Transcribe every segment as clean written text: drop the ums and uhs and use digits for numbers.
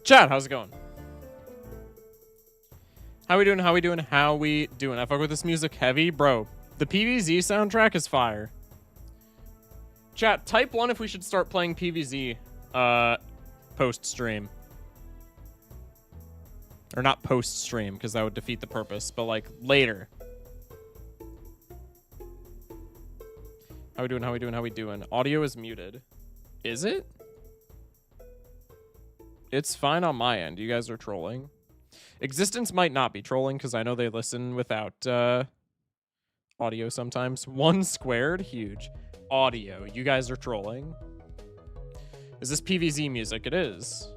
Chat, how's it going? How we doing? How we doing? How we doing? I fuck with this music heavy, bro. The PvZ soundtrack is fire. Chat, type 1 if we should start playing PvZ post stream. Or not post stream, because that would defeat the purpose, but like later. How we doing? How we doing? How we doing? Audio is muted. Is it? It's fine on my end. You guys are trolling. Existence might not be trolling because I know they listen without audio sometimes. 1 squared, huge. Audio, you guys are trolling. Is this PvZ music? It is.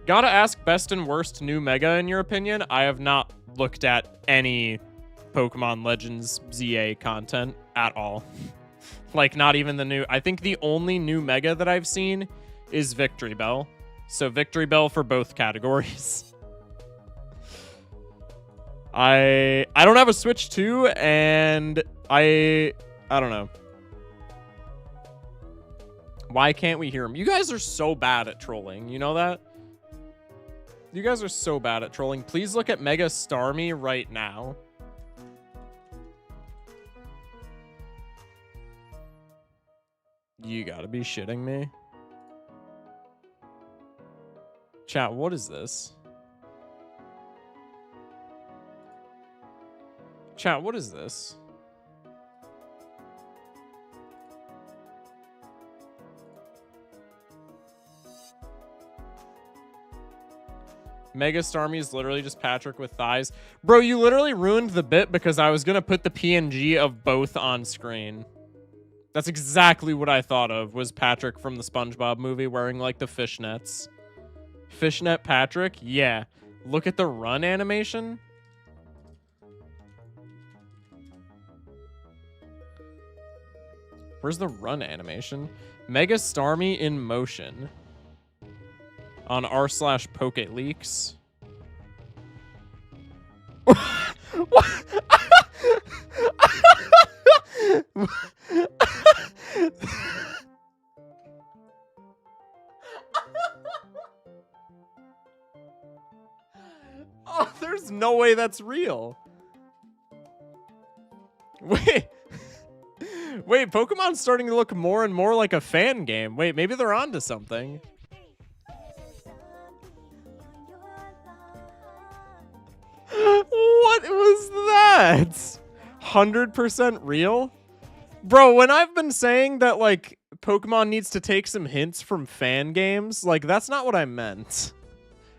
Gotta ask, best and worst new mega in your opinion? I have not looked at any Pokemon Legends ZA content at all. Like, not even the new... I think the only new mega that I've seen is Victory Bell. So Victory Bell for both categories. I don't have a Switch 2, and I don't know. Why can't we hear him? You guys are so bad at trolling. You know that? You guys are so bad at trolling. Please look at Mega Starmie right now. You gotta be shitting me. Chat, what is this? Chat, what is this? Mega Starmie is literally just Patrick with thighs. Bro, you literally ruined the bit because I was gonna put the PNG of both on screen. That's exactly what I thought of, was Patrick from the SpongeBob movie wearing like the fishnets. Fishnet Patrick? Yeah. Look at the run animation. Where's the run animation? Mega Starmie in motion. On r/PokeLeaks. What? Oh, there's no way that's real. Wait. Wait, Pokemon's starting to look more and more like a fan game. Wait, maybe they're onto something. What was that? 100% real? Bro, when I've been saying that, like, Pokemon needs to take some hints from fan games, like, that's not what I meant.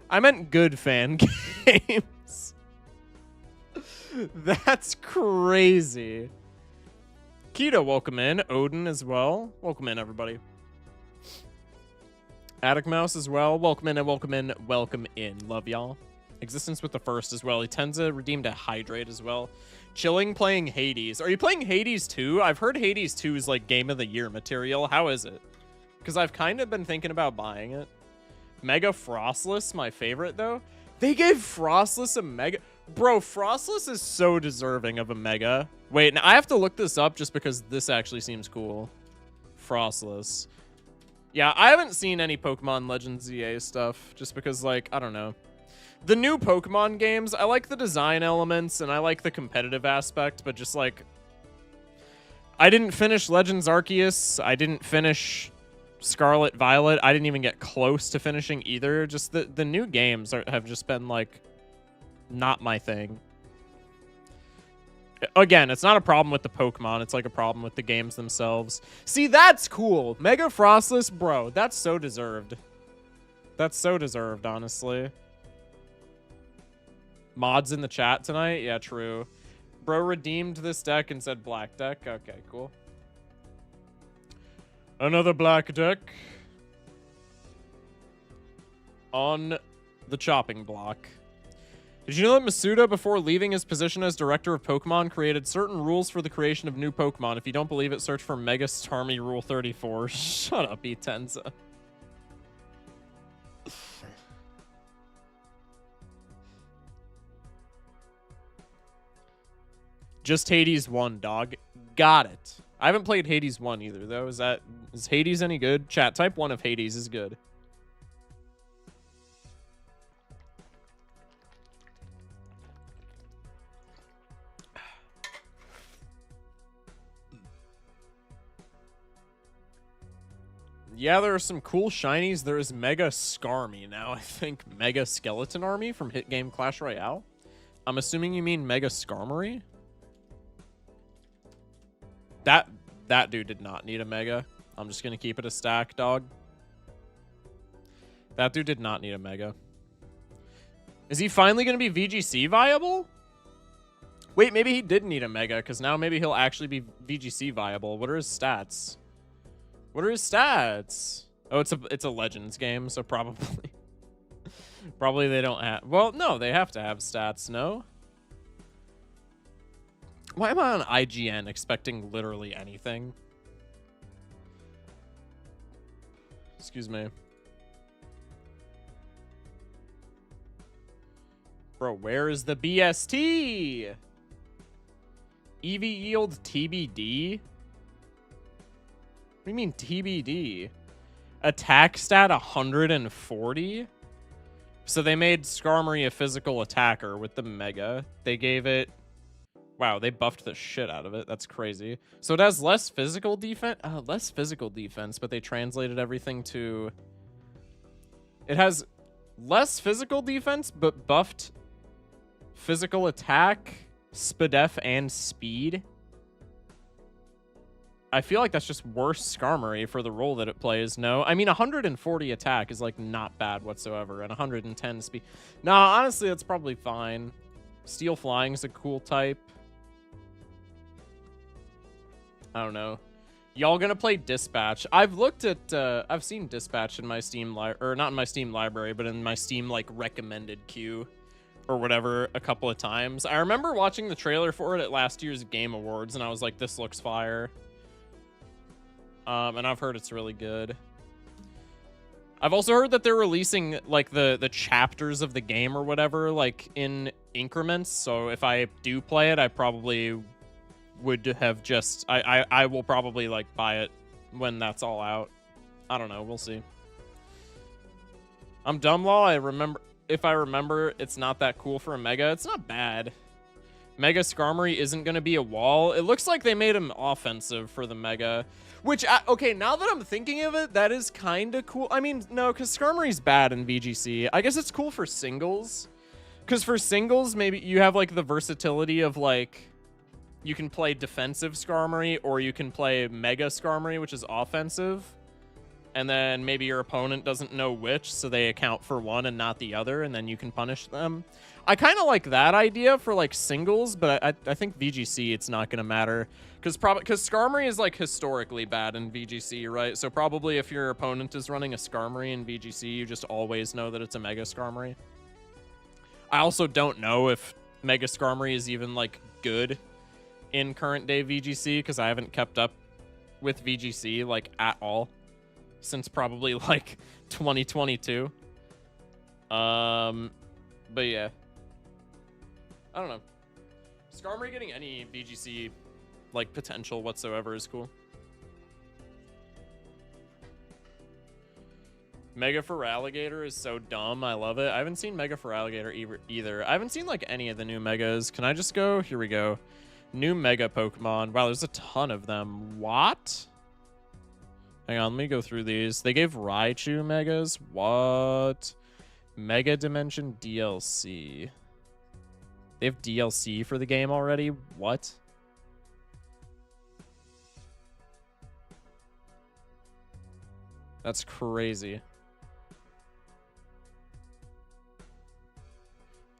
I meant good fan games. That's crazy. Keto, welcome in. Odin as well. Welcome in, everybody. Attic Mouse as well. Welcome in and welcome in. Welcome in. Love y'all. Existence with the first as well. Etenza redeemed a Hydrate as well. Chilling playing Hades. Are you playing Hades 2? I've heard Hades 2 is like Game of the Year material. How is it? Because I've kind of been thinking about buying it. Mega Frostless, my favorite though. They gave Frostless a mega. Bro, Frostless is so deserving of a mega. Wait, now I have to look this up just because this actually seems cool. Frostless. Yeah, I haven't seen any Pokemon Legends ZA stuff just because, like, I don't know. The new Pokemon games, I like the design elements and I like the competitive aspect, but just like, I didn't finish Legends Arceus. I didn't finish Scarlet Violet, I didn't even get close to finishing either. Just the new games have just been like not my thing. Again, it's not a problem with the Pokemon. It's like a problem with the games themselves. See, that's cool. Mega Frostless, bro. That's so deserved. That's so deserved, honestly. Mods in the chat tonight? Yeah, true. Bro redeemed this deck and said black deck. Okay, cool. Another black deck. On the chopping block. Did you know that Masuda, before leaving his position as director of Pokemon, created certain rules for the creation of new Pokemon? If you don't believe it, search for Mega Starmie Rule 34. Shut up, Etenza. Just Hades 1, dog. Got it. I haven't played Hades 1 either, though. Is Hades any good? Chat, type 1 of Hades is good. Yeah, there are some cool shinies. There is Mega Skarmy now. I think Mega Skeleton Army from hit game Clash Royale. I'm assuming you mean Mega Skarmory. That dude did not need a Mega. I'm just gonna keep it a stack, dog. That dude did not need a Mega. Is he finally gonna be VGC viable? Wait, maybe he did need a Mega, because now maybe he'll actually be VGC viable. What are his stats? What are his stats? Oh, it's a Legends game, so probably probably they don't have. Well, no, they have to have stats. No. Why am I on IGN expecting literally anything? Excuse me. Bro, where is the BST? EV yield TBD? What do you mean TBD? Attack stat 140? So they made Skarmory a physical attacker with the Mega. They gave it... Wow, they buffed the shit out of it. That's crazy. So it has less physical defense, but they translated everything to... It has less physical defense, but buffed physical attack, Spadef, and speed. I feel like that's just worse Skarmory for the role that it plays. No, I mean 140 attack is like not bad whatsoever, and 110 speed. Nah, honestly, that's probably fine. Steel Flying is a cool type. I don't know. Y'all gonna play Dispatch? I've looked at, I've seen Dispatch in my Steam or not in my Steam library, but in my Steam like recommended queue or whatever a couple of times. I remember watching the trailer for it at last year's Game Awards, and I was like, this looks fire. And I've heard it's really good. I've also heard that they're releasing like the chapters of the game or whatever, like in increments. So if I do play it, I probably would have just I will probably like buy it when that's all out. I don't know, we'll see. I'm dumb law. If I remember, it's not that cool for a Mega. It's not bad. Mega Skarmory isn't going to be a wall. It looks like they made him offensive for the Mega, which, okay, now that I'm thinking of it, that is kind of cool. I mean, no, because Skarmory's bad in VGC. I guess it's cool for singles, because for singles, maybe you have, like, the versatility of, like, you can play defensive Skarmory, or you can play Mega Skarmory, which is offensive, and then maybe your opponent doesn't know which, so they account for one and not the other, and then you can punish them. I kind of like that idea for, like, singles, but I think VGC, it's not going to matter. Because Skarmory is, like, historically bad in VGC, right? So probably if your opponent is running a Skarmory in VGC, you just always know that it's a Mega Skarmory. I also don't know if Mega Skarmory is even, like, good in current day VGC, because I haven't kept up with VGC, like, at all since probably, like, 2022. But yeah. I don't know. Skarmory getting any VGC, like, potential whatsoever is cool. Mega Feraligatr is so dumb. I love it. I haven't seen Mega Feraligatr either. I haven't seen, like, any of the new Megas. Can I just go? Here we go. New Mega Pokemon. Wow, there's a ton of them. What? Hang on, let me go through these. They gave Raichu megas. What? Mega Dimension DLC. They have DLC for the game already? What? That's crazy.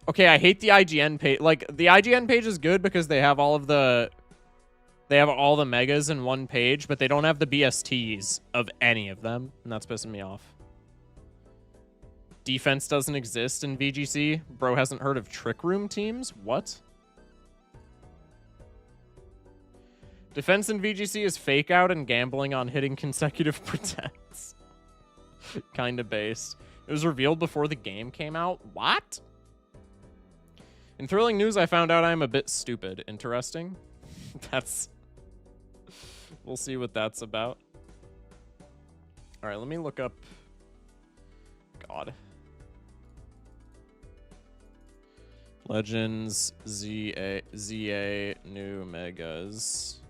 Okay, I hate the IGN page. Like, the IGN page is good because they have all the megas in one page, but they don't have the BSTs of any of them, and that's pissing me off. Defense doesn't exist in VGC. Bro hasn't heard of Trick Room teams? What? Defense in VGC is fake out and gambling on hitting consecutive protects. Kinda based. It was revealed before the game came out? What? In thrilling news, I found out I'm a bit stupid. Interesting. That's... We'll see what that's about. Alright, let me look up... God. Legends ZA new megas.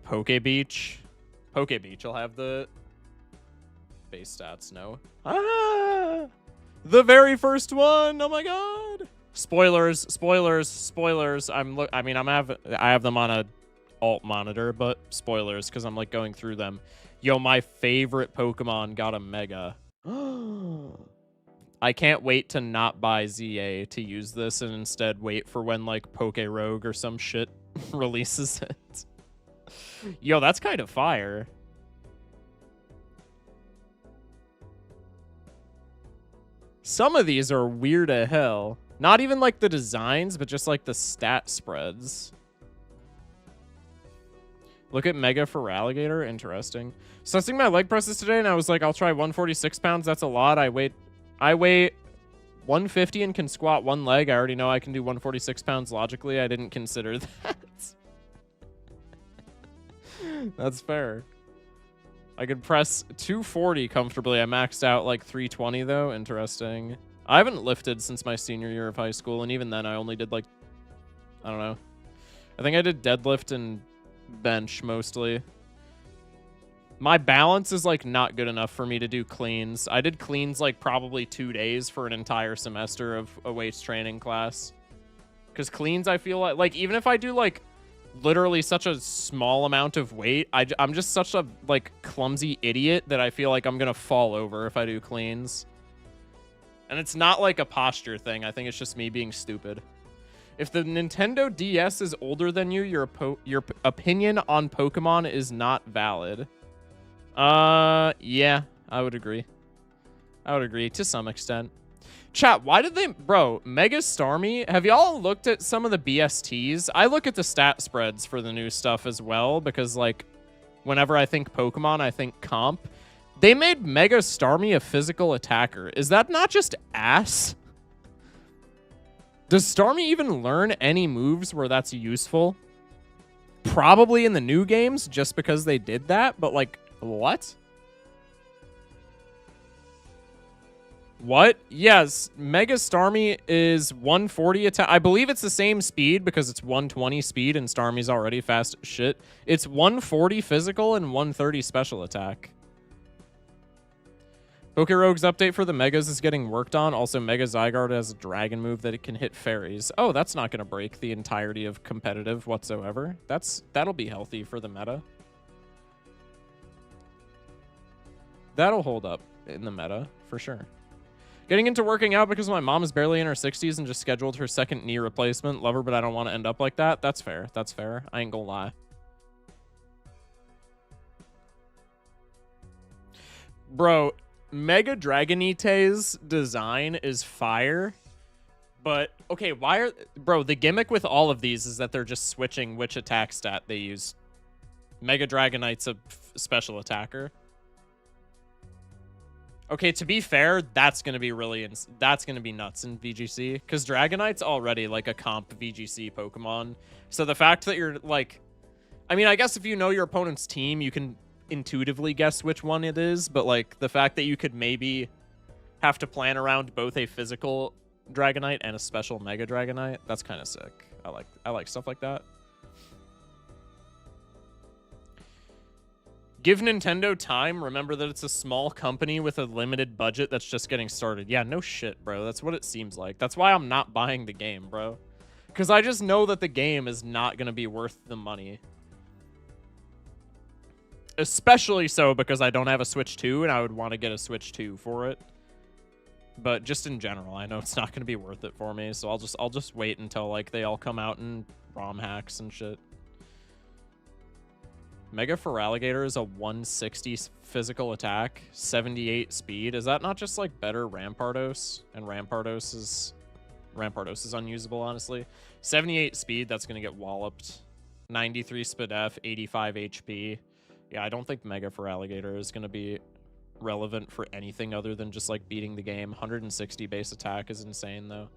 Poke Beach. Poke Beach will have the base stats, no. Ah! The very first one! Oh my god! Spoilers, spoilers, spoilers. I have them on a alt monitor, but spoilers because I'm like going through them. Yo, my favorite Pokemon got a mega. I can't wait to not buy ZA to use this and instead wait for when like Poke Rogue or some shit releases it. Yo, that's kind of fire. Some of these are weird as hell. Not even like the designs, but just like the stat spreads. Look at Mega for Alligator. Interesting. Sussing my leg presses today, and I was like, I'll try 146 pounds. That's a lot. I weigh 150 and can squat one leg. I already know I can do 146 pounds logically. I didn't consider that. That's fair. I could press 240 comfortably. I maxed out like 320 though. Interesting. I haven't lifted since my senior year of high school, and even then I only did like, I don't know. I think I did deadlift and bench mostly. My balance is like not good enough for me to do cleans. I did cleans like probably 2 days for an entire semester of a weights training class. Because cleans, I feel like even if I do like literally such a small amount of weight, I'm just such a like clumsy idiot that I feel like I'm gonna fall over if I do cleans. And it's not like a posture thing. I think it's just me being stupid. If the Nintendo DS is older than you, your opinion on Pokemon is not valid. Yeah, I would agree. I would agree to some extent. Chat, why did they... Bro, Mega Starmie, have y'all looked at some of the BSTs? I look at the stat spreads for the new stuff as well, because, like, whenever I think Pokemon, I think comp. They made Mega Starmie a physical attacker. Is that not just ass? Does Starmie even learn any moves where that's useful? Probably in the new games, just because they did that, but, like, what? What? Yes, Mega Starmie is 140 attack. I believe it's the same speed because it's 120 speed and Starmie's already fast as shit. It's 140 physical and 130 special attack. Pokerogue's update for the Megas is getting worked on. Also, Mega Zygarde has a dragon move that it can hit fairies. Oh, that's not going to break the entirety of competitive whatsoever. That'll be healthy for the meta. That'll hold up in the meta, for sure. Getting into working out because my mom is barely in her 60s and just scheduled her second knee replacement. Love her, but I don't want to end up like that. That's fair. That's fair. I ain't gonna lie. Bro, Mega Dragonite's design is fire. But, okay, why are... Bro, the gimmick with all of these is that they're just switching which attack stat they use. Mega Dragonite's a special attacker. Okay, to be fair, that's going to be that's going to be nuts in VGC, because Dragonite's already, like, a comp VGC Pokemon. So the fact that you're, like... I mean, I guess if you know your opponent's team, you can intuitively guess which one it is, but, like, the fact that you could maybe have to plan around both a physical Dragonite and a special Mega Dragonite, that's kind of sick. I like stuff like that. Give Nintendo time. Remember that it's a small company with a limited budget that's just getting started. Yeah, no shit, bro. That's what it seems like. That's why I'm not buying the game, bro. Because I just know that the game is not going to be worth the money. Especially so because I don't have a Switch 2 and I would want to get a Switch 2 for it. But just in general, I know it's not going to be worth it for me, so I'll just wait until like they all come out in ROM hacks and shit. Mega Feraligatr is a 160 physical attack, 78 speed. Is that not just like better Rampardos? And Rampardos is unusable, honestly. 78 speed, that's going to get walloped. 93 SpDef, 85 HP. Yeah, I don't think Mega Feraligatr is going to be relevant for anything other than just like beating the game. 160 base attack is insane though.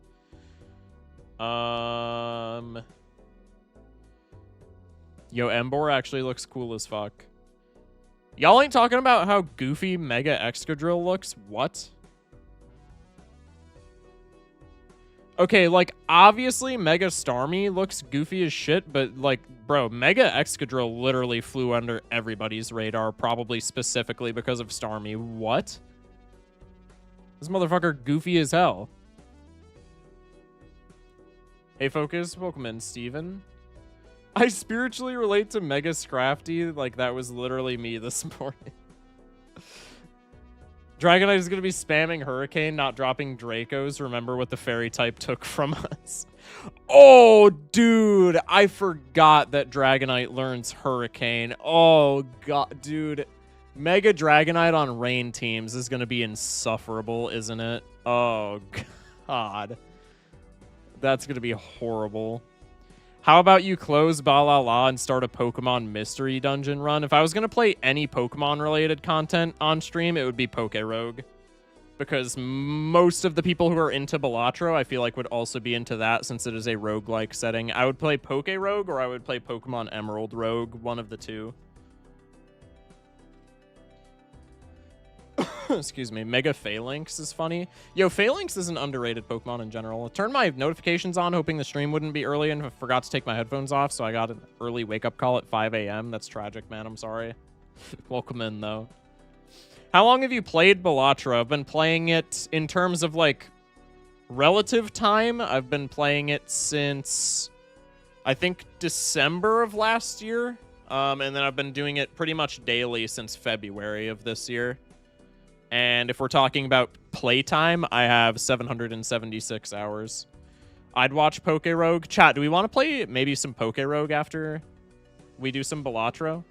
Yo, Embor actually looks cool as fuck. Y'all ain't talking about how goofy Mega Excadrill looks? What? Okay, like, obviously Mega Starmie looks goofy as shit, but, like, bro, Mega Excadrill literally flew under everybody's radar, probably specifically because of Starmie. What? This motherfucker goofy as hell. Hey, Focus. Welcome in, Steven. I spiritually relate to Mega Scrafty, like that was literally me this morning. Dragonite is going to be spamming Hurricane, not dropping Dracos. Remember what the fairy type took from us. Oh, dude. I forgot that Dragonite learns Hurricane. Oh, God. Dude. Mega Dragonite on rain teams is going to be insufferable, isn't it? Oh, God. That's going to be horrible. How about you close Balala and start a Pokemon Mystery Dungeon run? If I was going to play any Pokemon-related content on stream, it would be Pokerogue. Because most of the people who are into Balatro, I feel like would also be into that since it is a roguelike setting. I would play Pokerogue or I would play Pokemon Emerald Rogue, one of the two. Excuse me. Mega Phalanx is funny. Yo, Phalanx is an underrated Pokemon in general. I turned my notifications on, hoping the stream wouldn't be early, and forgot to take my headphones off, so I got an early wake-up call at 5 a.m. That's tragic, man. I'm sorry. Welcome in, though. How long have you played Balatro? I've been playing it in terms of, like, relative time. I've been playing it since, I think, December of last year. And then I've been doing it pretty much daily since February of this year. And if we're talking about playtime, I have 776 hours. I'd watch Pokerogue. Chat, do we want to play maybe some Pokerogue after we do some Balatro?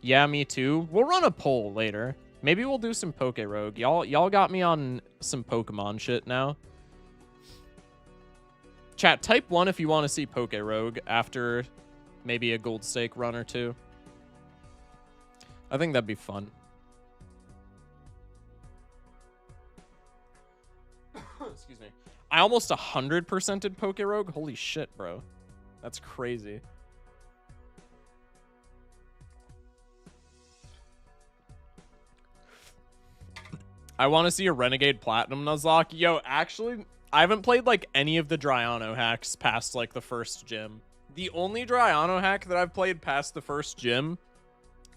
Yeah, me too. We'll run a poll later. Maybe we'll do some Pokerogue. Y'all got me on some Pokemon shit now. Chat, type 1 if you want to see Pokerogue after maybe a Gold Stake run or two. I think that'd be fun. Excuse me. I almost 100%ed Pokerogue. Holy shit, bro. That's crazy. I want to see a Renegade Platinum Nuzlocke. Yo, actually, I haven't played, like, any of the Dryono hacks past, like, the first gym. The only Dryono hack that I've played past the first gym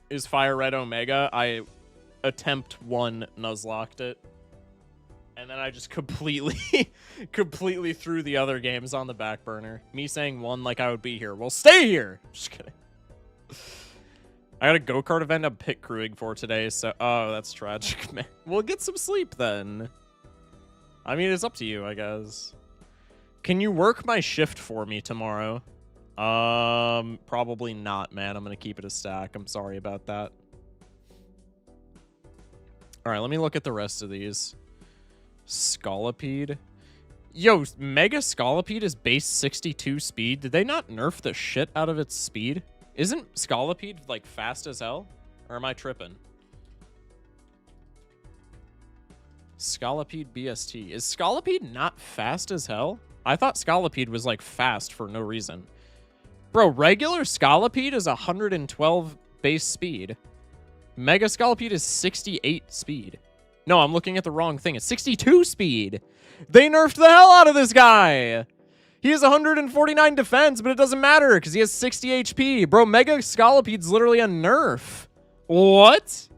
is Fire Red Omega. I attempt 1 Nuzlocked it. And then I just completely threw the other games on the back burner. Me saying 1 like I would be here. Well, stay here! Just kidding. I got a go-kart event I'm pit crewing for today, so... Oh, that's tragic, man. We'll get some sleep, then. I mean, it's up to you, I guess. Can you work my shift for me tomorrow? Probably not, man. I'm gonna keep it a stack. I'm sorry about that. Alright, let me look at the rest of these. Scolipede. Yo, Mega Scolipede is base 62 speed. Did they not nerf the shit out of its speed? Isn't Scolipede, like, fast as hell? Or am I tripping? Scolipede BST. Is Scolipede not fast as hell? I thought Scolipede was, like, fast for no reason. Bro, regular Scolipede is 112 base speed. Mega Scolipede is 68 speed. No, I'm looking at the wrong thing. It's 62 speed. They nerfed the hell out of this guy. He has 149 defense, but it doesn't matter because he has 60 HP. Bro, Mega Scolipede's literally a nerf. What?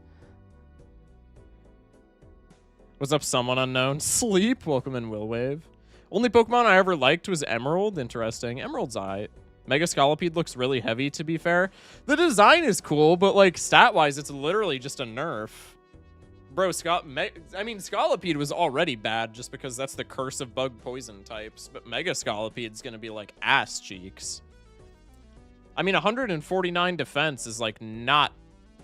What's up, someone unknown? Sleep. Welcome in, Will Wave. Only Pokemon I ever liked was Emerald. Interesting. Emerald's alright. Mega Scolipede looks really heavy, to be fair. The design is cool, but, like, stat-wise, it's literally just a nerf. Bro, Scolipede was already bad just because that's the curse of bug poison types, but Mega Scolipede's gonna be, like, ass cheeks. I mean, 149 defense is, like, not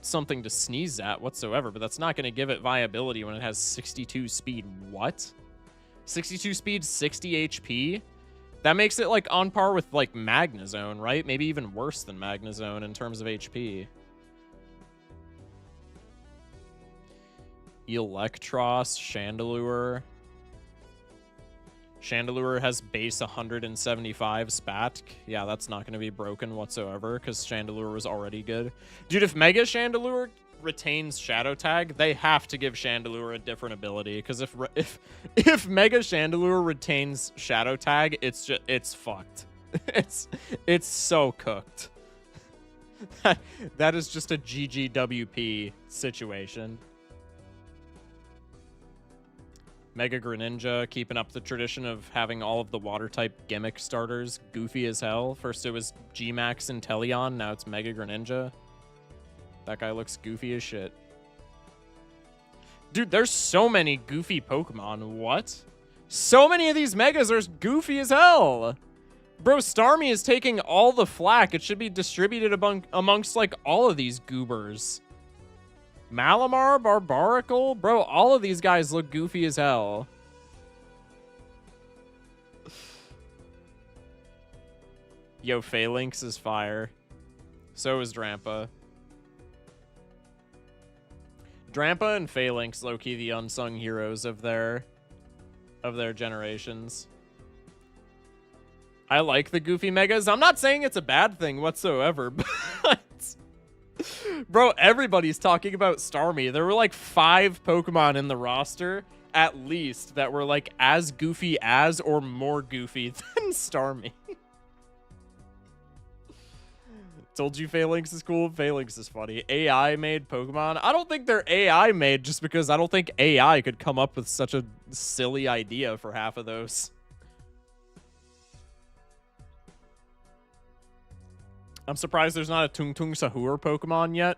something to sneeze at whatsoever, but that's not gonna give it viability when it has 62 speed. What? 62 speed, 60 HP? That makes it, like, on par with, like, Magnezone, right? Maybe even worse than Magnezone in terms of HP. Electros, Chandelure. Chandelure has base 175 Spatk. Yeah, that's not going to be broken whatsoever because Chandelure was already good. Dude, if Mega Chandelure retains Shadow Tag, they have to give Chandelure a different ability because if Mega Chandelure retains Shadow Tag, it's fucked. it's so cooked. That is just a GGWP situation. Mega Greninja keeping up the tradition of having all of the water type gimmick starters goofy as hell. First it was G-Max and Teleon, now it's Mega Greninja. That guy looks goofy as shit. Dude, there's so many goofy Pokemon. What? So many of these Megas are goofy as hell. Bro, Starmie is taking all the flack. It should be distributed amongst like all of these goobers. Malamar, Barbaracle, bro, all of these guys look goofy as hell. Yo, Phalanx is fire. So is Drampa. Drampa and Phalanx, low-key the unsung heroes of their generations. I like the goofy Megas. I'm not saying it's a bad thing whatsoever, but... Bro, everybody's talking about Starmie. There were like 5 Pokemon in the roster, at least, that were like as goofy as or more goofy than Starmie. Told you Phalanx is cool. Phalanx is funny. AI made Pokemon. I don't think they're AI made just because I don't think AI could come up with such a silly idea for half of those. I'm surprised there's not a Tung Tung Sahur Pokemon yet.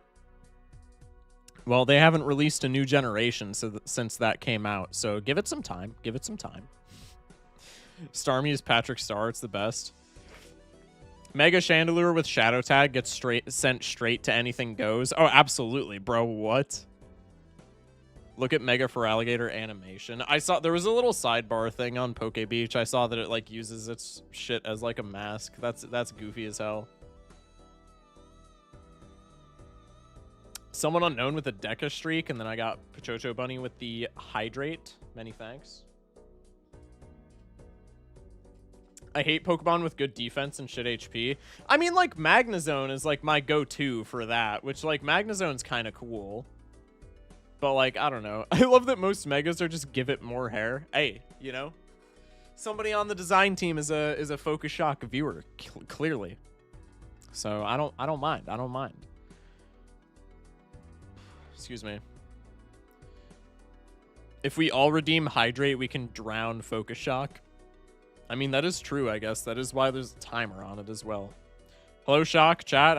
Well, they haven't released a new generation since that came out, so give it some time. Give it some time. Starmie is Patrick Star. It's the best. Mega Chandelure with Shadow Tag gets sent straight to anything goes. Oh, absolutely, bro. What? Look at Mega Feraligatr animation. I saw there was a little sidebar thing on Poke Beach. I saw that it like uses its shit as like a mask. That's goofy as hell. Someone unknown with a Deca streak, and then I got Pachocho Bunny with the Hydrate. Many thanks. I hate Pokemon with good defense and shit HP. I mean, like, Magnezone is, like, my go-to for that, which, like, Magnezone's kind of cool. But, like, I don't know. I love that most Megas are just give it more hair. Hey, you know? Somebody on the design team is a Focus Shock viewer, clearly. So, I don't mind. I don't mind. Excuse me. If we all redeem Hydrate, we can drown Focus Shock. I mean, that is true, I guess. That is why there's a timer on it as well. Hello, Shock, chat.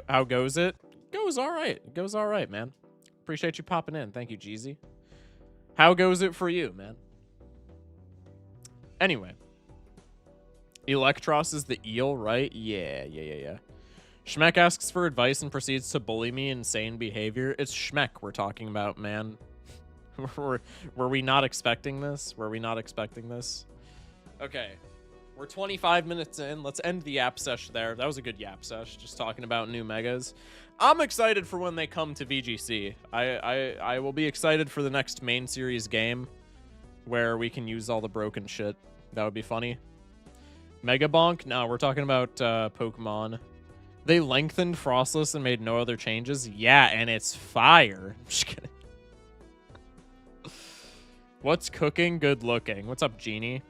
How goes it? Goes all right. It goes all right, man. Appreciate you popping in. Thank you, Jeezy. How goes it for you, man? Anyway. Electros is the eel, right? Yeah. Schmeck asks for advice and proceeds to bully me. Insane behavior. It's Schmeck we're talking about, man. Were we not expecting this? Were we not expecting this? Okay. We're 25 minutes in. Let's end the yap sesh there. That was a good yap sesh. Just talking about new megas. I'm excited for when they come to VGC. I will be excited for the next main series game where we can use all the broken shit. That would be funny. Mega Bonk? No, we're talking about Pokemon. They lengthened Frostless and made no other changes? Yeah, and it's fire. I'm just kidding. What's cooking? Good looking. What's up, Genie?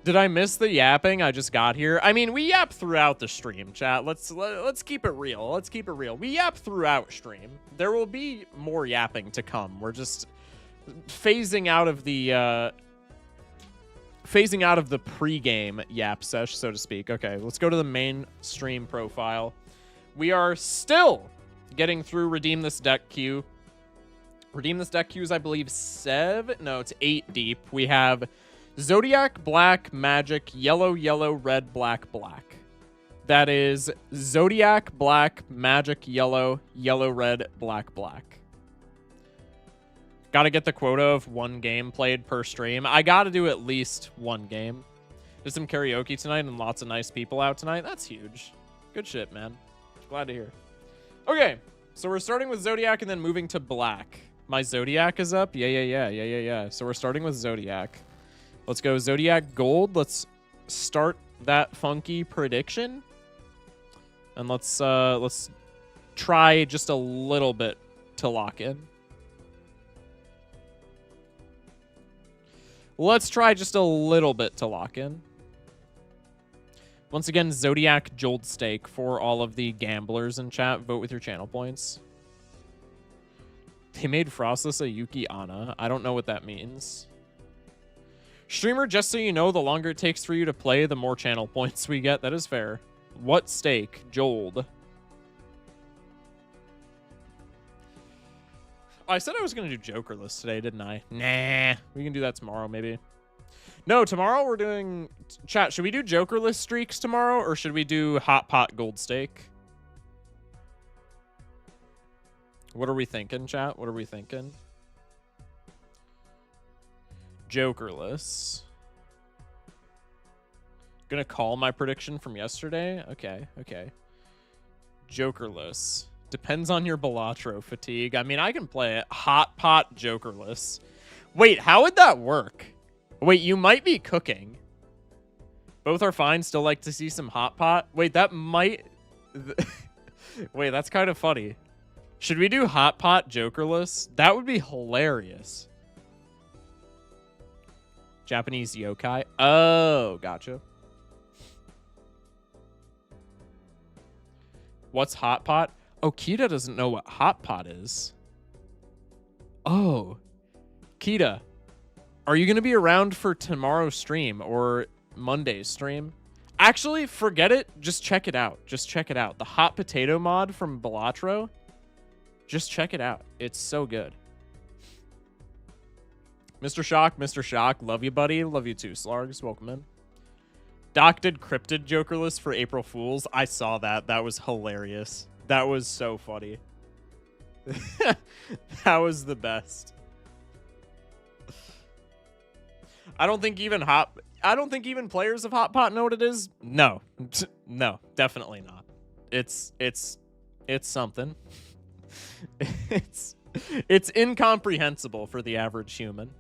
Did I miss the yapping? I just got here. I mean, we yap throughout the stream, chat. Let's keep it real. Let's keep it real. We yap throughout stream. There will be more yapping to come. We're just phasing out of the pre-game yap sesh, so to speak. Okay, let's go to the main stream profile. We are still getting through Redeem This Deck queue. Redeem This Deck queue is, I believe, 7. No, it's 8 deep. We have Zodiac, Black, Magic, Yellow, Yellow, Red, Black, Black. That is Zodiac, Black, Magic, Yellow, Yellow, Red, Black, Black. Gotta get the quota of 1 game played per stream. I gotta do at least 1 game. There's some karaoke tonight and lots of nice people out tonight. That's huge. Good shit, man. Glad to hear. Okay, so we're starting with Zodiac and then moving to Black. My Zodiac is up? Yeah. So we're starting with Zodiac. Let's go Zodiac Gold. Let's start that funky prediction. And let's try just a little bit to lock in. Let's try just a little bit to lock in. Once again, Zodiac Jolt Stake for all of the gamblers in chat. Vote with your channel points. They made Frostless a Yuki Anna. I don't know what that means. Streamer, just so you know, the longer it takes for you to play, the more channel points we get. That is fair. What stake? Jold. I said I was going to do Jokerless today, didn't I? Nah. We can do that tomorrow, maybe. No, tomorrow we're doing... Chat, should we do Jokerless streaks tomorrow, or should we do Hot Pot Gold Stake? What are we thinking, chat? What are we thinking? Jokerless. Gonna call my prediction from yesterday? Okay. Jokerless. Depends on your Balatro fatigue. I mean, I can play it. Hot Pot Jokerless. Wait, how would that work? Wait, you might be cooking. Both are fine. Still like to see some Hot Pot. Wait, that might... Wait, that's kind of funny. Should we do Hot Pot Jokerless? That would be hilarious. Japanese yokai. Oh, gotcha. What's Hot Pot? Oh, Kita doesn't know what Hot Pot is. Oh. Kita, are you going to be around for tomorrow's stream or Monday's stream? Actually, forget it. Just check it out. Just check it out. The hot potato mod from Balatro. Just check it out. It's so good. Mr. Shock, love you, buddy. Love you too, Slargs. Welcome in. Doc did Cryptid Jokerless for April Fools. I saw that. That was hilarious. That was so funny. That was the best. I don't think even players of Hot Pot know what it is. No. No, definitely not. It's something. It's incomprehensible for the average human.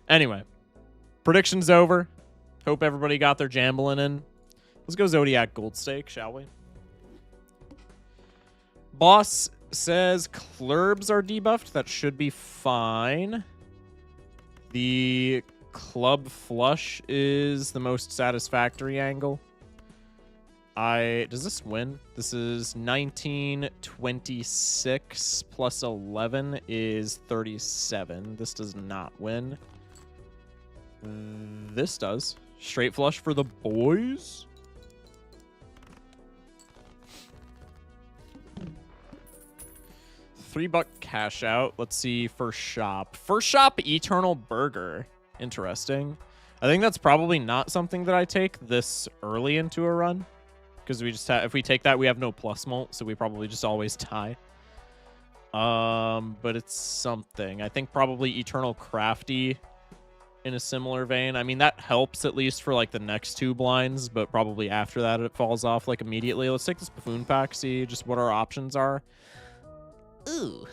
Anyway, predictions over. Hope everybody got their jambling in. Let's go Zodiac Gold Stake, shall we? Boss says clurbs are debuffed. That should be fine. The club flush is the most satisfactory angle. Does this win? This is 1926 plus 11 is 37. This does not win. This does. Straight flush for the boys. $3 cash out. Let's see. First shop. First shop, Eternal Burger. Interesting. I think that's probably not something that I take this early into a run. Because we just have, if we take that, we have no plus mult, so we probably just always tie. But it's something. I think probably Eternal Crafty in a similar vein. I mean, that helps at least for like the next 2 blinds, but probably after that it falls off like immediately. Let's take this Buffoon pack, see just what our options are. Ooh,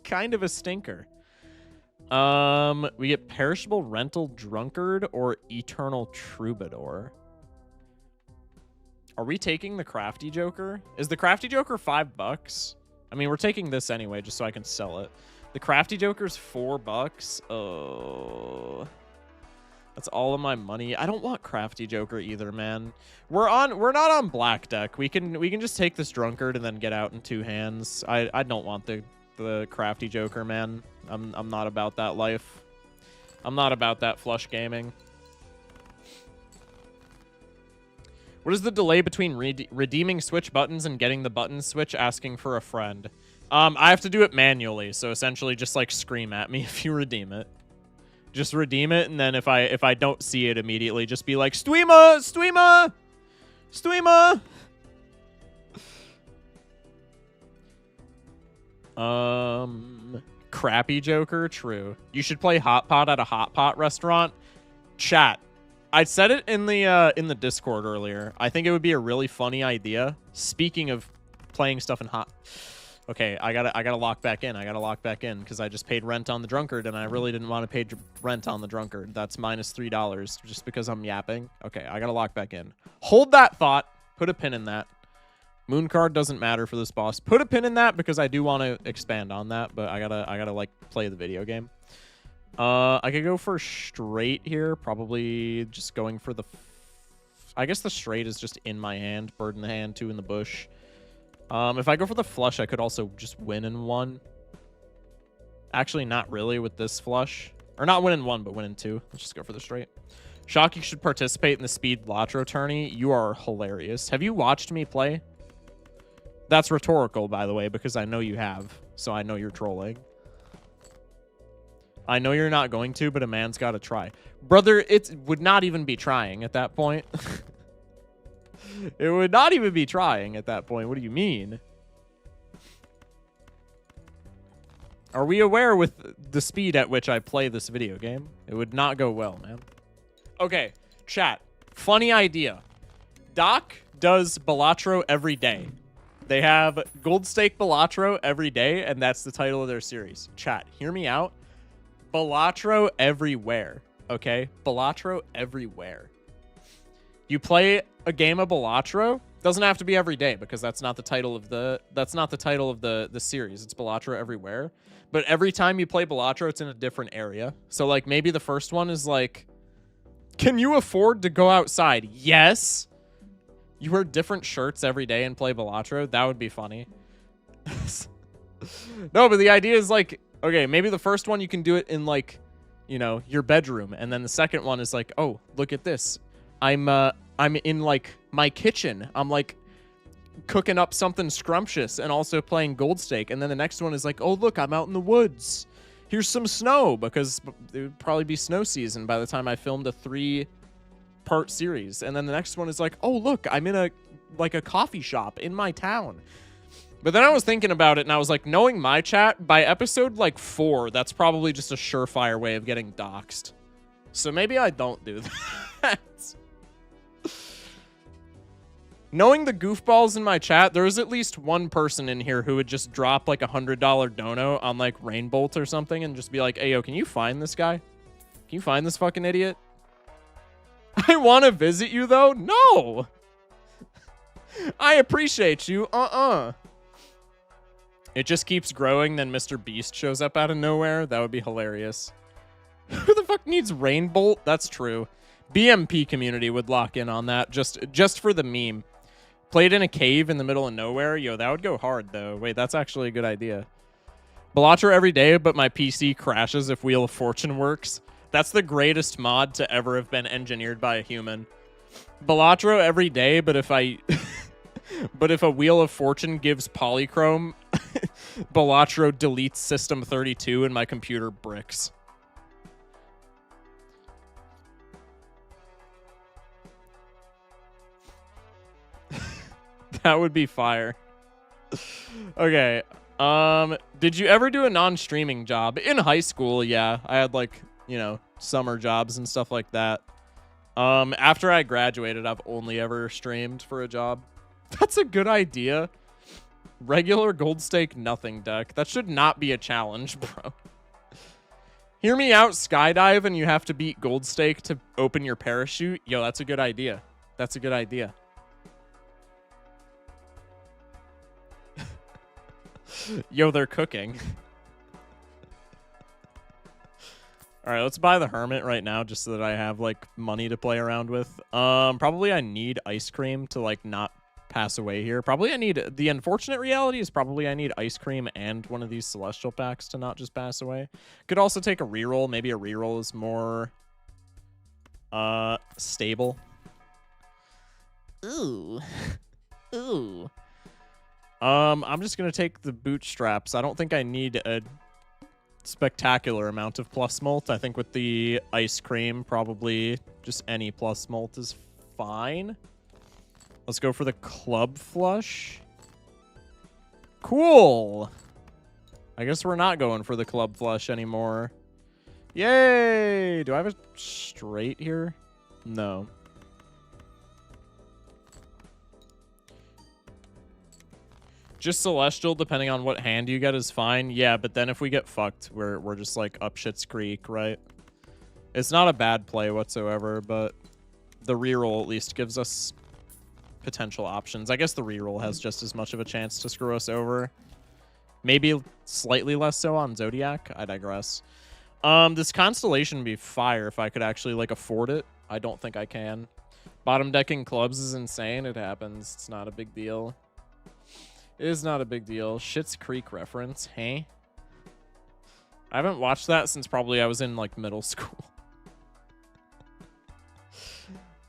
kind of a stinker. We get Perishable Rental Drunkard or Eternal Troubadour. Are we taking the Crafty Joker? Is the Crafty Joker $5? I mean, we're taking this anyway, just so I can sell it. The Crafty Joker's $4. Oh. That's all of my money. I don't want Crafty Joker either, man. We're not on black deck. We can just take this drunkard and then get out in 2 hands. I don't want the Crafty Joker, man. I'm not about that life. I'm not about that flush gaming. What is the delay between redeeming switch buttons and getting the button switch asking for a friend? I have to do it manually, so essentially just like scream at me if you redeem it. Just redeem it, and then if I don't see it immediately, just be like, Streamer! Streamer! Streamer! Crappy Joker? True. You should play Hot Pot at a Hot Pot restaurant. Chat. I said it in the Discord earlier. I think it would be a really funny idea. Speaking of playing stuff in Hot... Okay, I gotta lock back in. I gotta lock back in because I just paid rent on the drunkard and I really didn't want to pay rent on the drunkard. That's minus $3 just because I'm yapping. Okay, I gotta lock back in. Hold that thought. Put a pin in that. Moon card doesn't matter for this boss. Put a pin in that because I do want to expand on that, but I gotta like play the video game. I could go for straight here. Probably just going for the... I guess the straight is just in my hand. Bird in the hand, 2 in the bush. If I go for the flush, I could also just win in 1. Actually, not really with this flush. Or not win in 1, but win in 2. Let's just go for the straight. Shock, you should participate in the speed Balatro tourney. You are hilarious. Have you watched me play? That's rhetorical, by the way, because I know you have. So I know you're trolling. I know you're not going to, but a man's got to try. Brother, it would not even be trying at that point. It would not even be trying at that point. What do you mean? Are we aware with the speed at which I play this video game? It would not go well, man. Okay, chat. Funny idea. Doc does Balatro every day. They have Gold Stake Balatro every day, and that's the title of their series. Chat, hear me out. Balatro everywhere, okay? Balatro everywhere. You play a game of Balatro. Doesn't have to be every day because that's not the title of the series. It's Balatro everywhere. But every time you play Balatro, it's in a different area. So like maybe the first one is like, can you afford to go outside? Yes. You wear different shirts every day and play Balatro. That would be funny. No, but the idea is like, okay, maybe the first one you can do it in like, you know, your bedroom, and then the second one is like, oh, look at this. I'm in like my kitchen. I'm like cooking up something scrumptious and also playing Gold Stake. And then the next one is like, oh, look, I'm out in the woods. Here's some snow because it would probably be snow season by the time I filmed a 3-part series. And then the next one is like, oh, look, I'm in a coffee shop in my town. But then I was thinking about it and I was like, knowing my chat, by episode like 4, that's probably just a surefire way of getting doxxed. So maybe I don't do that. Knowing the goofballs in my chat, there was at least one person in here who would just drop like $100 dono on like Rainbolt or something and just be like, hey, yo, can you find this guy? Can you find this fucking idiot? I want to visit you though? No! I appreciate you. It just keeps growing, then Mr. Beast shows up out of nowhere. That would be hilarious. Who the fuck needs Rainbolt? That's true. BMP community would lock in on that just for the meme. Played in a cave in the middle of nowhere. Yo, that would go hard, though. Wait, that's actually a good idea. Balatro every day, but my PC crashes if Wheel of Fortune works. That's the greatest mod to ever have been engineered by a human. Balatro every day, but if I... but if a Wheel of Fortune gives polychrome, Balatro deletes System 32 and my computer bricks. That would be fire. Okay. Did you ever do a non-streaming job? In high school, yeah. I had like, you know, summer jobs and stuff like that. After I graduated, I've only ever streamed for a job. That's a good idea. Regular Gold Stake nothing deck. That should not be a challenge, bro. Hear me out, skydive, and you have to beat Gold Stake to open your parachute. Yo, that's a good idea. That's a good idea. Yo, they're cooking. All right, let's buy the Hermit right now just so that I have, like, money to play around with. Probably I need Ice Cream to, like, not pass away here. Probably I need... The unfortunate reality is probably I need Ice Cream and one of these Celestial packs to not just pass away. Could also take a reroll. Maybe a reroll is more... stable. Ooh. Ooh. I'm just gonna take the Bootstraps. I don't think I need a spectacular amount of plus molt. I think with the Ice Cream, probably just any plus molt is fine. Let's go for the Club Flush. Cool. I guess we're not going for the Club Flush anymore. Yay! Do I have a straight here? No. Just Celestial, depending on what hand you get, is fine. Yeah, but then if we get fucked, we're just like up shit's creek, right? It's not a bad play whatsoever, but the reroll at least gives us potential options. I guess the reroll has just as much of a chance to screw us over. Maybe slightly less so on Zodiac. I digress. This Constellation would be fire if I could actually, like, afford it. I don't think I can. Bottom decking clubs is insane. It happens. It's not a big deal. It is not a big deal. Schitt's Creek reference, hey? I haven't watched that since probably I was in, like, middle school.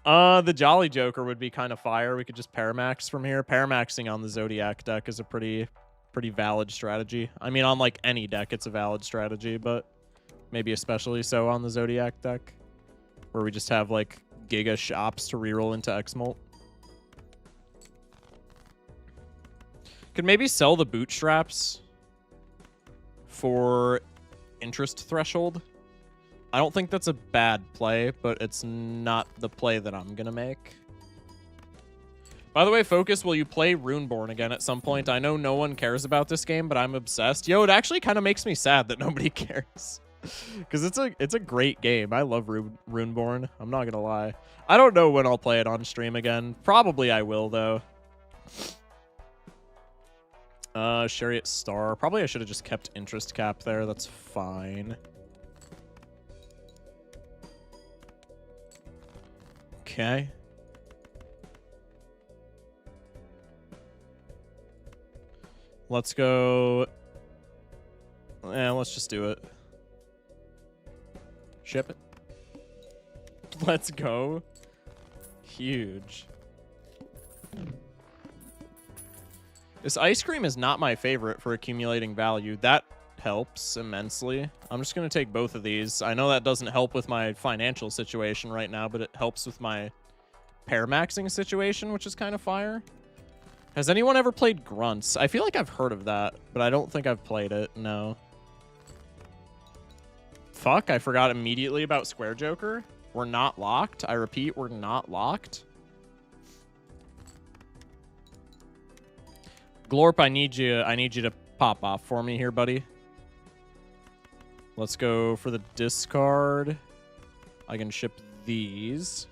The Jolly Joker would be kind of fire. We could just Paramax from here. Paramaxing on the Zodiac deck is a pretty valid strategy. I mean, on, like, any deck, it's a valid strategy, but maybe especially so on the Zodiac deck, where we just have, like, Giga Shops to reroll into X-Molt. Could maybe sell the Bootstraps for Interest Threshold. I don't think that's a bad play, but it's not the play that I'm going to make. By the way, Focus, will you play Runeborn again at some point? I know no one cares about this game, but I'm obsessed. Yo, it actually kind of makes me sad that nobody cares. Because it's a great game. I love Runeborn. I'm not going to lie. I don't know when I'll play it on stream again. Probably I will, though. Chariot Star. Probably I should have just kept Interest Cap there. That's fine. Okay. Let's go. Let's just do it. Ship it. Let's go. Huge. This Ice Cream is not my favorite for accumulating value. That helps immensely. I'm just going to take both of these. I know that doesn't help with my financial situation right now, but it helps with my Paramaxing situation, which is kind of fire. Has anyone ever played Grunts? I feel like I've heard of that, but I don't think I've played it. No. Fuck, I forgot immediately about Square Joker. We're not locked. I repeat, we're not locked. Glorp, I need you to pop off for me here, buddy. Let's go for the discard. I can ship these.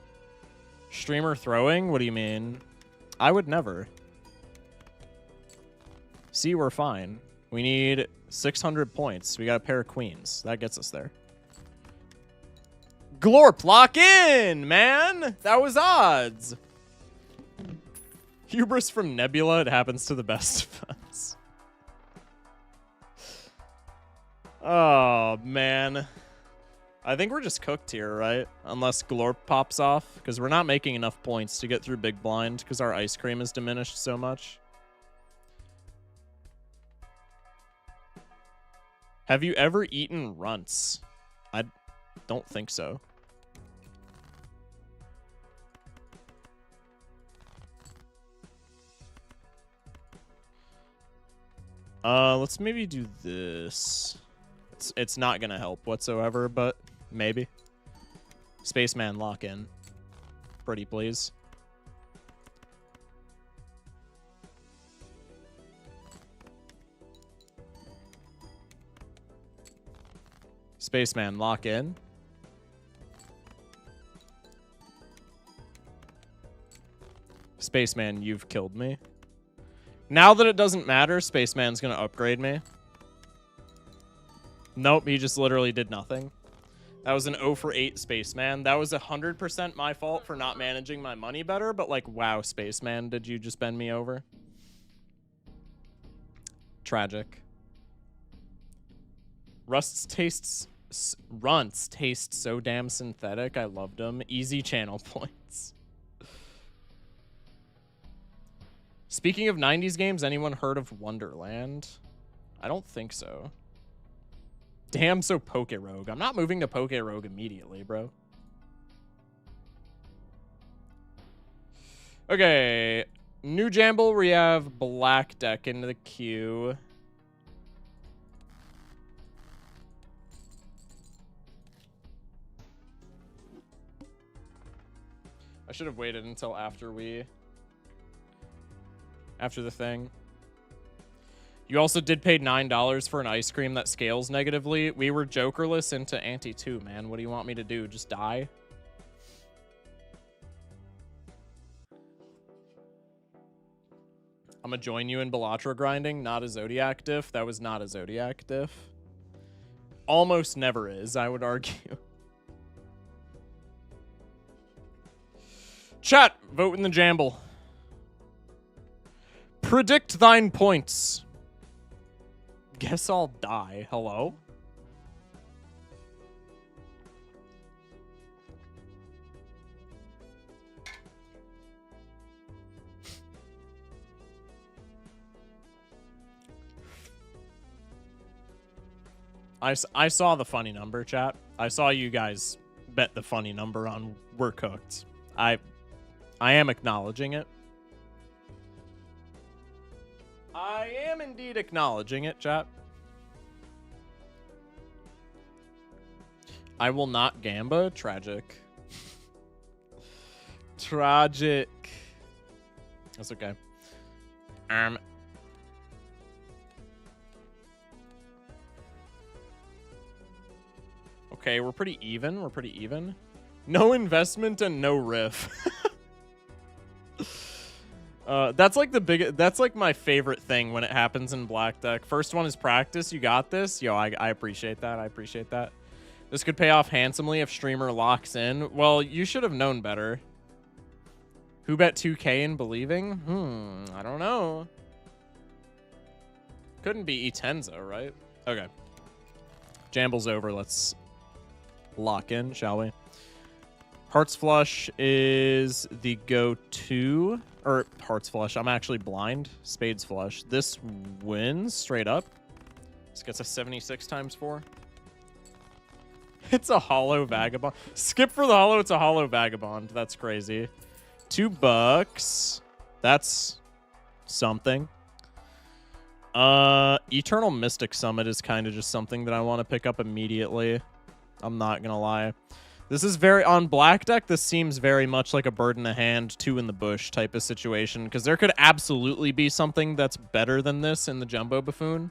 Streamer throwing? What do you mean? I would never. See, we're fine. We need 600 points. We got a pair of queens. That gets us there. Glorp, lock in, man! That was odds. Hubris from Nebula, it happens to the best of us. Oh, man. I think we're just cooked here, right? Unless Glorp pops off, because we're not making enough points to get through Big Blind, because our Ice Cream is diminished so much. Have you ever eaten runts? I don't think so. Let's maybe do this. It's not gonna help whatsoever, but maybe. Spaceman lock in. Pretty please. Spaceman lock in. Spaceman, you've killed me. Now that it doesn't matter, Spaceman's gonna upgrade me. Nope, he just literally did nothing. That was an 0 for 8, Spaceman. That was 100% my fault for not managing my money better, but like, wow, Spaceman, did you just bend me over? Tragic. Runts taste so damn synthetic. I loved them. Easy channel points. Speaking of 90s games, anyone heard of Wonderland? I don't think so. Damn, so Poke Rogue. I'm not moving to Poke Rogue immediately, bro. Okay. New Jamble, we have Black Deck into the queue. I should have waited until after the thing. You also did pay $9 for an ice cream that scales negatively. We were jokerless into ante 2, man. What do you want me to do? Just die? I'm gonna join you in Balatro grinding. Not a Zodiac diff. That was not a Zodiac diff. Almost never is, I would argue. Chat, vote in the Jamble. Predict thine points. Guess I'll die. Hello? I saw the funny number, chat. I saw you guys bet the funny number on We're Cooked. I am acknowledging it. I am indeed acknowledging it, chat. I will not Gamba. Tragic. Tragic. That's okay. Okay, we're pretty even. We're pretty even. No investment and no riff. That's like the big. That's like my favorite thing when it happens in Black Deck. First one is practice. You got this. Yo, I appreciate that. I appreciate that. This could pay off handsomely if streamer locks in. Well, you should have known better. Who bet 2K in believing? I don't know. Couldn't be Etenza, right? Okay. Jamble's over. Let's lock in, shall we? Hearts Flush is the go-to. Or Hearts Flush. I'm actually blind. Spades Flush. This wins straight up. This gets a 76 times 4. It's a hollow vagabond. Skip for the hollow. It's a hollow vagabond. That's crazy. $2. That's something. Eternal Mystic Summit is kind of just something that I want to pick up immediately. I'm not gonna lie. This is very on Black Deck. This seems very much like a bird in the hand, two in the bush type of situation, because there could absolutely be something that's better than this in the Jumbo Buffoon.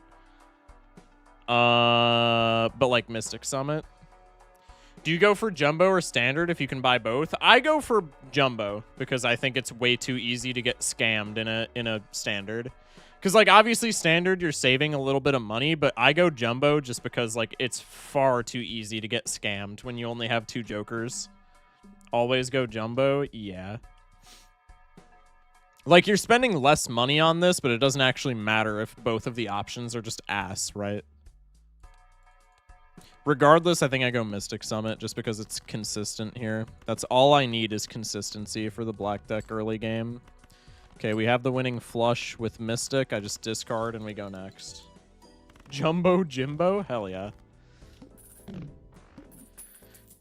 But like Mystic Summit. Do you go for Jumbo or Standard if you can buy both? I go for Jumbo because I think it's way too easy to get scammed in a Standard. Because, like, obviously Standard, you're saving a little bit of money, but I go Jumbo just because, like, it's far too easy to get scammed when you only have 2 jokers. Always go Jumbo? Yeah. Like, you're spending less money on this, but it doesn't actually matter if both of the options are just ass, right? Regardless, I think I go Mystic Summit just because it's consistent here. That's all I need is consistency for the Black Deck early game. Okay, we have the winning flush with Mystic. I just discard and we go next. Jumbo Jimbo? Hell yeah.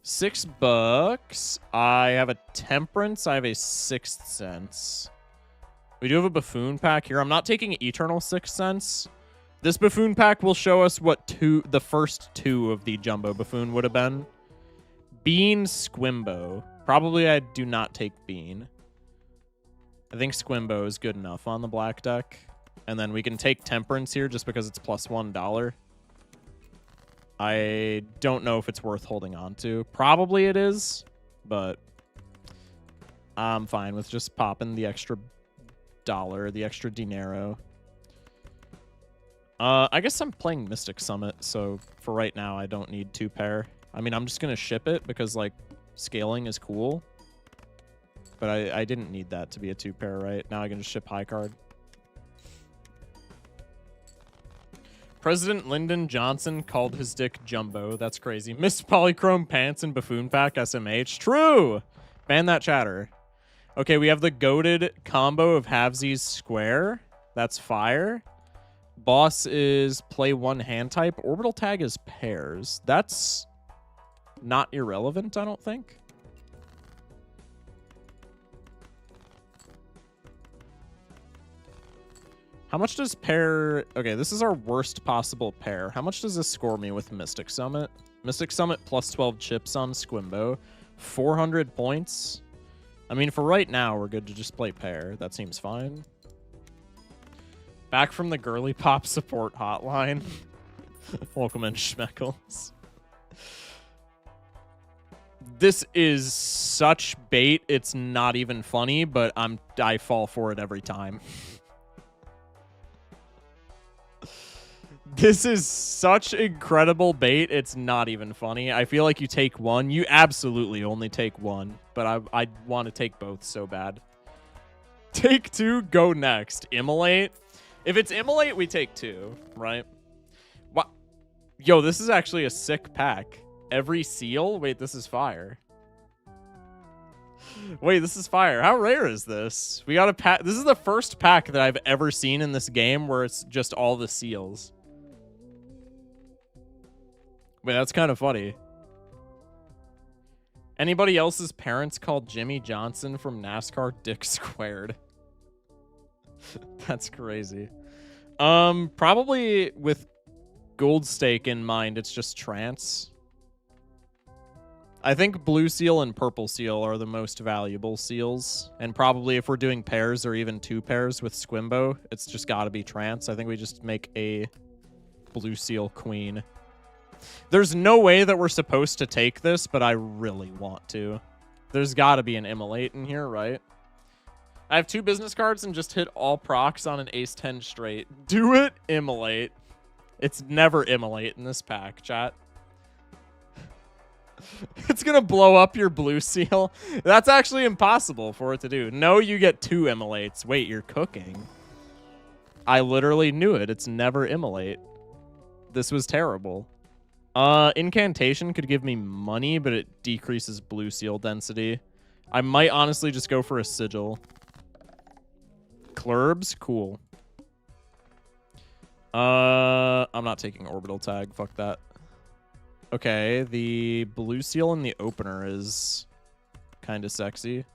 $6. I have a Temperance. I have a Sixth Sense. We do have a Buffoon pack here. I'm not taking Eternal Sixth Sense. This Buffoon pack will show us what the first 2 of the Jumbo Buffoon would have been. Bean, Squimbo. Probably I do not take Bean. I think Squimbo is good enough on the Black Deck. And then we can take Temperance here just because it's plus $1. I don't know if it's worth holding on to. Probably it is, but I'm fine with just popping the extra $1, the extra dinero. I guess I'm playing Mystic Summit, so for right now, I don't need 2 pair. I mean, I'm just going to ship it because, like, scaling is cool. But I didn't need that to be a 2-pair, right? Now I can just ship high card. President Lyndon Johnson called his dick Jumbo. That's crazy. Miss Polychrome Pants and Buffoon Pack SMH. True! Ban that chatter. Okay, we have the goated combo of halvesies square. That's fire. Boss is play one hand type. Orbital tag is pairs. That's not irrelevant, I don't think. How much does pair... Okay, this is our worst possible pair. How much does this score me with Mystic Summit? Mystic Summit plus 12 chips on Squimbo. 400 points. I mean, for right now, we're good to just play pair. That seems fine. Back from the Girly Pop support hotline. Welcome in, Schmeckles. This is such bait, it's not even funny, but I fall for it every time. This is such incredible bait, it's not even funny. I feel like you take one. You absolutely only take one, but I want to take both so bad. Take two, go next. Immolate? If it's Immolate, we take two, right? What? Yo, this is actually a sick pack. Every seal? Wait, this is fire. Wait, this is fire. How rare is this? We got a pack. This is the first pack that I've ever seen in this game where it's just all the seals. Wait, that's kind of funny. Anybody else's parents called Jimmy Johnson from NASCAR Dick Squared? That's crazy. Probably with Gold Stake in mind, it's just trance. I think blue seal and purple seal are the most valuable seals. And probably if we're doing pairs or even 2 pairs with Squimbo, it's just got to be trance. I think we just make a blue seal queen. There's no way that we're supposed to take this, but I really want to. There's got to be an Immolate in here, right? I have 2 business cards and just hit all procs on an ace 10 straight. Do it, Immolate. It's never Immolate in this pack, chat. It's gonna blow up your blue seal. That's actually impossible for it to do. No, you get 2 Immolates. Wait, you're cooking. I literally knew it. It's never Immolate. This was terrible. Incantation could give me money, but it decreases blue seal density. I might honestly just go for a sigil. Clurbs? Cool. I'm not taking orbital tag. Fuck that. Okay, the blue seal in the opener is kind of sexy.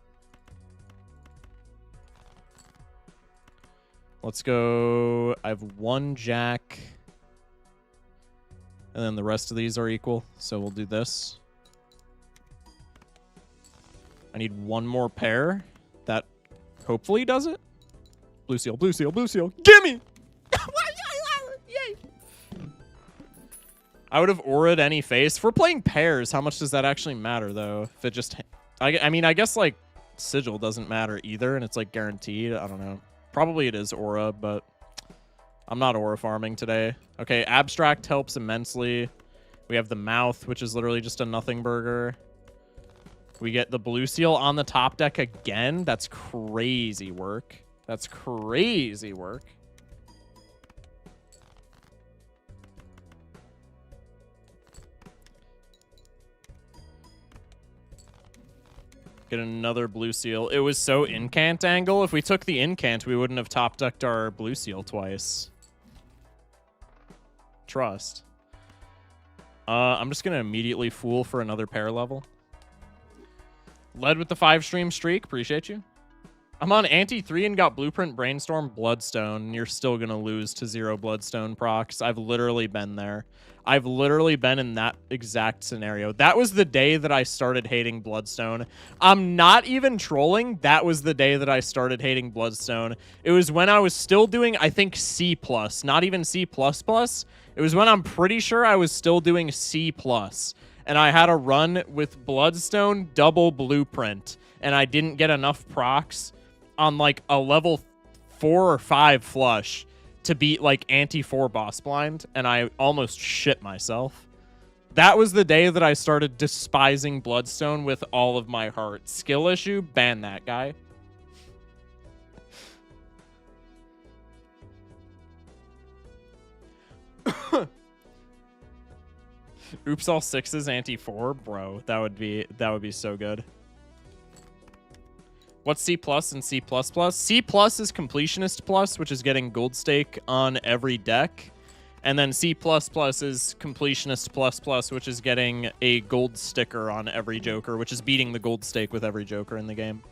Let's go. I have 1 jack. And then the rest of these are equal, so we'll do this. I need 1 more pair. That hopefully does it. Blue seal, blue seal, blue seal. Gimme! Yay! I would have aura'd any face. If we're playing pairs, how much does that actually matter, though? If it just... I mean, I guess, like, sigil doesn't matter either, and it's, like, guaranteed. I don't know. Probably it is aura, but... I'm not aura farming today. Okay, abstract helps immensely. We have the mouth, which is literally just a nothing burger. We get the blue seal on the top deck again. That's crazy work. That's crazy work. Get another blue seal. It was so incant angle. If we took the incant, we wouldn't have top decked our blue seal twice. Trust. I'm just going to immediately fool for another pair level. Led with the 5-stream streak. Appreciate you. I'm on anti-3 and got Blueprint, Brainstorm, Bloodstone, and you're still going to lose to 0 Bloodstone procs. I've literally been there. I've literally been in that exact scenario. That was the day that I started hating Bloodstone. I'm not even trolling. That was the day that I started hating Bloodstone. It was when I was still doing, I think, C+, not even C++. It was when I'm pretty sure I was still doing C+. And I had a run with Bloodstone double Blueprint. And I didn't get enough procs on like a level 4 or 5 flush to beat like anti-4 boss blind, and I almost shit myself. That was the day that I started despising Bloodstone with all of my heart. Skill issue, ban that guy. Oops, all sixes, anti-4, bro. That would be so good. What's C plus and C plus plus? C plus is completionist plus, which is getting gold stake on every deck. And then C plus plus is completionist plus plus, which is getting a gold sticker on every joker, which is beating the gold stake with every joker in the game.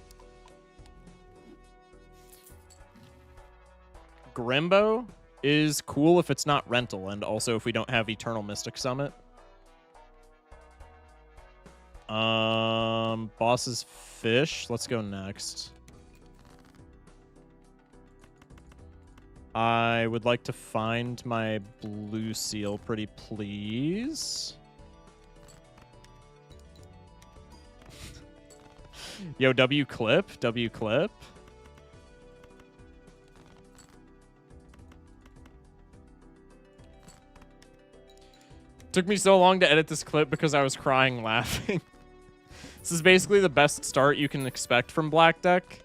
Grimbo is cool if it's not rental, and also if we don't have Eternal Mystic Summit. Boss's Fish. Let's go next. I would like to find my blue seal, pretty please. Yo, W clip. Took me so long to edit this clip because I was crying laughing. This is basically the best start you can expect from Black Deck.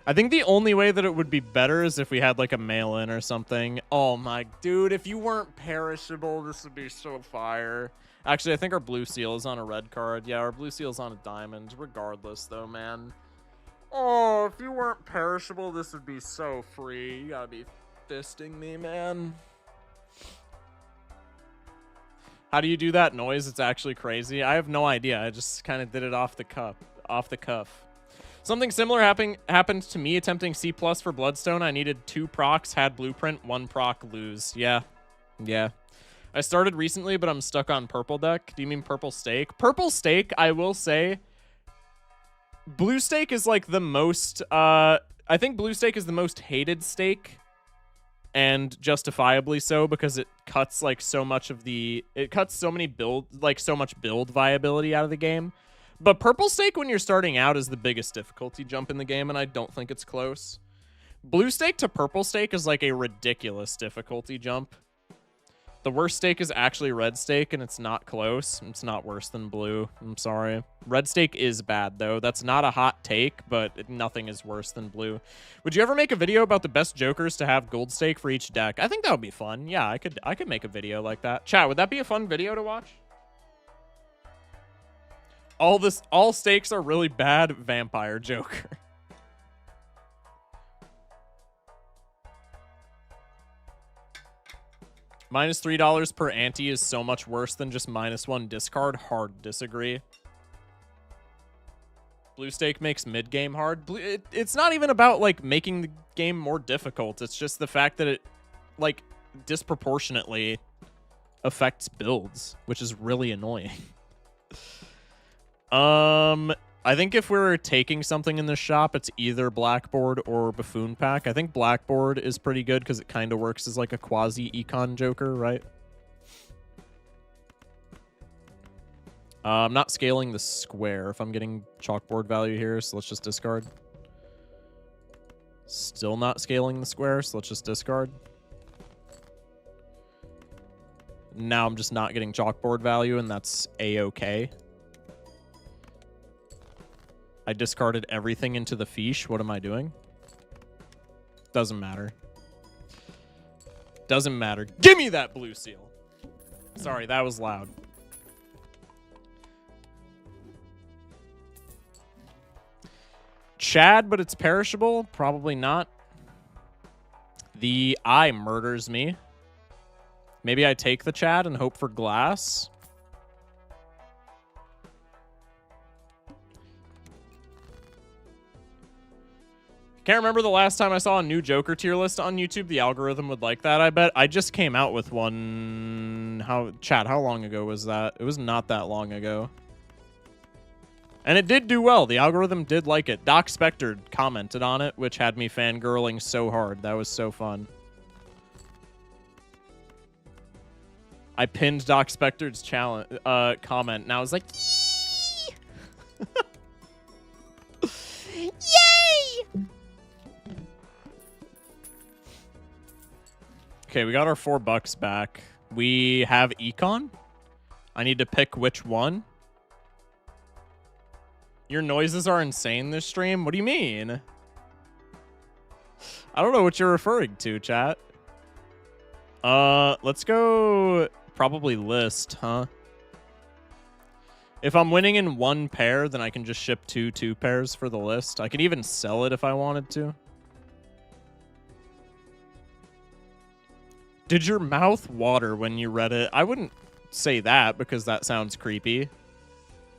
I think the only way that it would be better is if we had like a mail-in or something. Oh my dude, if you weren't perishable, this would be so fire. Actually, I think our blue seal is on a red card. Yeah, our blue seal is on a diamond. Regardless though, man. Oh, if you weren't perishable, this would be so free. You gotta be fisting me, man. How do you do that noise? It's actually crazy. I have no idea. I just kind of did it off the cuff. Something similar happened to me attempting C+ for Bloodstone. I needed 2 procs, had blueprint, 1 proc, lose. Yeah. I started recently, but I'm stuck on purple deck. Do you mean purple stake? Purple stake, I will say, blue stake is like the most, I think blue stake is the most hated stake. And justifiably so, because it cuts like so much of the, it cuts so many build, like so much build viability out of the game. But purple stake when you're starting out is the biggest difficulty jump in the game, and I don't think it's close. Blue stake to purple stake is like a ridiculous difficulty jump. The worst stake is actually red stake, and it's not close. It's not worse than blue. I'm sorry. Red stake is bad, though. That's not a hot take, but nothing is worse than blue. Would you ever make a video about the best jokers to have gold stake for each deck? I think that would be fun. Yeah, I could make a video like that. Chat, would that be a fun video to watch? All stakes are really bad vampire joker. Minus $3 per ante is so much worse than just -1 discard. Hard disagree. Blue stake makes mid-game hard. It's not even about, like, making the game more difficult. It's just the fact that it, like, disproportionately affects builds, which is really annoying. I think if we're taking something in the shop, it's either Blackboard or Buffoon Pack. I think Blackboard is pretty good because it kind of works as like a quasi-econ joker, right? I'm not scaling the square if I'm getting chalkboard value here, so let's just discard. Still not scaling the square, so let's just discard. Now I'm just not getting chalkboard value, and that's A-okay. I discarded everything into the fiche. What am I doing? Doesn't matter. Doesn't matter. Give me that blue seal. Sorry, that was loud. Chad, but it's perishable? Probably not. The eye murders me. Maybe I take the Chad and hope for glass. Can't remember the last time I saw a new Joker tier list on YouTube. The algorithm would like that, I bet. I just came out with one. Chat, how long ago was that? It was not that long ago. And it did do well. The algorithm did like it. Doc Spector commented on it, which had me fangirling so hard. That was so fun. I pinned Doc Spector's comment, and I was like, yay! Okay, we got our $4 back. We have Econ. I need to pick which one. Your noises are insane this stream? What do you mean? I don't know what you're referring to, chat. Let's go probably list, huh? If I'm winning in one pair, then I can just ship two pairs for the list. I could even sell it if I wanted to. Did your mouth water when you read it? I wouldn't say that because that sounds creepy.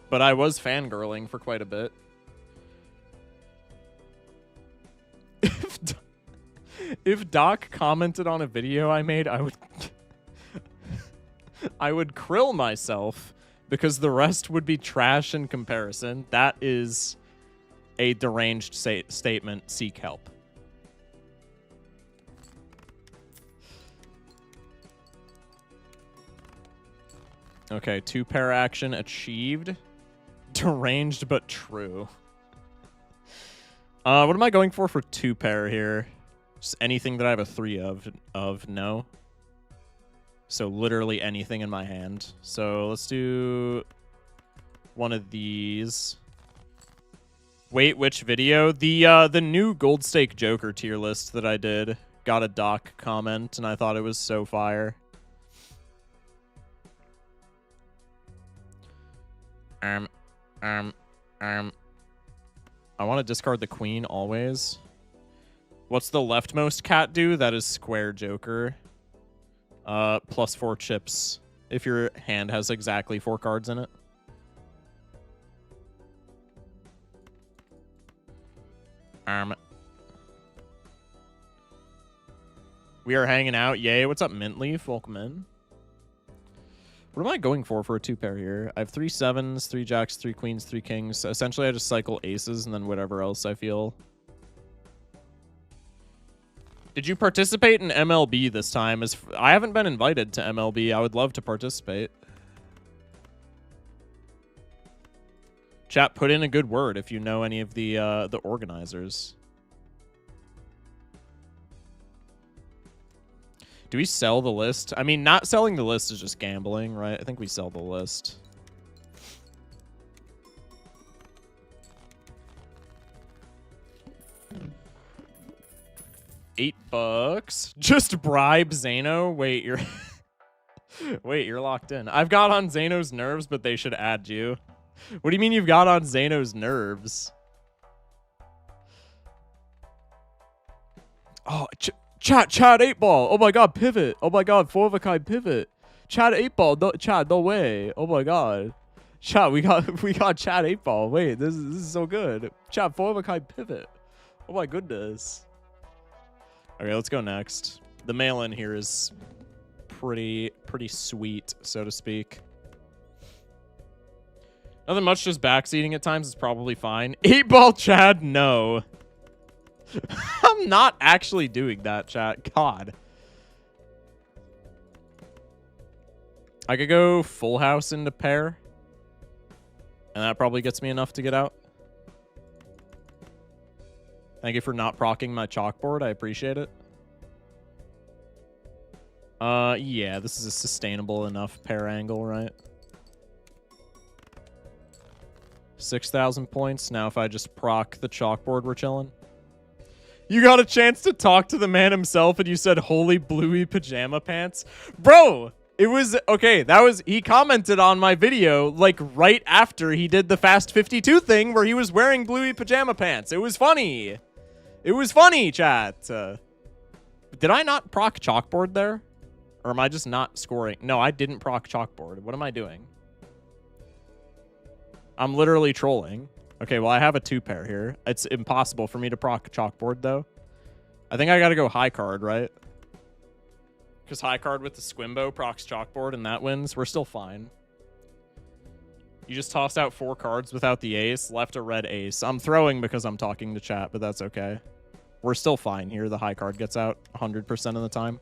But I was fangirling for quite a bit. If Doc commented on a video I made, I would I would krill myself because the rest would be trash in comparison. That is a deranged statement. Seek help. Okay, 2-pair action achieved. Deranged but true. What am I going for 2-pair here? Just anything that I have a 3 of no. So literally anything in my hand. So let's do one of these. Wait, which video? The new Gold Stake Joker tier list that I did got a Doc comment, and I thought it was so fire. I want to discard the queen always. What's the leftmost cat do? That is square Joker. Plus 4 chips if your hand has exactly 4 cards in it. We are hanging out. Yay. What's up, Mintleaf? Welcome in. What am I going for a 2-pair here? I have 3 7s, 3 jacks, 3 queens, 3 kings. So essentially, I just cycle aces and then whatever else I feel. Did you participate in MLB this time? I haven't been invited to MLB. I would love to participate. Chat, put in a good word if you know any of the organizers. Do we sell the list? I mean, not selling the list is just gambling, right? I think we sell the list. $8. Just bribe Zano. Wait, you're wait, you're locked in. I've got on Zano's nerves, but they should add you. What do you mean you've got on Zano's nerves? Oh, Chad 8-ball. Oh my god, pivot. Oh my god, 4 of a kind pivot. Chad 8-ball. No, Chad, no way. Oh my god. Chad, we got Chad 8-ball. Wait, this is so good. Chad 4 of a kind pivot. Oh my goodness. Okay, let's go next. The mail-in here is pretty sweet, so to speak. Nothing much, just backseating at times is probably fine. 8-ball Chad, no. I'm not actually doing that, chat. God. I could go full house into pair. And that probably gets me enough to get out. Thank you for not procking my chalkboard. I appreciate it. Yeah, this is a sustainable enough pair angle, right? 6,000 points. Now if I just proc the chalkboard, we're chilling. You got a chance to talk to the man himself and you said, holy bluey pajama pants. Bro, it was, okay, he commented on my video, like, right after he did the Fast 52 thing where he was wearing bluey pajama pants. It was funny. It was funny, chat. Did I not proc chalkboard there? Or am I just not scoring? No, I didn't proc chalkboard. What am I doing? I'm literally trolling. Okay, well, I have a 2-pair here. It's impossible for me to proc chalkboard, though. I think I gotta go high card, right? Because high card with the Squimbo procs chalkboard and that wins. We're still fine. You just tossed out 4 cards without the ace, left a red ace. I'm throwing because I'm talking to chat, but that's okay. We're still fine here. The high card gets out 100% of the time.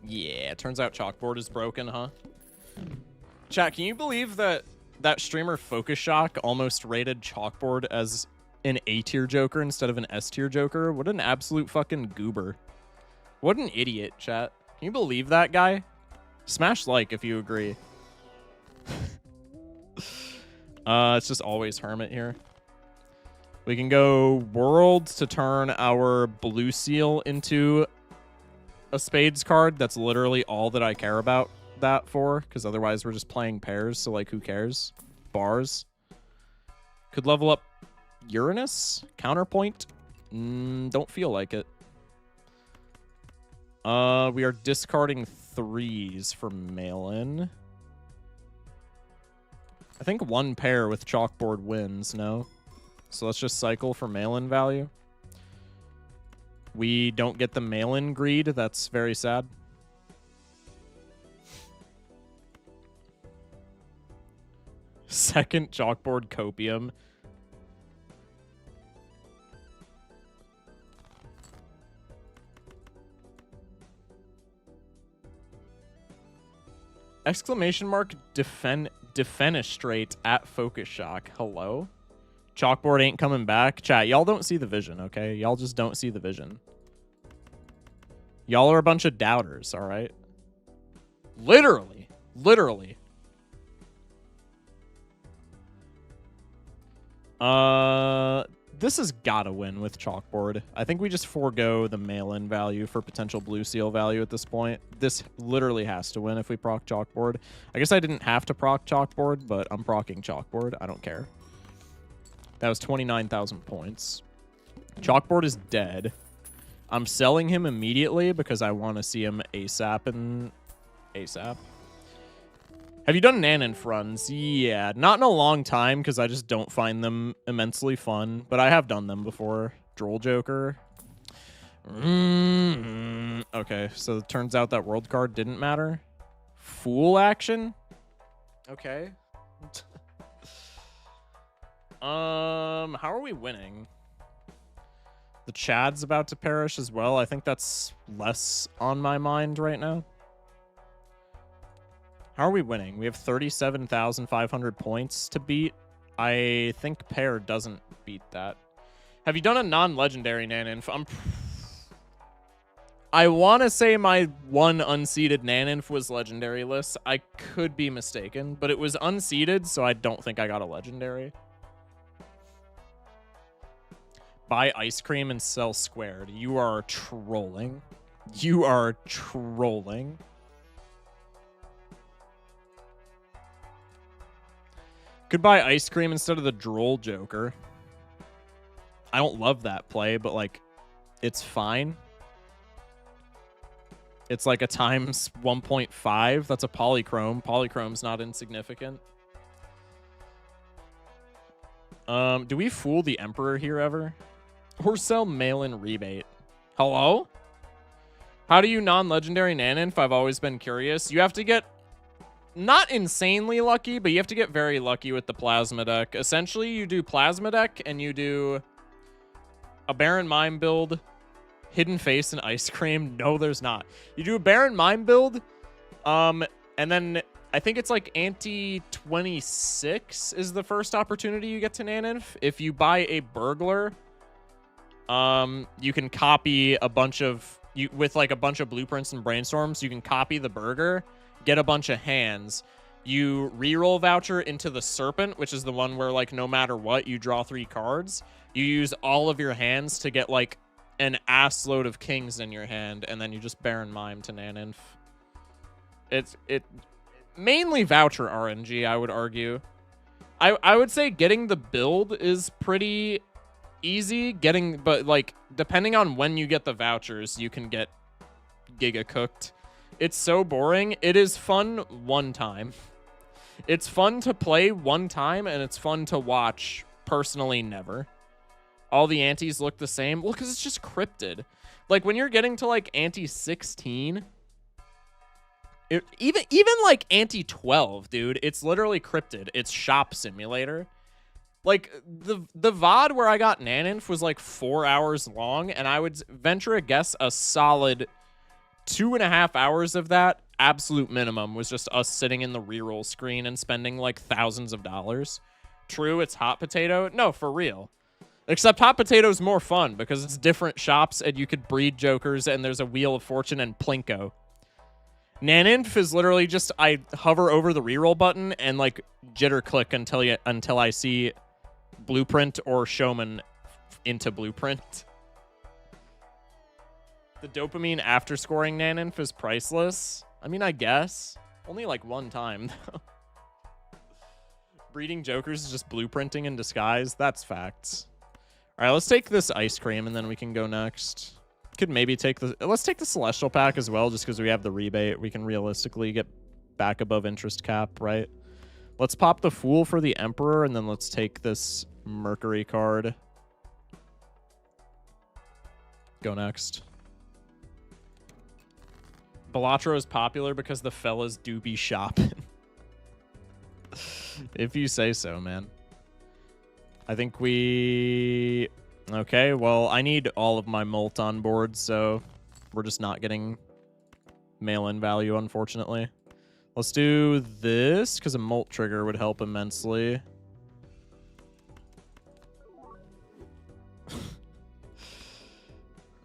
Yeah, turns out chalkboard is broken, huh? Chat, can you believe that streamer Focus Shock almost rated chalkboard as an A-tier Joker instead of an S-tier Joker? What an absolute fucking goober. What an idiot, chat. Can you believe that guy? Smash like if you agree. It's just always Hermit here. We can go Worlds to turn our blue seal into a Spades card. That's literally all that I care about that for, because otherwise we're just playing pairs, so like who cares? Bars. Could level up Uranus? Counterpoint? Don't feel like it. We are discarding 3s for mail-in. I think one pair with chalkboard wins, no? So let's just cycle for mail-in value. We don't get the mail-in greed. That's very sad. Second chalkboard copium. Exclamation mark defenestrate at focus shock. Hello? Chalkboard ain't coming back. Chat, y'all don't see the vision, okay? Y'all just don't see the vision. Y'all are a bunch of doubters, all right? Literally. Literally. This has gotta win with chalkboard. I think we just forego the mail-in value for potential blue seal value at this point. This literally has to win if we proc chalkboard. I guess I didn't have to proc chalkboard, but I'm procking chalkboard. I don't care. That was 29,000 points. Chalkboard is dead. I'm selling him immediately because I want to see him ASAP and ASAP. Have you done Nanenf runs? Yeah, not in a long time because I just don't find them immensely fun, but I have done them before. Droll Joker. Okay, so it turns out that world card didn't matter. Fool action? Okay. How are we winning? The Chad's about to perish as well. I think that's less on my mind right now. How are we winning? We have 37,500 points to beat. I think Pair doesn't beat that. Have you done a non-legendary Nanenf? I want to say my one unseeded Nanenf was legendary list. I could be mistaken, but it was unseeded, so I don't think I got a legendary. Buy ice cream and sell squared. You are trolling. You are trolling. Could buy ice cream instead of the Droll Joker. I don't love that play, but, like, it's fine. It's like a times 1.5. That's a polychrome. Polychrome's not insignificant. Do we fool the Emperor here ever? Or sell mail-in rebate? Hello? How do you non-legendary Nanenf? I've always been curious. You have to get... not insanely lucky, but you have to get very lucky with the Plasma deck. Essentially, you do Plasma deck, and you do a Baron Mime build, Hidden Face, and Ice Cream. No, there's not. You do a Baron Mime build, and then I think it's like ante-26 is the first opportunity you get to Nanenf. If you buy a Burglar, you can copy a bunch of... with like a bunch of blueprints and brainstorms, you can copy the burger, get a bunch of hands. You reroll voucher into the Serpent, which is the one where, like, no matter what, you draw 3 cards. You use all of your hands to get, like, an ass load of kings in your hand, and then you just Baron Mime to Nanenf. It mainly voucher RNG, I would argue. I would say getting the build is pretty easy. But, like, depending on when you get the vouchers, you can get giga cooked. It's so boring. It is fun one time. It's fun to play one time, and it's fun to watch. Personally, never. All the antes look the same. Well, because it's just cryptid. Like, when you're getting to, like, ante 16, even like ante 12, dude, it's literally cryptid. It's shop simulator. Like, the VOD where I got Nanenf was, like, 4 hours long, and I would venture a guess a solid 2.5 hours of that, absolute minimum, was just us sitting in the reroll screen and spending like thousands of dollars. True, it's Hot Potato. No, for real. Except Hot Potato's more fun because it's different shops and you could breed jokers and there's a Wheel of Fortune and Plinko. Naninf is literally just I hover over the reroll button and like jitter click until I see Blueprint or Showman into Blueprint. The dopamine after scoring Naninf is priceless. I mean, I guess. Only like one time, though. Breeding Jokers is just blueprinting in disguise. That's facts. All right, let's take this ice cream, and then we can go next. Could maybe take the... Let's take the Celestial Pack as well, just because we have the rebate. We can realistically get back above interest cap, right? Let's pop the Fool for the Emperor, and then let's take this Mercury card. Go next. Balatro is popular because the fellas do be shopping. If you say so, man. I think we... Okay, well, I need all of my Molt on board, so we're just not getting mail-in value, unfortunately. Let's do this, because a Molt trigger would help immensely.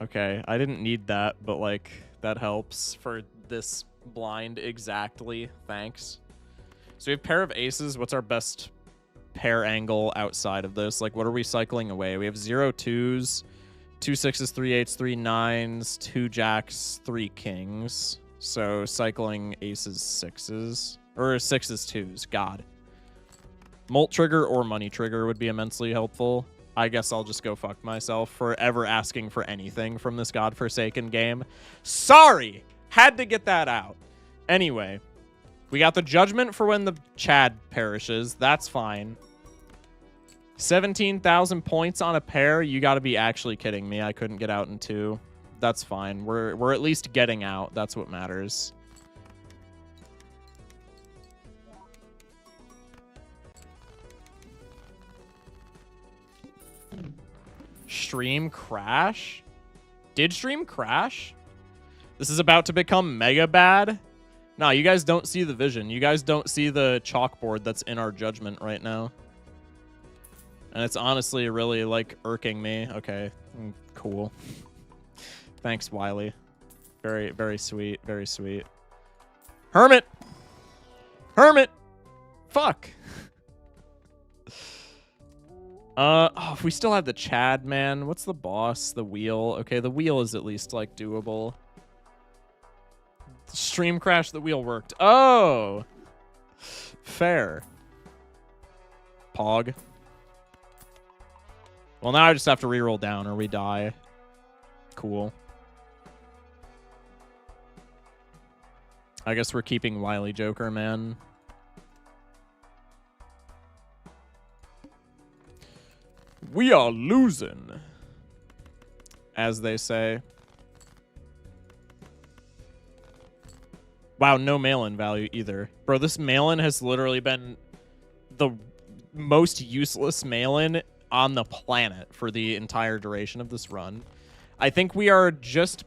Okay, I didn't need that, but, like, that helps for this blind exactly. Thanks. So we have pair of aces. What's our best pair angle outside of this? Like, what are we cycling away? We have 0 2s, 2 6s, 3 8s, 3 9s, 2 jacks, 3 kings. So cycling aces, 6s, or 6s, 2s. God. Molt trigger or money trigger would be immensely helpful. I guess I'll just go fuck myself for ever asking for anything from this godforsaken game. Sorry! Had to get that out. Anyway, we got the Judgment for when the Chad perishes. That's fine. 17,000 points on a pair? You gotta be actually kidding me. I couldn't get out in 2. That's fine. We're at least getting out. That's what matters. Stream crash? Did stream crash? This is about to become mega bad? Nah, you guys don't see the vision. You guys don't see the chalkboard that's in our judgment right now. And it's honestly really, like, irking me. Okay, cool. Thanks, Wiley. Very, very sweet. Very sweet. Hermit! Hermit! Fuck! Oh, if we still had the Chad, man. What's the boss? The wheel. Okay, the wheel is at least, like, doable. Stream crash, the wheel worked. Oh! Fair. Pog. Well, now I just have to reroll down or we die. Cool. I guess we're keeping Wily Joker, man. We are losing, as they say. Wow, no mail-in value either. Bro, this mail-in has literally been the most useless mail-in on the planet for the entire duration of this run. I think we are just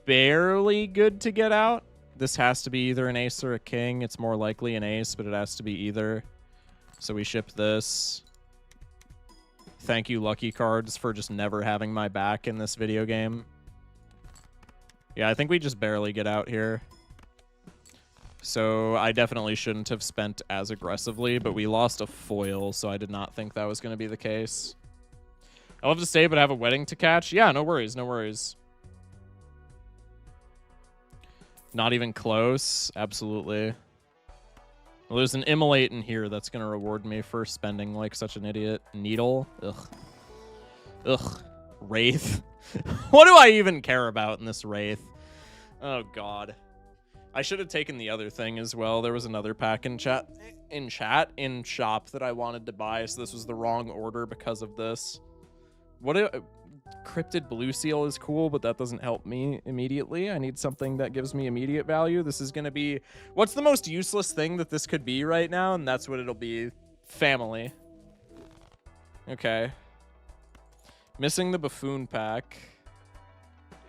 barely good to get out. This has to be either an ace or a king. It's more likely an ace, but it has to be either. So we ship this. Thank you, Lucky Cards, for just never having my back in this video game. Yeah, I think we just barely get out here. So I definitely shouldn't have spent as aggressively, but we lost a foil, so I did not think that was going to be the case. I'll have to stay, but I have a wedding to catch. Yeah, no worries, no worries. Not even close. Absolutely. Well, there's an immolate in here that's going to reward me for spending like such an idiot. Needle. Ugh. Ugh. Wraith. What do I even care about in this Wraith? Oh, God. I should have taken the other thing as well. There was another pack in shop that I wanted to buy, so this was the wrong order because of this. Cryptid Blue Seal is cool, but that doesn't help me immediately. I need something that gives me immediate value. This is going to be... What's the most useless thing that this could be right now? And that's what it'll be. Family. Okay. Missing the Buffoon pack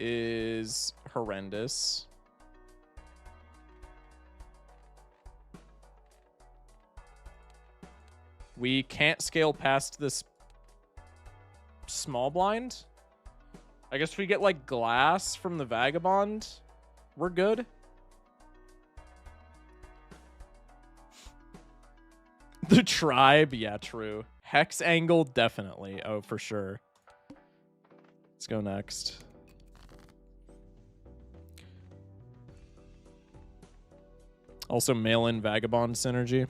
is horrendous. We can't scale past this small blind. I guess we get like glass from the Vagabond. We're good. The tribe, yeah, true. Hex angle, definitely. Oh, for sure. Let's go next. Also, mail-in vagabond synergy.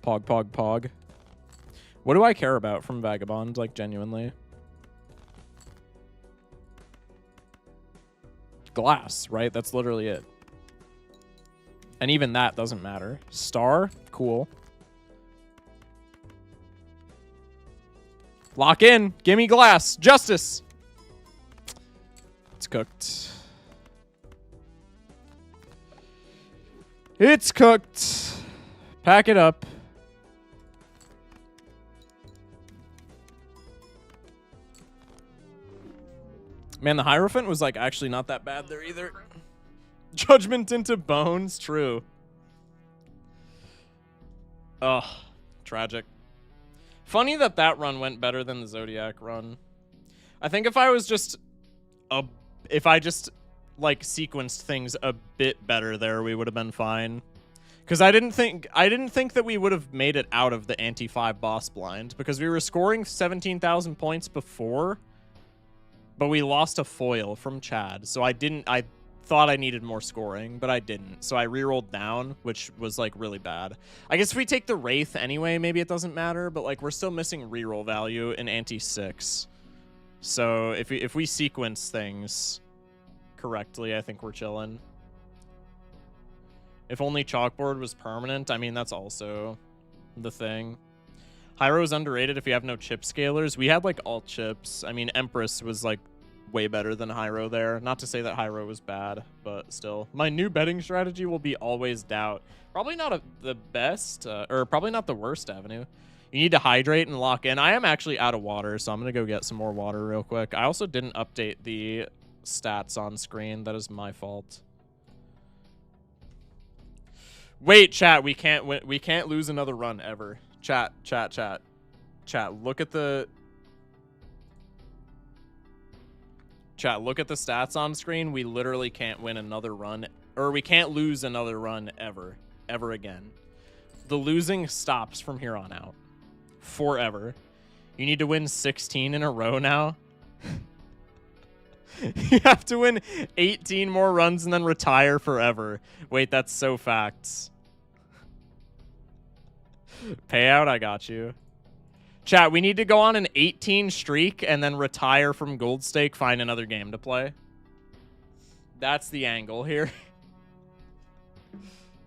Pog, pog, pog. What do I care about from vagabond, like, genuinely? Glass, right? That's literally it. And even that doesn't matter. Star, cool. Lock in. Gimme glass. Justice. It's cooked. It's cooked. Pack it up. Man, the Hierophant was like actually not that bad there either. Judgment into bones, true. Ugh, tragic. Funny that that run went better than the Zodiac run. I think if I was just if I just like sequenced things a bit better there, we would have been fine. Because I didn't think that we would have made it out of the anti-5 boss blind because we were scoring 17,000 points before, but we lost a foil from Chad. So I thought I needed more scoring, but I didn't. So I rerolled down, which was like really bad. I guess if we take the Wraith anyway, maybe it doesn't matter, but like we're still missing reroll value in anti-6. So if we sequence things correctly, I think we're chilling. If only chalkboard was permanent, I mean, that's also the thing. Hyro is underrated if you have no chip scalers. We had like all chips. I mean, Empress was like way better than Hyro there. Not to say that Hyro was bad, but still. My new betting strategy will be always doubt. Probably not the best, or probably not the worst avenue. You need to hydrate and lock in. I am actually out of water, so I'm going to go get some more water real quick. I also didn't update the stats on screen. That is my fault. Wait, chat, we can't lose another run ever. Chat, look at the stats on screen. We literally can't win another run, or we can't lose another run ever again. The losing stops from here on out. Forever. You need to win 16 in a row now. You have to win 18 more runs and then retire forever. Wait, that's so facts. Payout, I got you. Chat, we need to go on an 18 streak and then retire from Gold Stake, find another game to play. That's the angle here.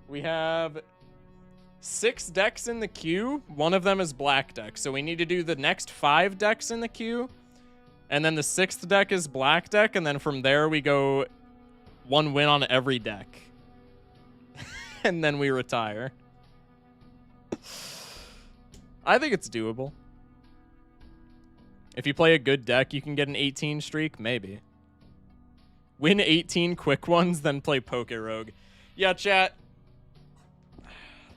We have 6 decks in the queue. One of them is black deck. So we need to do the next 5 decks in the queue. And then the 6th deck is black deck. And then from there we go 1 win on every deck. And then we retire. I think it's doable. If you play a good deck, you can get an 18 streak. Maybe. Win 18 quick ones, then play Poke Rogue. Yeah, chat.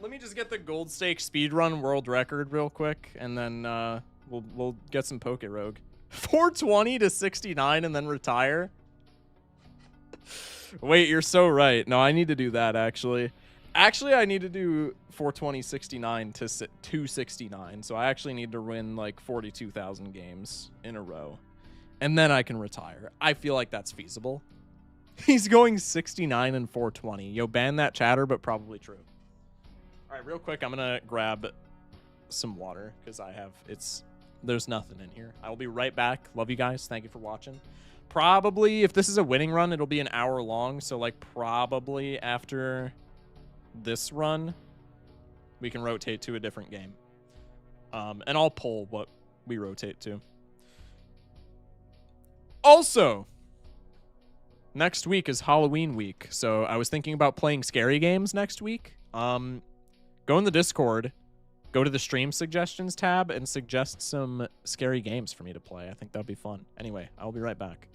Let me just get the Gold Stake speedrun world record real quick, and then we'll get some Poke Rogue. 420 to 69 and then retire? Wait, you're so right. No, I need to do that, actually. Actually, I need to do 420, 69 to 269, so I actually need to win, like, 42,000 games in a row. And then I can retire. I feel like that's feasible. He's going 69 and 420. Yo, ban that chatter, but probably true. All right, real quick, I'm going to grab some water, because there's nothing in here. I will be right back. Love you guys. Thank you for watching. Probably, if this is a winning run, it'll be an hour long, so, like, probably after this run, we can rotate to a different game. And I'll pull what we rotate to. Also, next week is Halloween week, so I was thinking about playing scary games next week. Go in the Discord, go to the stream suggestions tab, and suggest some scary games for me to play. I think that'd be fun. Anyway, I'll be right back.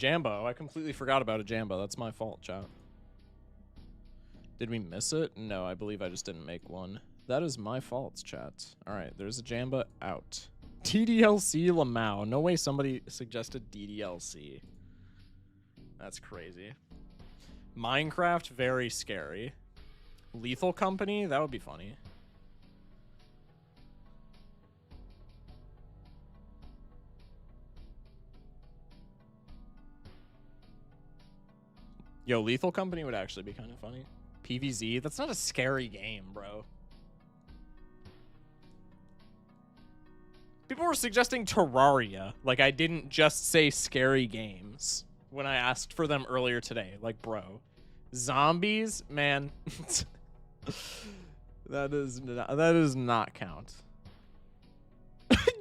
Jambo. I completely forgot about a Jambo. That's my fault, chat. Did we miss it? No, I believe I just didn't make one. That is my fault, chat. All right, there's a Jamba out. DDLC Lamau. No way somebody suggested DDLC. That's crazy. Minecraft, very scary. Lethal Company? That would be funny. Yo, Lethal Company would actually be kind of funny. PVZ? That's not a scary game, bro. People were suggesting Terraria. Like, I didn't just say scary games when I asked for them earlier today. Like, bro. Zombies? Man. that does not count.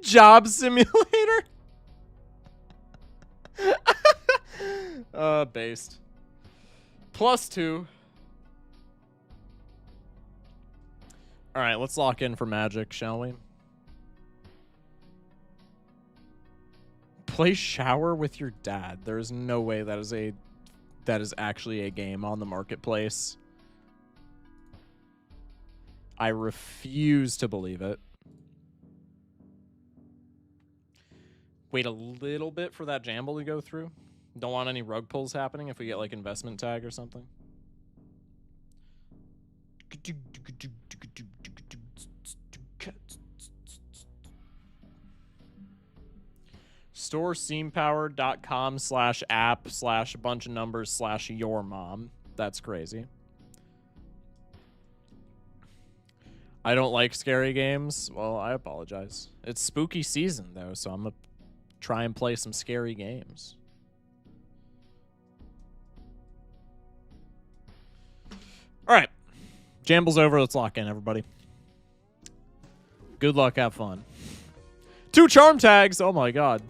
Job Simulator? Based. +2. All right, let's lock in for Magic, shall we? Play Shower with Your Dad. There is no way that is actually a game on the marketplace. I refuse to believe it. Wait a little bit for that Jamble to go through. Don't want any rug pulls happening if we get like investment tag or something. StoreSeamPower.com/app/a bunch of numbers/your mom. That's crazy. I don't like scary games. Well, I apologize. It's spooky season though, so I'm gonna try and play some scary games. All right. Jamble's over. Let's lock in, everybody. Good luck. Have fun. 2 charm tags. Oh, my God.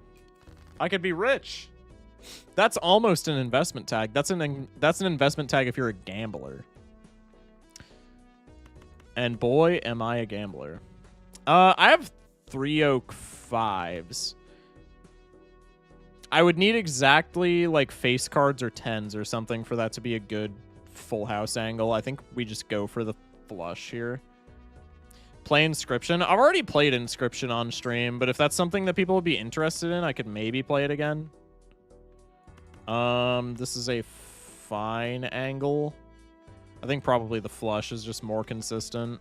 I could be rich. That's almost an investment tag. That's an investment tag if you're a gambler. And boy, am I a gambler. I have 3 oak 5s. I would need exactly like face cards or 10s or something for that to be a good full house angle. I think we just go for the flush here. Play Inscription. I've already played Inscription on stream, but if that's something that people would be interested in, I could maybe play it again. This is a fine angle. I think probably the flush is just more consistent.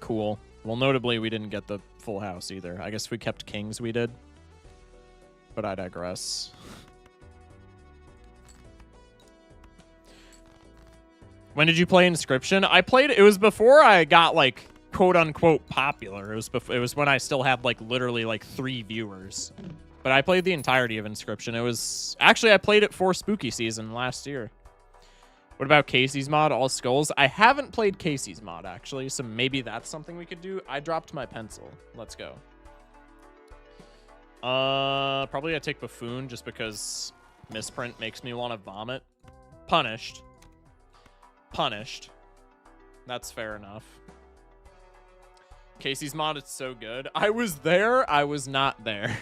Cool. Well, notably, we didn't get the full house either. I guess if we kept kings, we did. But I digress. When did you play Inscription? I played it was before I got like quote unquote popular. It was when I still had like literally like 3 viewers. But I played the entirety of Inscription. It was actually I played it for spooky season last year. What about Casey's mod, all skulls? I haven't played Casey's mod actually, so maybe that's something we could do. I dropped my pencil. Let's go. Probably I take Buffoon just because misprint makes me want to vomit. Punished. Punished. That's fair enough. Casey's mod, it's so good. I was there. I was not there.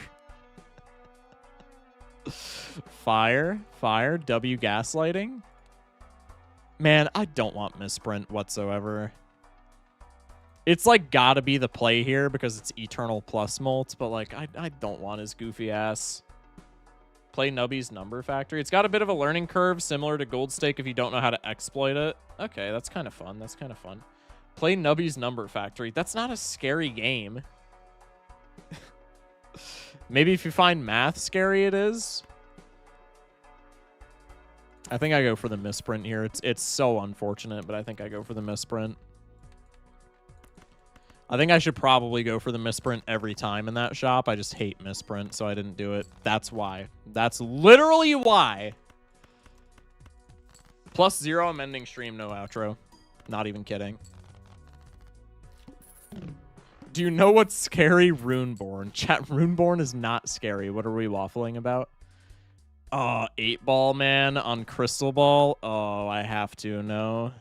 Fire. Fire. W gaslighting. Man, I don't want misprint whatsoever. It's like gotta be the play here because it's Eternal plus Molt, but like I don't want his goofy ass. Play Nubby's Number Factory. It's got a bit of a learning curve similar to Gold Stake if you don't know how to exploit it. Okay, that's kind of fun. That's kind of fun. Play Nubby's Number Factory. That's not a scary game. Maybe if you find math scary, it is. I think I go for the misprint here. It's so unfortunate, but I think I go for the misprint. I think I should probably go for the misprint every time in that shop. I just hate misprint, so I didn't do it. That's why. That's literally why. +0, I'm ending stream, no outro. Not even kidding. Do you know what's scary? Runeborn. Chat, Runeborn is not scary. What are we waffling about? Oh, 8-ball, man, on Crystal Ball. Oh, I have to, no.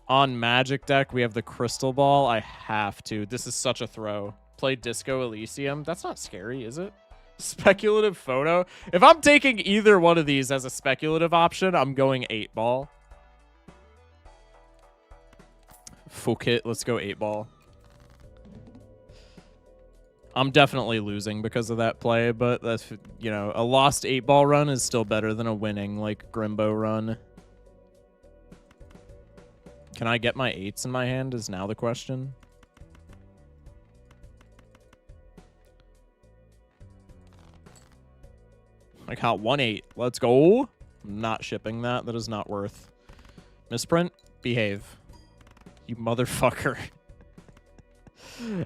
On Magic deck, we have the Crystal Ball. I have to. This is such a throw. Play Disco Elysium. That's not scary, is it? Speculative photo. If I'm taking either one of these as a speculative option, I'm going 8-ball. Fuck it. Let's go 8-ball. I'm definitely losing because of that play, but that's, you know, a lost 8-ball run is still better than a winning, like, Grimbo run. Can I get my 8s in my hand is now the question. I caught 1-8. Let's go. I'm not shipping that. That is not worth. Misprint, behave. You motherfucker.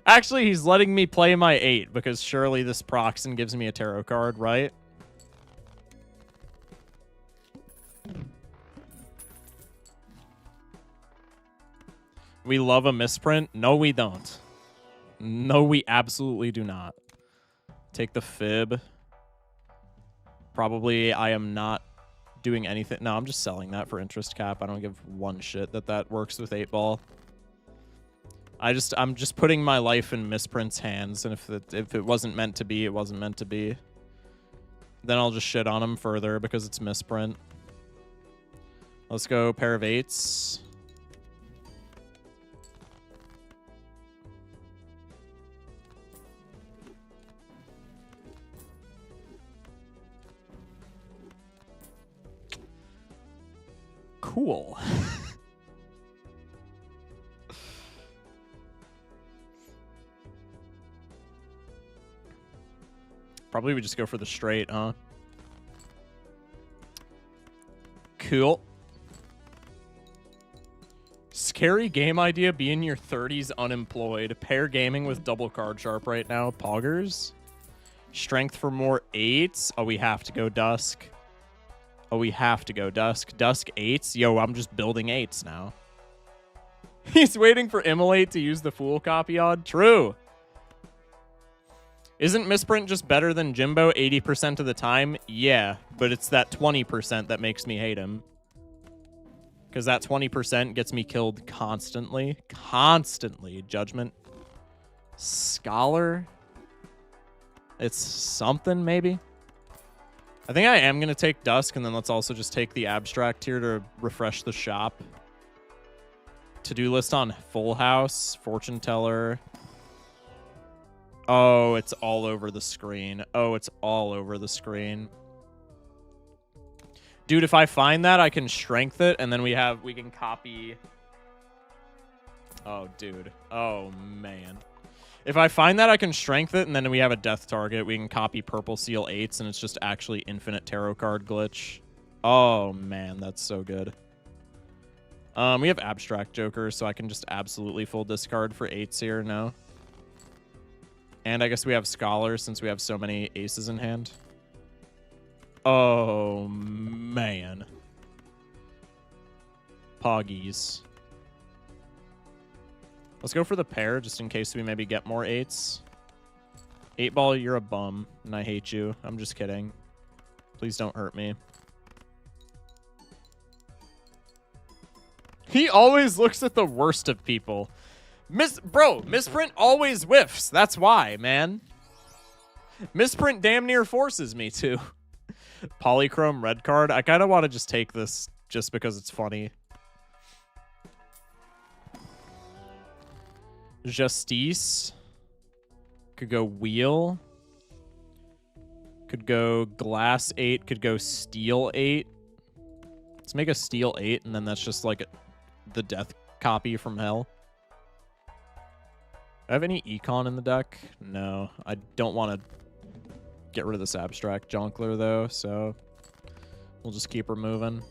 Actually, he's letting me play my 8 because surely this procs and gives me a tarot card, right? We love a misprint? No, we don't. No, we absolutely do not. Take the fib. Probably I am not doing anything. No, I'm just selling that for interest cap. I don't give one shit that works with 8-ball. I'm just putting my life in misprint's hands, and if it wasn't meant to be, it wasn't meant to be. Then I'll just shit on him further because it's misprint. Let's go pair of 8s. Cool. Probably we just go for the straight, huh? Cool. Scary game idea, be in your 30s unemployed. Pair gaming with double card sharp right now. Poggers. Strength for more 8s. Oh, we have to go Dusk. Oh, we have to go Dusk. Dusk 8s? Yo, I'm just building 8s now. He's waiting for Immolate to use the Fool copy on. True. Isn't Misprint just better than Jimbo 80% of the time? Yeah, but it's that 20% that makes me hate him. Because that 20% gets me killed constantly. Constantly. Judgment. Scholar? It's something, maybe? I think I am going to take Dusk, and then let's also just take the Abstract here to refresh the shop. To-do list on Full House, Fortune Teller. Oh, it's all over the screen. Oh, it's all over the screen. Dude, if I find that, I can strength it, and then we can copy. Oh, dude. Oh, man. If I find that, I can strength it, and then we have a death target. We can copy Purple Seal 8s, and it's just actually infinite tarot card glitch. Oh, man, that's so good. We have Abstract Joker, so I can just absolutely full discard for 8s here. No. And I guess we have Scholar since we have so many aces in hand. Oh, man. Poggies. Let's go for the pair just in case we maybe get more 8s. 8-ball, you're a bum, and I hate you. I'm just kidding. Please don't hurt me. He always looks at the worst of people. Bro, Misprint always whiffs. That's why, man. Misprint damn near forces me to. Polychrome red card. I kind of want to just take this just because it's funny. Justice. Could go Wheel. Could go Glass 8. Could go Steel 8. Let's make a Steel 8, and then that's just like the death copy from hell. Do I have any econ in the deck? No. I don't want to get rid of this Abstract Jonkler, though, so we'll just keep her moving.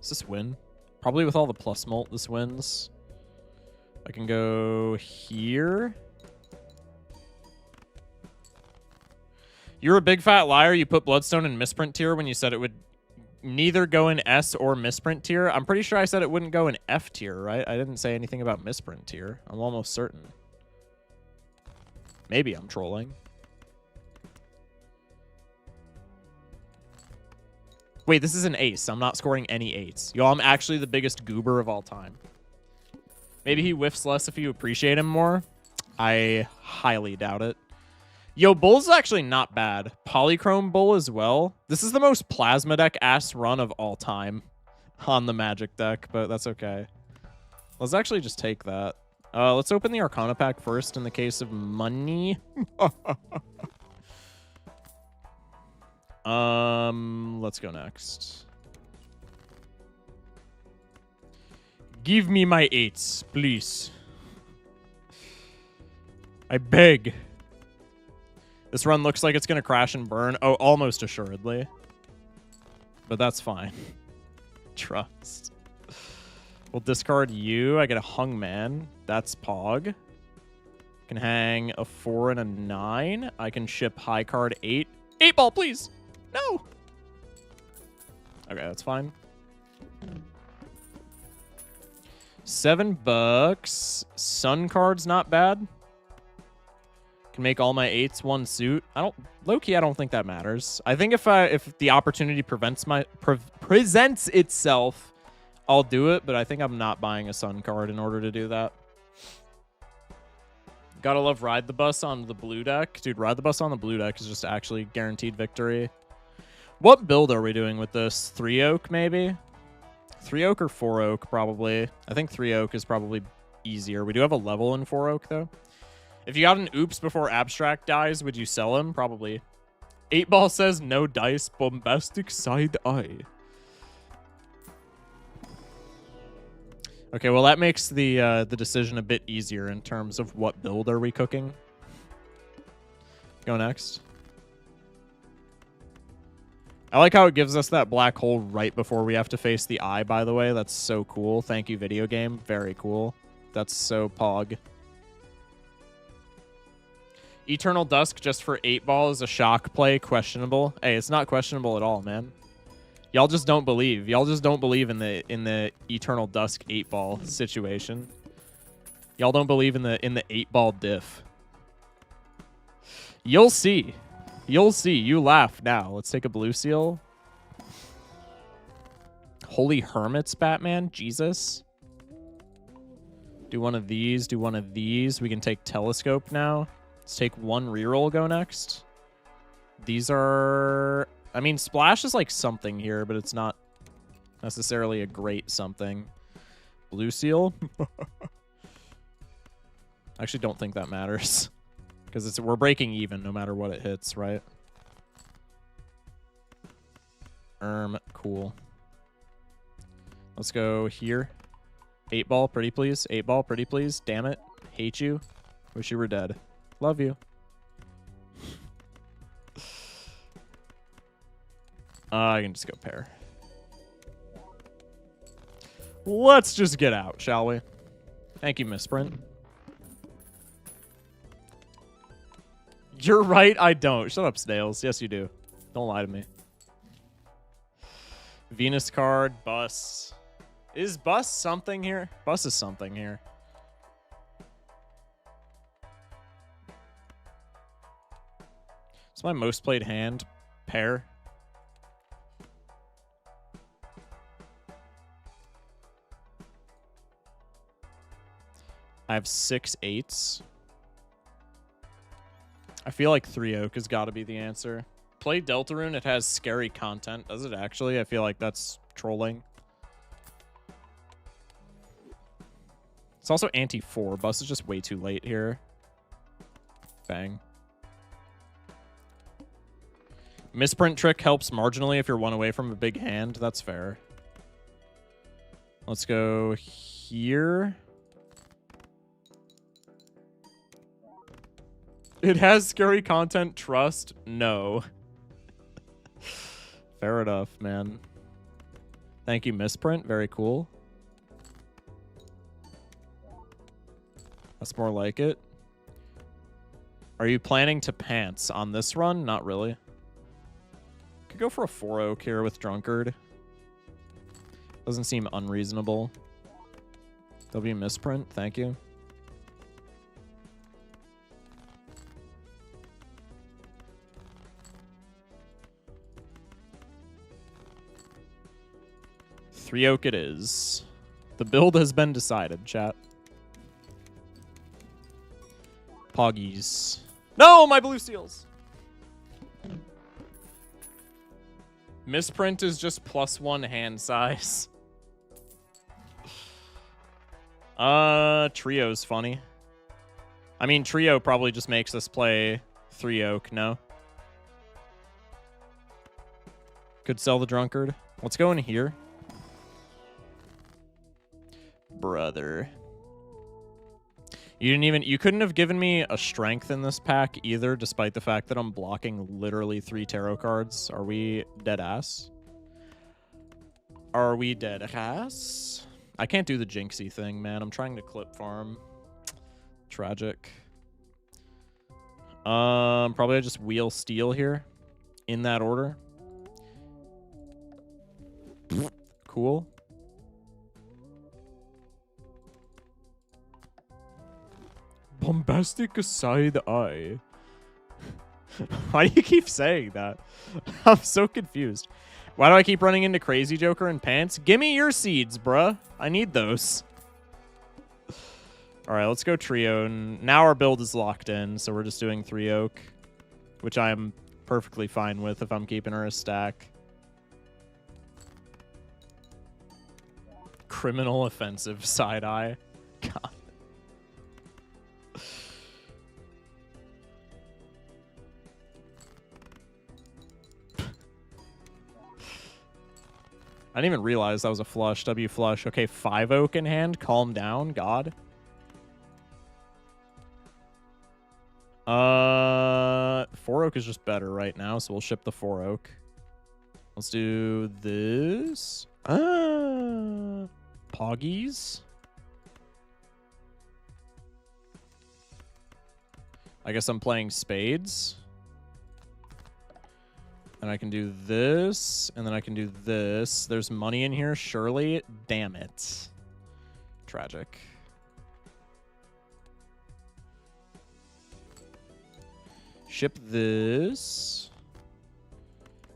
Does this win? Probably with all the plus mult, this wins. I can go here. You're a big fat liar. You put Bloodstone in misprint tier when you said it would neither go in S or misprint tier. I'm pretty sure I said it wouldn't go in F tier, right? I didn't say anything about misprint tier. I'm almost certain. Maybe I'm trolling. Wait, this is an ace. I'm not scoring any 8s. Yo, I'm actually the biggest goober of all time. Maybe he whiffs less if you appreciate him more. I highly doubt it. Yo, Bull's actually not bad. Polychrome Bull as well. This is the most Plasma deck ass run of all time on the Magic deck, but that's okay. Let's actually just take that. Let's open the Arcana pack first in the case of money. Let's go next. Give me my 8s, please. I beg. This run looks like it's going to crash and burn. Oh, almost assuredly. But that's fine. Trust. We'll discard you. I get a Hung Man. That's Pog. Can hang a 4 and a 9. I can ship high card 8. 8 ball, please. No. Okay, that's fine. $7. Sun card's not bad. Can make all my 8s one suit. Low-key, I don't think that matters. I think if the opportunity presents itself, I'll do it, but I think I'm not buying a Sun card in order to do that. Gotta love Ride the Bus on the blue deck. Dude, Ride the Bus on the blue deck is just actually guaranteed victory. What build are we doing with this? 3 oak, maybe? 3 oak or 4 oak, probably. I think 3 oak is probably easier. We do have a level in 4 oak, though. If you got an oops before Abstract dies, would you sell him? Probably. 8 ball says no dice, bombastic side eye. Okay, well, that makes the decision a bit easier in terms of what build are we cooking. Go next. I like how it gives us that black hole right before we have to face the eye, by the way. That's so cool. Thank you, video game. Very cool. That's so pog. Eternal Dusk just for 8 ball is a shock play. Questionable. Hey, it's not questionable at all, man. Y'all just don't believe. Y'all just don't believe in the Eternal Dusk 8 ball situation. Y'all don't believe in the 8 ball diff. You'll see. You'll see. You laugh now. Let's take a blue seal. Holy Hermits, Batman. Jesus. Do one of these. Do one of these. We can take Telescope now. Let's take one reroll. Go next. These are... I mean, Splash is like something here, but it's not necessarily a great something. Blue seal. I actually don't think that matters. Because we're breaking even no matter what it hits, right? Cool. Let's go here. 8 ball, pretty please. 8 ball, pretty please. Damn it. Hate you. Wish you were dead. Love you. I can just go pair. Let's just get out, shall we? Thank you, Misprint. You're right, I don't. Shut up, Snails. Yes, you do. Don't lie to me. Venus card, Bus. Is Bus something here? Bus is something here. It's my most played hand. Pair. I have 6 8s. I feel like 3 oak has got to be the answer. Play Deltarune, it has scary content. Does it actually? I feel like that's trolling. It's also anti-4. Bus is just way too late here. Bang. Misprint trick helps marginally if you're one away from a big hand. That's fair. Let's go here. It has scary content. Trust? No. Fair enough, man. Thank you, Misprint. Very cool. That's more like it. Are you planning to pants on this run? Not really. Could go for a 4 oak here with Drunkard. Doesn't seem unreasonable. W Misprint. Thank you. Three oak it is. The build has been decided, chat. Poggies. No, my blue seals. Misprint is just +1 hand size. Trio's funny. I mean, Trio probably just makes us play 3 oak, no? Could sell the Drunkard. Let's go in here. Brother. You couldn't have given me a strength in this pack either, despite the fact that I'm blocking literally 3 tarot cards. Are we dead ass? Are we dead ass? I can't do the jinxie thing, man. I'm trying to clip farm. Tragic. Probably I just wheel steel here in that order. Cool. Bombastic side eye. Why do you keep saying that? I'm so confused. Why do I keep running into Crazy Joker and Pants? Give me your seeds, bruh. I need those. All right, let's go trio. And now our build is locked in, so we're just doing 3 oak, which I'm perfectly fine with if I'm keeping her a stack. Criminal offensive side eye. God. I didn't even realize that was a flush. W flush. Okay, 5 oak in hand. Calm down, God. 4 oak is just better right now, so we'll ship the 4 oak. Let's do this. Poggies. I guess I'm playing spades. And I can do this, and then I can do this. There's money in here, surely. Damn it. Tragic. Ship this.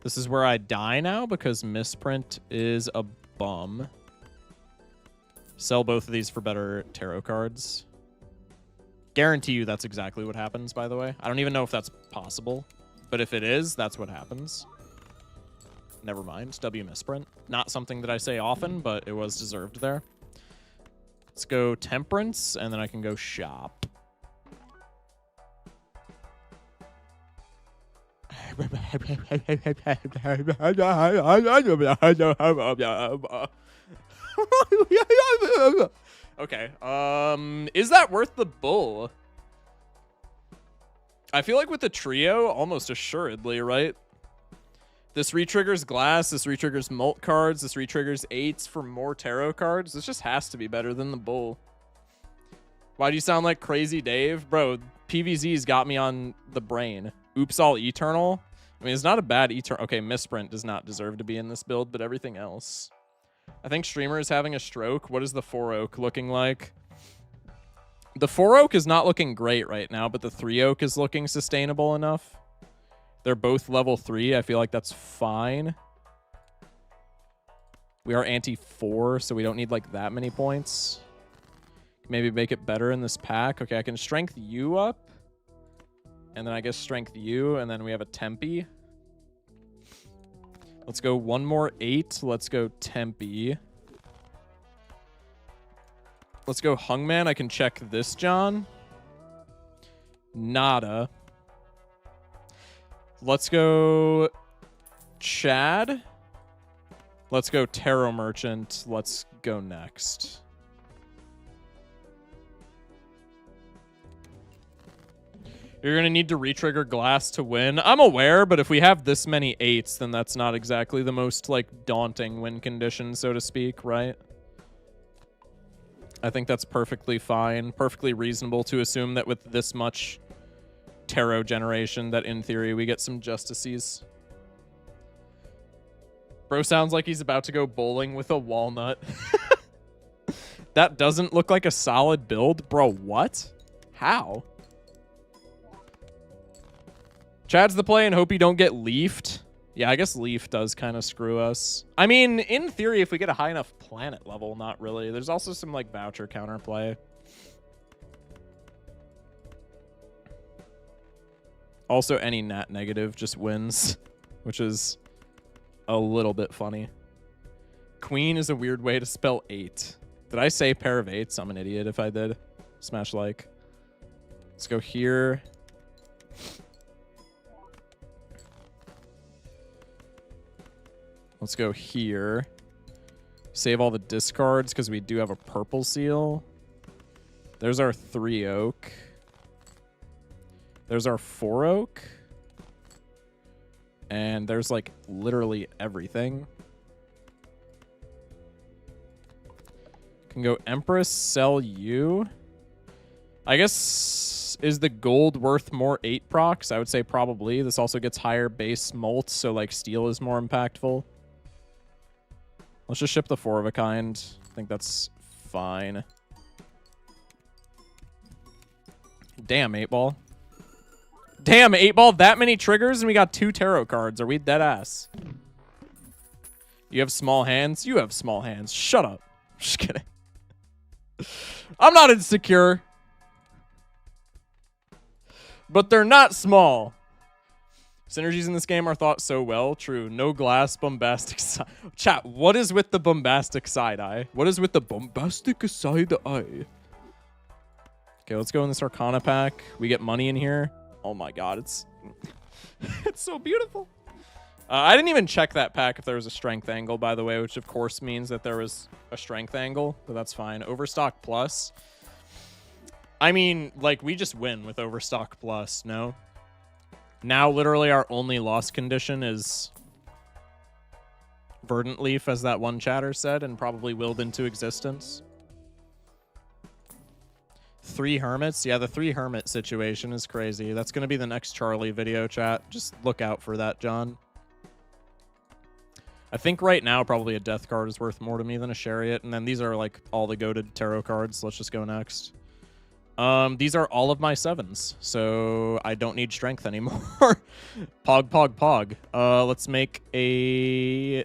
This is where I die now because Misprint is a bum. Sell both of these for better tarot cards. Guarantee you that's exactly what happens, by the way. I don't even know if that's possible. But if it is, that's what happens. Never mind. W misprint. Not something that I say often, but it was deserved there. Let's go Temperance, and then I can go Shop. Okay. Is that worth the bull? I feel like with the trio, almost assuredly, right? This retriggers glass, this retriggers mult cards, this retriggers 8s for more tarot cards. This just has to be better than the bull. Why do you sound like Crazy Dave? Bro, PVZ's got me on the brain. Oops All Eternal. I mean, it's not a bad Eternal. Okay, Misprint does not deserve to be in this build, but everything else. I think Streamer is having a stroke. What is the 4 oak looking like? The 4 oak is not looking great right now, but the 3 oak is looking sustainable enough. They're both level 3. I feel like that's fine. We are anti-4, so we don't need like that many points. Maybe make it better in this pack. Okay, I can strength you up. And then I guess strength you, and then we have a Tempe. Let's go one more 8. Let's go Tempe. Let's go Hungman. I can check this, John. Nada. Let's go Chad. Let's go Tarot Merchant. Let's go next. You're going to need to retrigger glass to win. I'm aware, but if we have this many 8s, then that's not exactly the most, like, daunting win condition, so to speak, right? I think that's perfectly fine, perfectly reasonable to assume that with this much tarot generation that in theory we get some justices. Bro sounds like he's about to go bowling with a walnut. That doesn't look like a solid build. Bro, what? How? Chad's the play and hope you don't get leafed. Yeah, I guess Leaf does kind of screw us. I mean, in theory, if we get a high enough planet level, not really. There's also some, like, voucher counterplay. Also, any nat negative just wins, which is a little bit funny. Queen is a weird way to spell 8. Did I say pair of 8s? I'm an idiot if I did. Smash like. Let's go here. Let's go here. Save all the discards because we do have a purple seal. There's our 3 oak. There's our 4 oak. And there's like literally everything. Can go Empress, sell you. I guess, is the gold worth more 8 procs? I would say probably. This also gets higher base molt, so like steel is more impactful. Let's just ship the 4 of a kind. I think that's fine. Damn, 8-ball. Damn, 8-ball, that many triggers and we got 2 tarot cards. Are we dead ass? You have small hands? You have small hands. Shut up. Just kidding. I'm not insecure. But they're not small. Synergies in this game are thought so well. True. No glass, bombastic side. Chat, what is with the bombastic side eye? What is with the bombastic side eye? Okay, let's go in this Arcana pack. We get money in here. Oh my god, it's it's so beautiful. I didn't even check that pack if there was a strength angle, by the way, which of course means that there was a strength angle, but that's fine. Overstock plus. I mean, like, we just win with Overstock plus, no? Now, literally, our only loss condition is Verdant Leaf, as that one chatter said, and probably willed into existence. 3 hermits? Yeah, the 3 hermit situation is crazy. That's going to be the next Charlie video, chat. Just look out for that, John. I think right now probably a death card is worth more to me than a chariot, and then these are like all the goated tarot cards. Let's just go next. These are all of my 7s, so I don't need strength anymore. Pog, pog, pog. Let's make a...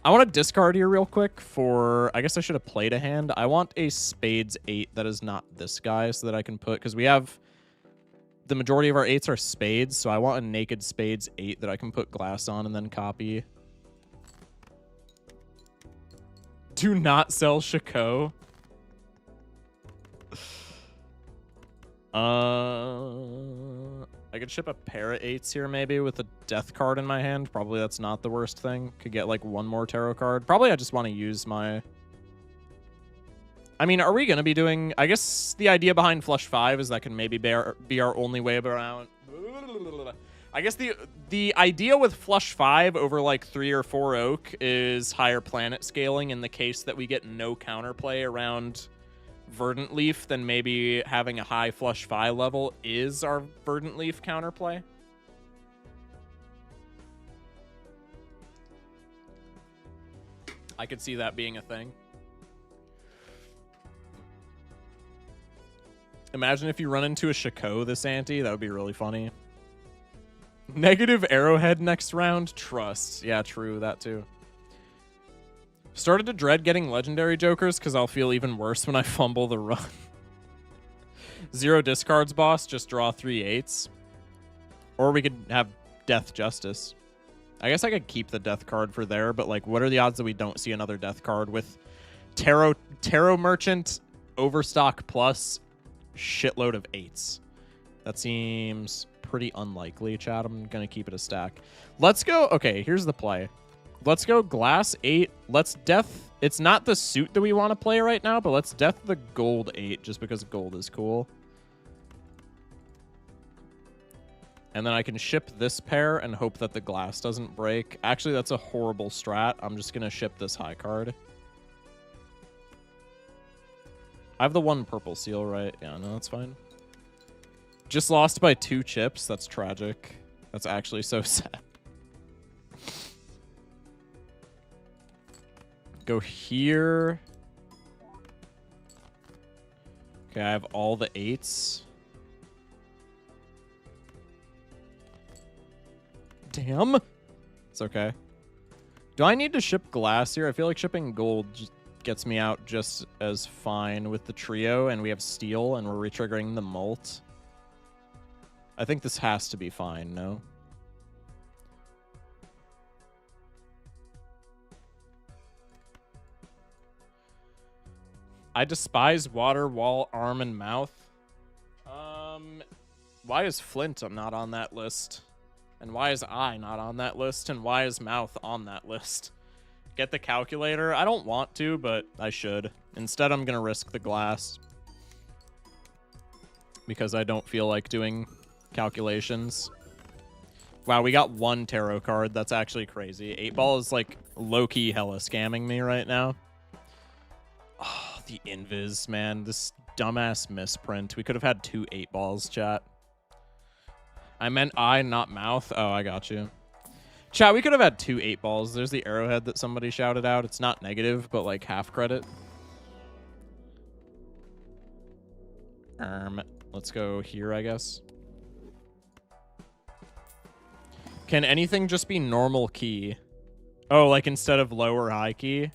I want to discard here real quick for... I guess I should have played a hand. I want a Spades 8 that is not this guy so that I can put... Because we have... The majority of our 8s are Spades, so I want a naked Spades 8 that I can put glass on and then copy. Do not sell Chaco. I could ship a pair of 8s here maybe with a death card in my hand. Probably that's not the worst thing. Could get like 1 more tarot card. Probably I just want to use my... I mean, are we going to be doing... I guess the idea behind Flush 5 is that can maybe be our only way around... I guess the idea with Flush 5 over like 3 or 4 oak is higher planet scaling in the case that we get no counterplay around Verdant Leaf, then maybe having a high Flush 5 level is our Verdant Leaf counterplay. I could see that being a thing. Imagine if you run into a Chaco this ante, that would be really funny. Negative arrowhead next round? Trust. Yeah, true, that too. Started to dread getting legendary jokers because I'll feel even worse when I fumble the run. 0 discards, boss. Just draw 3 8s. Or we could have Death Justice. I guess I could keep the death card for there, but like, what are the odds that we don't see another death card with Tarot Merchant, Overstock plus, shitload of 8s? That seems pretty unlikely, chat. I'm going to keep it a stack. Let's go. Okay, here's the play. Let's go glass 8. Let's death. It's not the suit that we want to play right now, but let's death the gold 8 just because gold is cool. And then I can ship this pair and hope that the glass doesn't break. Actually, that's a horrible strat. I'm just going to ship this high card. I have the 1 purple seal, right? Yeah, no, that's fine. Just lost by 2 chips. That's tragic. That's actually so sad. Go here. Okay, I have all the 8s. Damn. It's okay. Do I need to ship glass here? I feel like shipping gold just gets me out just as fine with the trio, and we have steel, and we're retriggering the molt. I think this has to be fine, no? I despise water, wall, arm, and mouth. Why is Flint not on that list? And why is I not on that list? And why is mouth on that list? Get the calculator? I don't want to, but I should. Instead, I'm going to risk the glass. Because I don't feel like doing calculations. Wow, we got one tarot card. That's actually crazy. 8-ball is like low-key hella scamming me right now. Oh, the invis, man. This dumbass misprint. We could have had 2 8-balls, chat. I meant I, not mouth. Oh, I got you. Chat, we could have had 2 8-balls. There's the arrowhead that somebody shouted out. It's not negative, but like half credit. Let's go here, I guess. Can anything just be normal key? Oh, like instead of low or high key?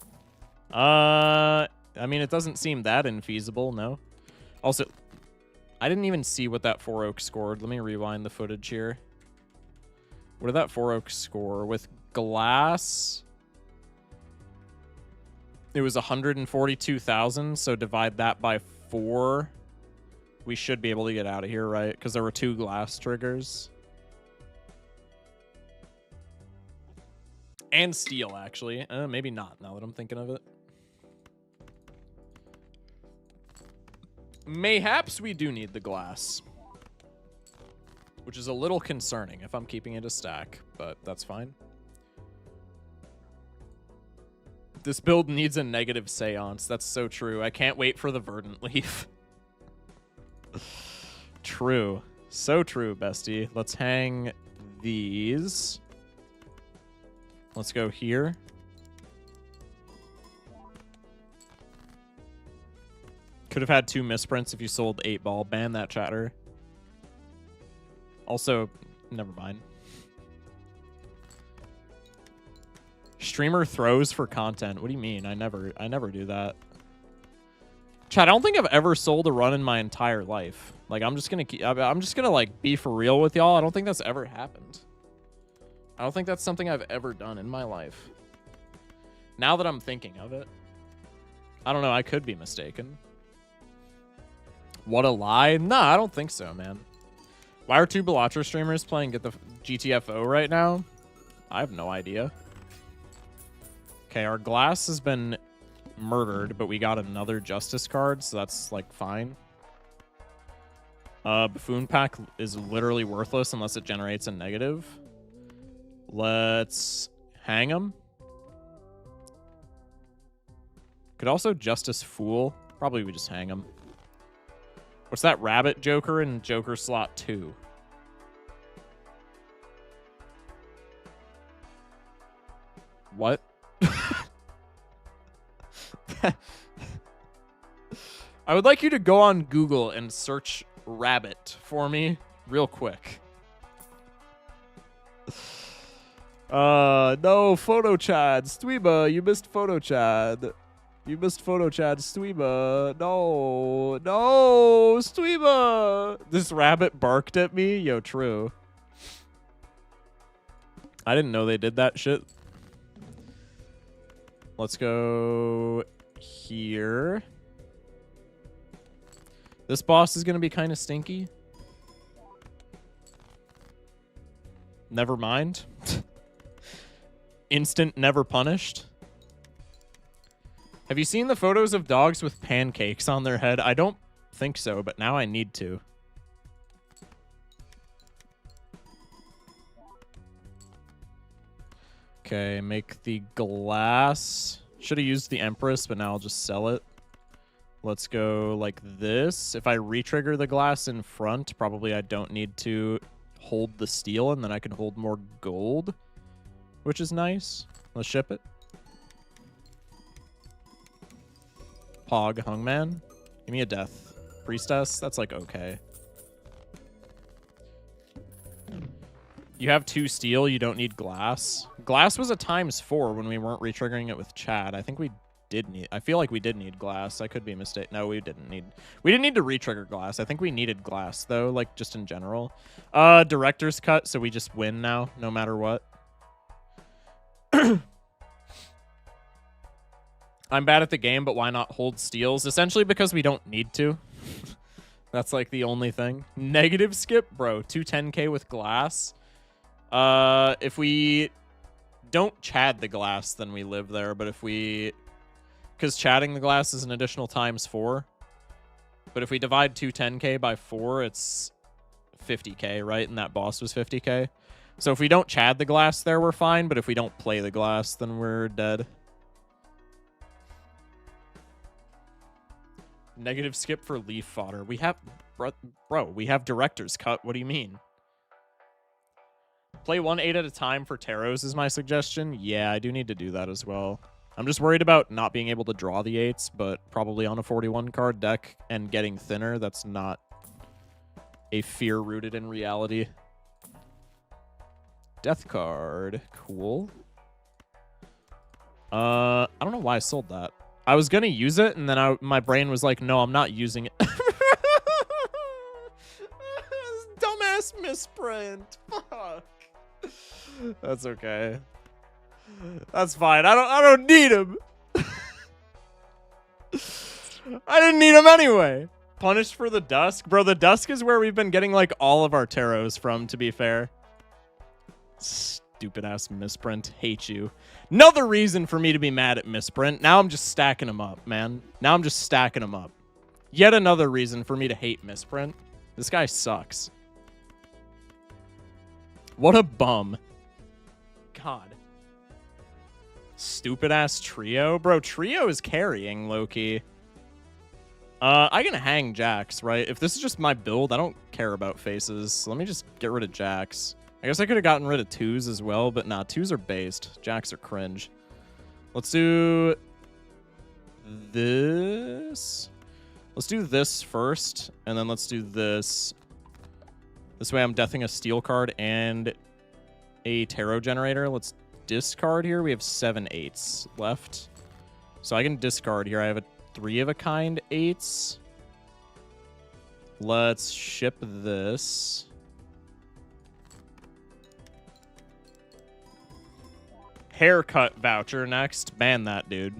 I mean, it doesn't seem that infeasible, no? Also, I didn't even see what that 4 oak scored. Let me rewind the footage here. What did that 4 oak score? With glass, it was 142,000, so divide that by 4. We should be able to get out of here, right? Because there were 2 glass triggers. And steel, actually. Maybe not, now that I'm thinking of it. Mayhaps we do need the glass. Which is a little concerning if I'm keeping it a stack, but that's fine. This build needs a negative seance. That's so true. I can't wait for the verdant leaf. True. So true, bestie. Let's hang these. Let's go here. Could have had 2 misprints if you sold 8-ball. Ban that, chatter. Also, never mind. Streamer throws for content. What do you mean? I never do that. Chat, I don't think I've ever sold a run in my entire life. Like, I'm just gonna like be for real with y'all. I don't think that's ever happened. I don't think that's something I've ever done in my life. Now that I'm thinking of it. I don't know, I could be mistaken. What a lie. Nah, I don't think so, man. Why are 2 Balatro streamers playing Get the GTFO right now? I have no idea. Okay, our glass has been murdered, but we got another justice card, so that's, like, fine. Buffoon pack is literally worthless unless it generates a negative. Let's hang him. Could also justice fool. Probably we just hang him. What's that? Rabbit Joker and Joker slot 2. What? I would like you to go on Google and search rabbit for me real quick. No, Photo Chad. Stweeba, you missed Photo Chad. You missed Photo Chad. Stweeba. No. No, Stweeba. This rabbit barked at me. Yo, true. I didn't know they did that shit. Let's go here. This boss is going to be kind of stinky. Never mind. Instant never punished. Have you seen the photos of dogs with pancakes on their head? I don't think so, but now I need to. Okay, make the glass. Should have used the Empress, but now I'll just sell it. Let's go like this. If I re-trigger the glass in front, probably I don't need to hold the steel, and then I can hold more gold, which is nice. Let's ship it. Pog, Hungman. Give me a death. Priestess, that's like okay. You have 2 steel, you don't need glass. Glass was a ×4 when we weren't re-triggering it with Chad. I think we did need. I feel like we did need glass. I could be mistaken. No, we didn't need. We didn't need to re-trigger glass. I think we needed glass though, like just in general. Director's cut, so we just win now, no matter what. I'm bad at the game, but why not hold steals? Essentially because we don't need to. That's like the only thing. Negative skip, bro. 210k with glass. If we don't chad the glass, then we live there. But if we... Because chatting the glass is an additional ×4. But if we divide 210k by 4, it's 50k, right? And that boss was 50k. So if we don't chad the glass there, we're fine. But if we don't play the glass, then we're dead. Negative skip for leaf fodder. We have... Bro, we have director's cut. What do you mean? Play 1 8 at a time for tarots is my suggestion. Yeah, I do need to do that as well. I'm just worried about not being able to draw the 8s, but probably on a 41 card deck and getting thinner. That's not a fear rooted in reality. Death card. Cool. I don't know why I sold that. I was gonna use it, and then my brain was like, no, I'm not using it. Dumbass misprint. Fuck. That's okay. That's fine. I don't need him. I didn't need him anyway. Punished for the Dusk. Bro, the Dusk is where we've been getting like all of our tarots from, to be fair. Stupid ass misprint. Hate you. Another reason for me to be mad at misprint. Now I'm just stacking them up, man. Now I'm just stacking them up. Yet another reason for me to hate misprint. This guy sucks. What a bum. God. Stupid ass trio. Bro, trio is carrying Loki. I can hang Jax, right? If this is just my build, I don't care about faces. So let me just get rid of Jax. I guess I could have gotten rid of 2s as well, but nah, 2s are based. Jacks are cringe. Let's do this. Let's do this first, and then let's do this. This way I'm deathing a steel card and a tarot generator. Let's discard here. We have 7 8s left. So I can discard here. I have a 3 of a kind 8s. Let's ship this. Haircut voucher next. Ban that, dude.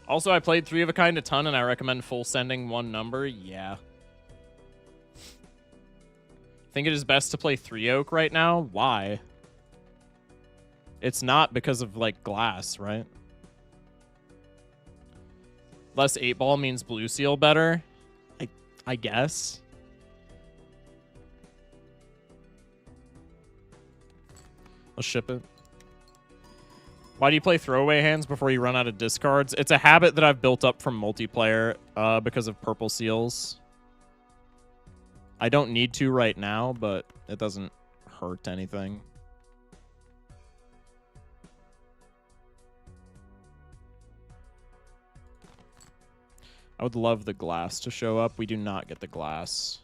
Also, I played 3 of a kind a ton, and I recommend full sending 1 number. Yeah. Think it is best to play 3 oak right now? Why? It's not because of, like, glass, right? Less 8-ball means blue seal better? I guess. Let's ship it. Why do you play throwaway hands before you run out of discards? It's a habit that I've built up from multiplayer because of purple seals. I don't need to right now, but it doesn't hurt anything. I would love the glass to show up. We do not get the glass.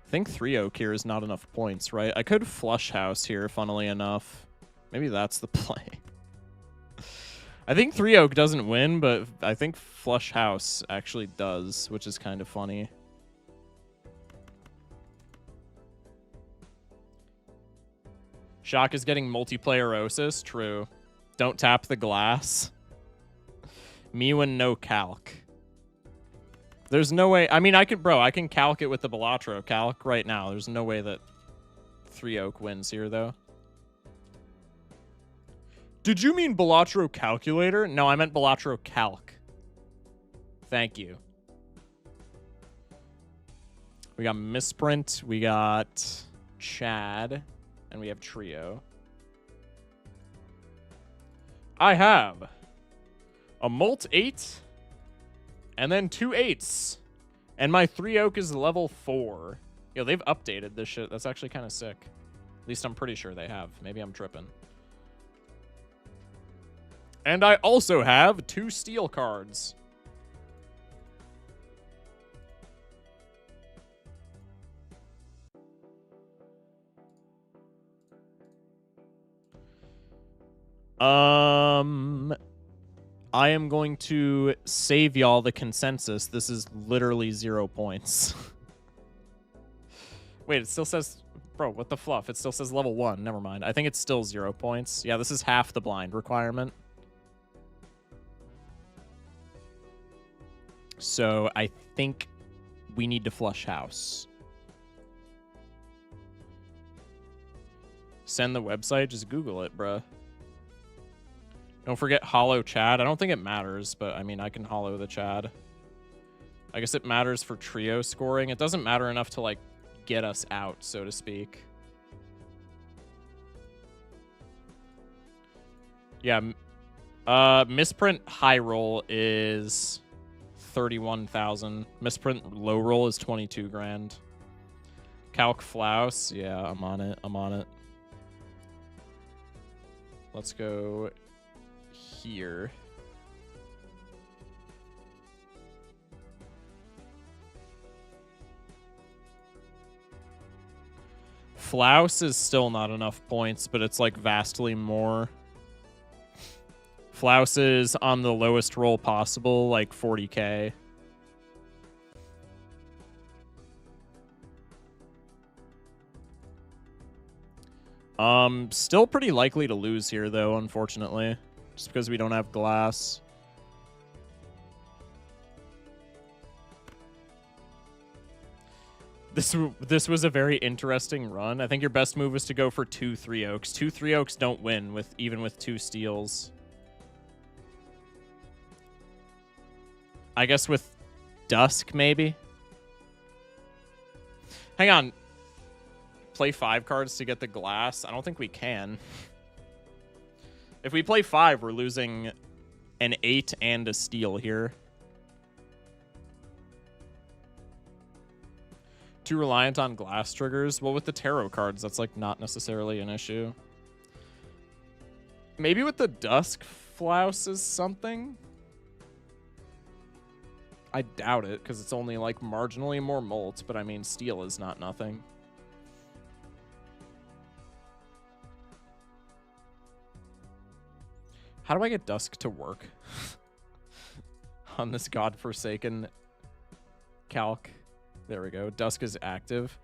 I think 3 oak here is not enough points, right? I could flush house here, funnily enough. Maybe that's the play. I think 3 oak doesn't win, but I think flush house actually does, which is kind of funny. Shock is getting multiplayerosis. True. Don't tap the glass. Me when no calc. There's no way. I mean, I can calc it with the Balatro calc right now. There's no way that 3 oak wins here, though. Did you mean Balatro calculator? No, I meant Balatro calc. Thank you. We got misprint. We got Chad. And we have trio. I have a Molt 8. And then 2 8s. And my 3 oak is level 4. Yo, they've updated this shit. That's actually kind of sick. At least I'm pretty sure they have. Maybe I'm tripping. And I also have 2 steel cards. I am going to save y'all the consensus. This is literally 0 points. Wait, it still says... Bro, what the fluff? It still says level 1. Never mind. I think it's still 0 points. Yeah, this is half the blind requirement. So I think we need to flush house. Send the website? Just Google it, bruh. Don't forget hollow Chad. I don't think it matters, but I mean, I can hollow the Chad. I guess it matters for trio scoring. It doesn't matter enough to, like, get us out, so to speak. Yeah. Misprint high roll is 31,000. Misprint low roll is 22 grand. Calc Flouse. Yeah, I'm on it. I'm on it. Let's go here. Flouse is still not enough points, but it's like vastly more. Flouse is on the lowest roll possible, like 40k. Still pretty likely to lose here, though, unfortunately. Just because we don't have glass. This was a very interesting run. I think your best move was to go for 2 3 oaks. 2 3 oaks don't win with even with 2 steals. I guess with Dusk, maybe? Hang on. Play 5 cards to get the glass? I don't think we can. If we play 5, we're losing an 8 and a steal here. Too reliant on glass triggers? Well, with the tarot cards, that's like not necessarily an issue. Maybe with the Dusk Flouse is something? I doubt it, because it's only like marginally more molt, but I mean, steal is not nothing. How do I get Dusk to work on this godforsaken calc? There we go. Dusk is active.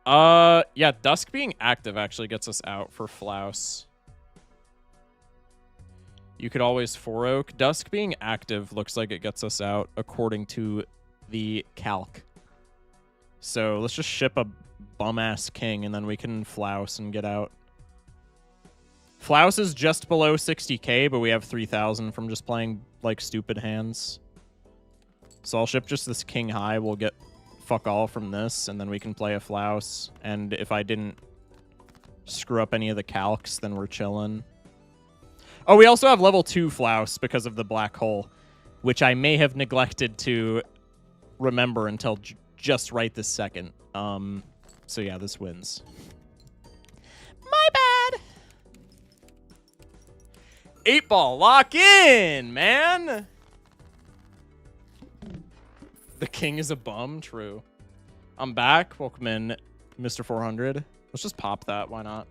Yeah, Dusk being active actually gets us out for Flouse. You could always 4 oak. Dusk being active looks like it gets us out according to the calc. So let's just ship a bum-ass king and then we can Flouse and get out. Flouse is just below 60k, but we have 3,000 from just playing, like, stupid hands. So I'll ship just this king high. We'll get fuck all from this, and then we can play a Flouse. And if I didn't screw up any of the calcs, then we're chilling. Oh, we also have level 2 Flouse because of the black hole, which I may have neglected to remember until just right this second. So yeah, this wins. My bad! 8-ball, lock in, man! The king is a bum, true. I'm back. Welcome in, Mr. 400. Let's just pop that, why not?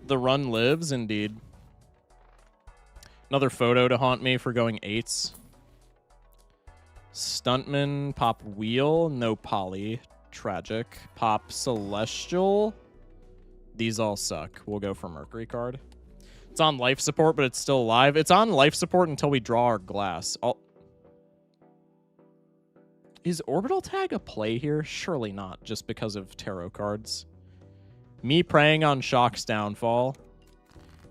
The run lives, indeed. Another photo to haunt me for going 8s. Stuntman, pop wheel, no poly. Tragic. Pop celestial. These all suck. We'll go for Mercury card. It's on life support, but it's still alive. It's on life support until we draw our glass. Is Orbital Tag a play here? Surely not, just because of tarot cards. Me praying on Shock's downfall.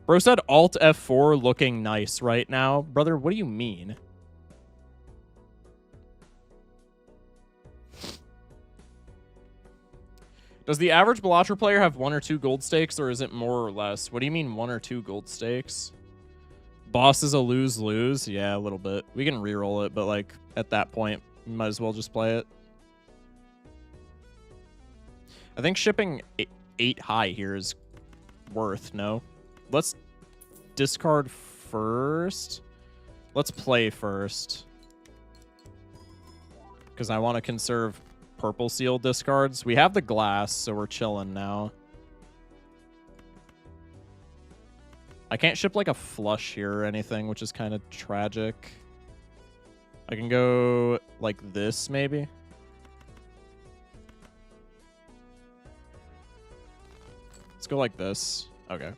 Bro said Alt F4 looking nice right now. Brother, what do you mean? Does the average Balatro player have 1 or 2 gold stakes, or is it more or less? What do you mean 1 or 2 gold stakes? Boss is a lose-lose? Yeah, a little bit. We can reroll it, but like at that point, we might as well just play it. I think shipping 8 high here is worth, no? Let's discard first. Let's play first. Because I want to conserve purple seal discards. We have the glass, so we're chilling now. I can't ship like a flush here or anything, which is kind of tragic. I can go like this, maybe. Let's go like this. Okay.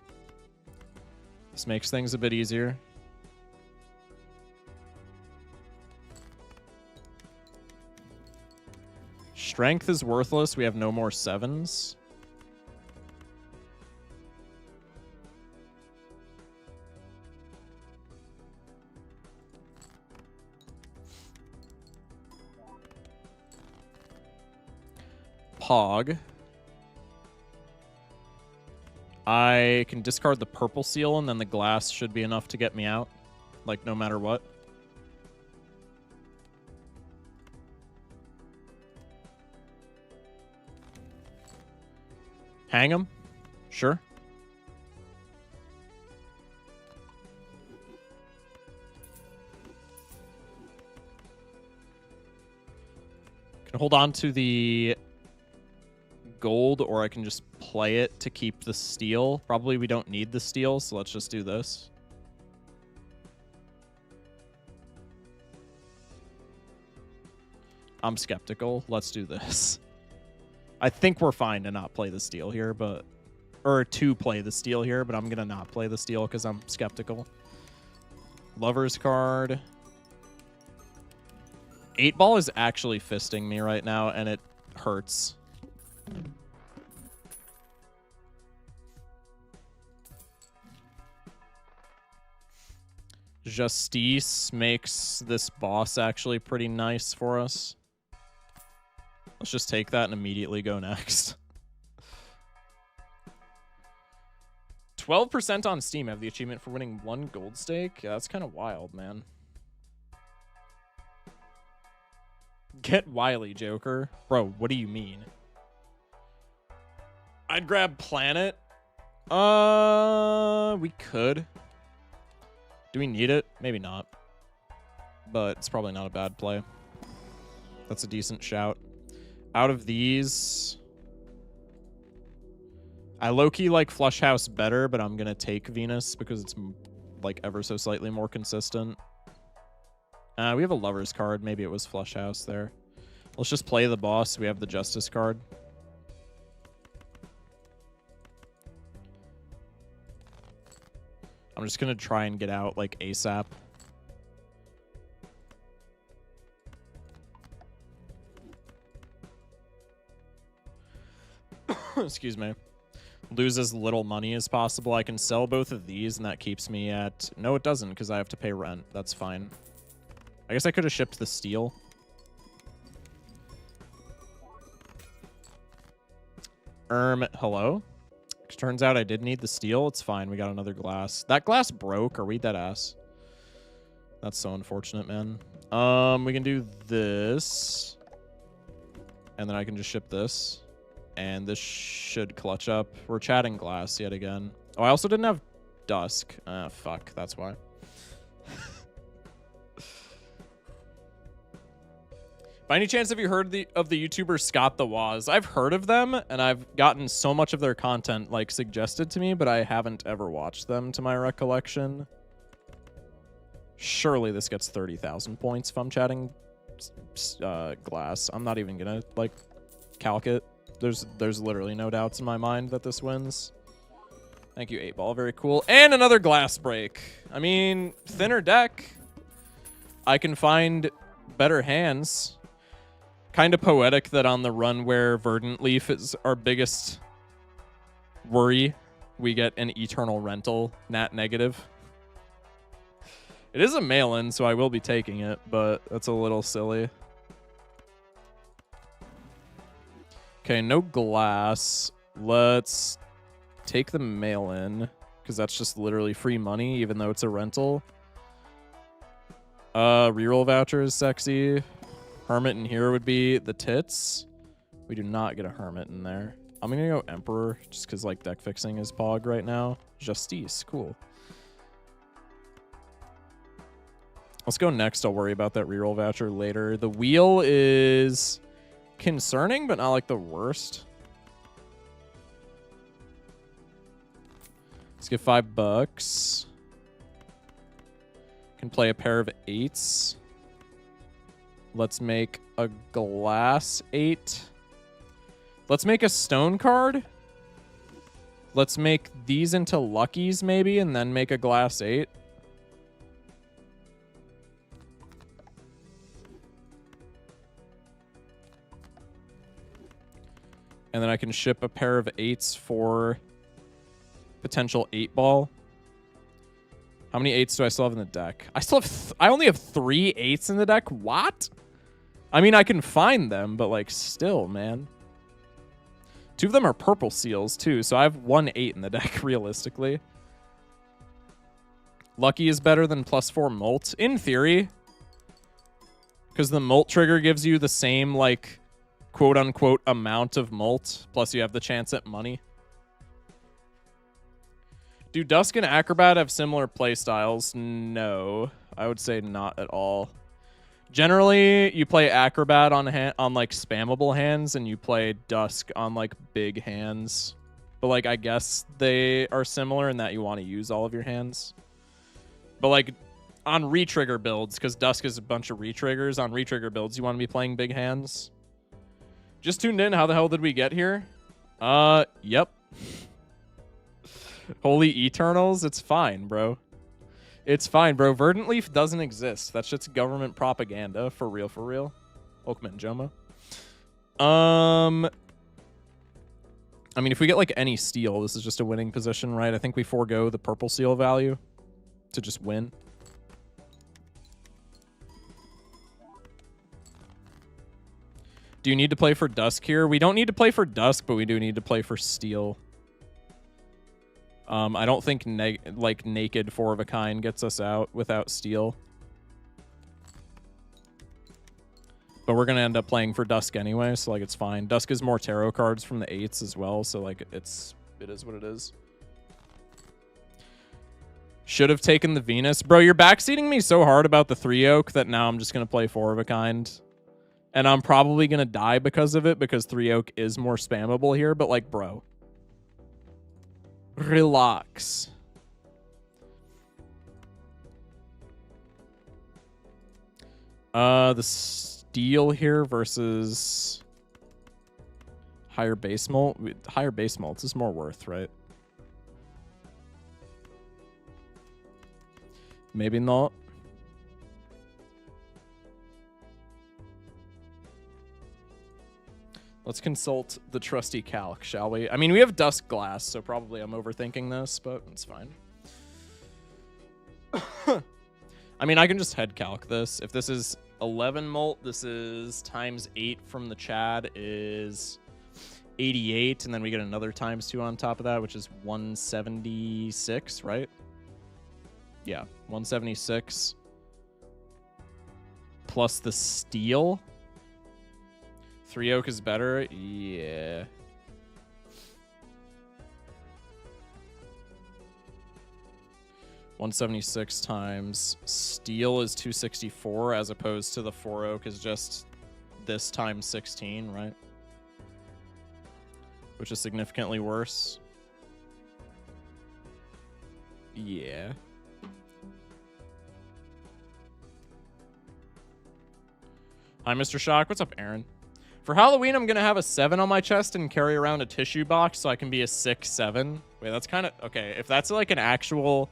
This makes things a bit easier. Strength is worthless. We have no more 7s. Pog. I can discard the purple seal, and then the glass should be enough to get me out. Like, no matter what. Hang him? Sure. Can hold on to the gold, or I can just play it to keep the steel. Probably we don't need the steel, so let's just do this. I'm skeptical. Let's do this. I think we're fine to not play the steel here, but... Or to play the steel here, but I'm going to not play the steel because I'm skeptical. Lover's card. 8-ball is actually fisting me right now, and it hurts. Justice makes this boss actually pretty nice for us. Let's just take that and immediately go next. 12% on Steam have the achievement for winning 1 gold stake. Yeah, that's kind of wild, man. Get wily, Joker. Bro, what do you mean? I'd grab Planet. We could. Do we need it? Maybe not. But it's probably not a bad play. That's a decent shout. Out of these... I low-key like Flush House better, but I'm going to take Venus because it's like ever so slightly more consistent. We have a Lover's card. Maybe it was Flush House there. Let's just play the boss. We have the Justice card. I'm just going to try and get out like ASAP. Excuse me. Lose as little money as possible. I can sell both of these, and that keeps me at... No, it doesn't, because I have to pay rent. That's fine. I guess I could have shipped the steel. Hello? Turns out I did need the steel. It's fine. We got another glass. That glass broke. Are we dead ass? That's so unfortunate, man. We can do this. And then I can just ship this. And this should clutch up. We're chatting glass yet again. Oh, I also didn't have dusk. Fuck. That's why. By any chance, have you heard of the YouTuber Scott the Waz? I've heard of them, and I've gotten so much of their content like suggested to me, but I haven't ever watched them to my recollection. Surely this gets 30,000 points if I'm chatting glass. I'm not even gonna like calc it. There's literally no doubts in my mind that this wins. Thank you, 8-ball. Very cool. And another glass break. I mean, thinner deck. I can find better hands. Kind of poetic that on the run where Verdant Leaf is our biggest worry, we get an Eternal Rental, nat negative. It is a mail-in, so I will be taking it, but that's a little silly. Okay, no glass. Let's take the mail-in, because that's just literally free money, even though it's a rental. Reroll voucher is sexy. Hermit in here would be the tits. We do not get a Hermit in there. I'm going to go Emperor, just because like deck fixing is pog right now. Justice, cool. Let's go next. I'll worry about that reroll voucher later. The wheel is... concerning, but not like the worst. Let's get $5. Can play a pair of 8s. Let's make a glass 8. Let's make a stone card. Let's make these into luckies maybe, and then make a glass 8. And then I can ship a pair of 8s for potential 8-ball. How many 8s do I still have in the deck? I only have 3 8s in the deck. What? I mean, I can find them, but like still, man. 2 of them are purple seals too, so I have 1 8 in the deck realistically. Lucky is better than +4 molt in theory, because the molt trigger gives you the same like quote unquote amount of molt, plus you have the chance at money. Do Dusk and Acrobat have similar play styles? No, I would say not at all. Generally, you play Acrobat on like spammable hands, and you play Dusk on like big hands. But like, I guess they are similar in that you want to use all of your hands. But like on retrigger builds, because Dusk is a bunch of retriggers, on retrigger builds, you want to be playing big hands. Just tuned in. How the hell did we get here? Yep. Holy Eternals, it's fine, bro. It's fine, bro. Verdant Leaf doesn't exist. That shit's government propaganda. For real, for real. Welcome in, Joma. I mean, if we get, like, any steal, this is just a winning position, right? I think we forego the purple seal value to just win. Do you need to play for Dusk here? We don't need to play for Dusk, but we do need to play for steal. I don't think like naked 4 of a kind gets us out without steal. But we're gonna end up playing for Dusk anyway, so like it's fine. Dusk is more tarot cards from the 8s as well, so like it is what it is. Should have taken the Venus. Bro, you're backseating me so hard about the 3 oak that now I'm just gonna play 4 of a kind. And I'm probably gonna die because of it, because 3 oak is more spammable here, but like, bro. Relax. The steal here versus higher base molt. Higher base molt is more worth, right? Maybe not. Let's consult the trusty calc, shall we? I mean, we have Dusk Glass, so probably I'm overthinking this, but it's fine. I mean, I can just head calc this. If this is 11 molt, this is times 8 from the Chad is 88, and then we get another times 2 on top of that, which is 176, right? Yeah, 176. Plus the steal. 3 oak is better? Yeah. $176 times steel is 264, as opposed to the 4 oak is just this times 16, right? Which is significantly worse. Yeah. Hi, Mr. Shock. What's up, Aaron? For Halloween, I'm going to have a 7 on my chest and carry around a tissue box so I can be a 6-7. Wait, that's kind of... Okay, if that's like an actual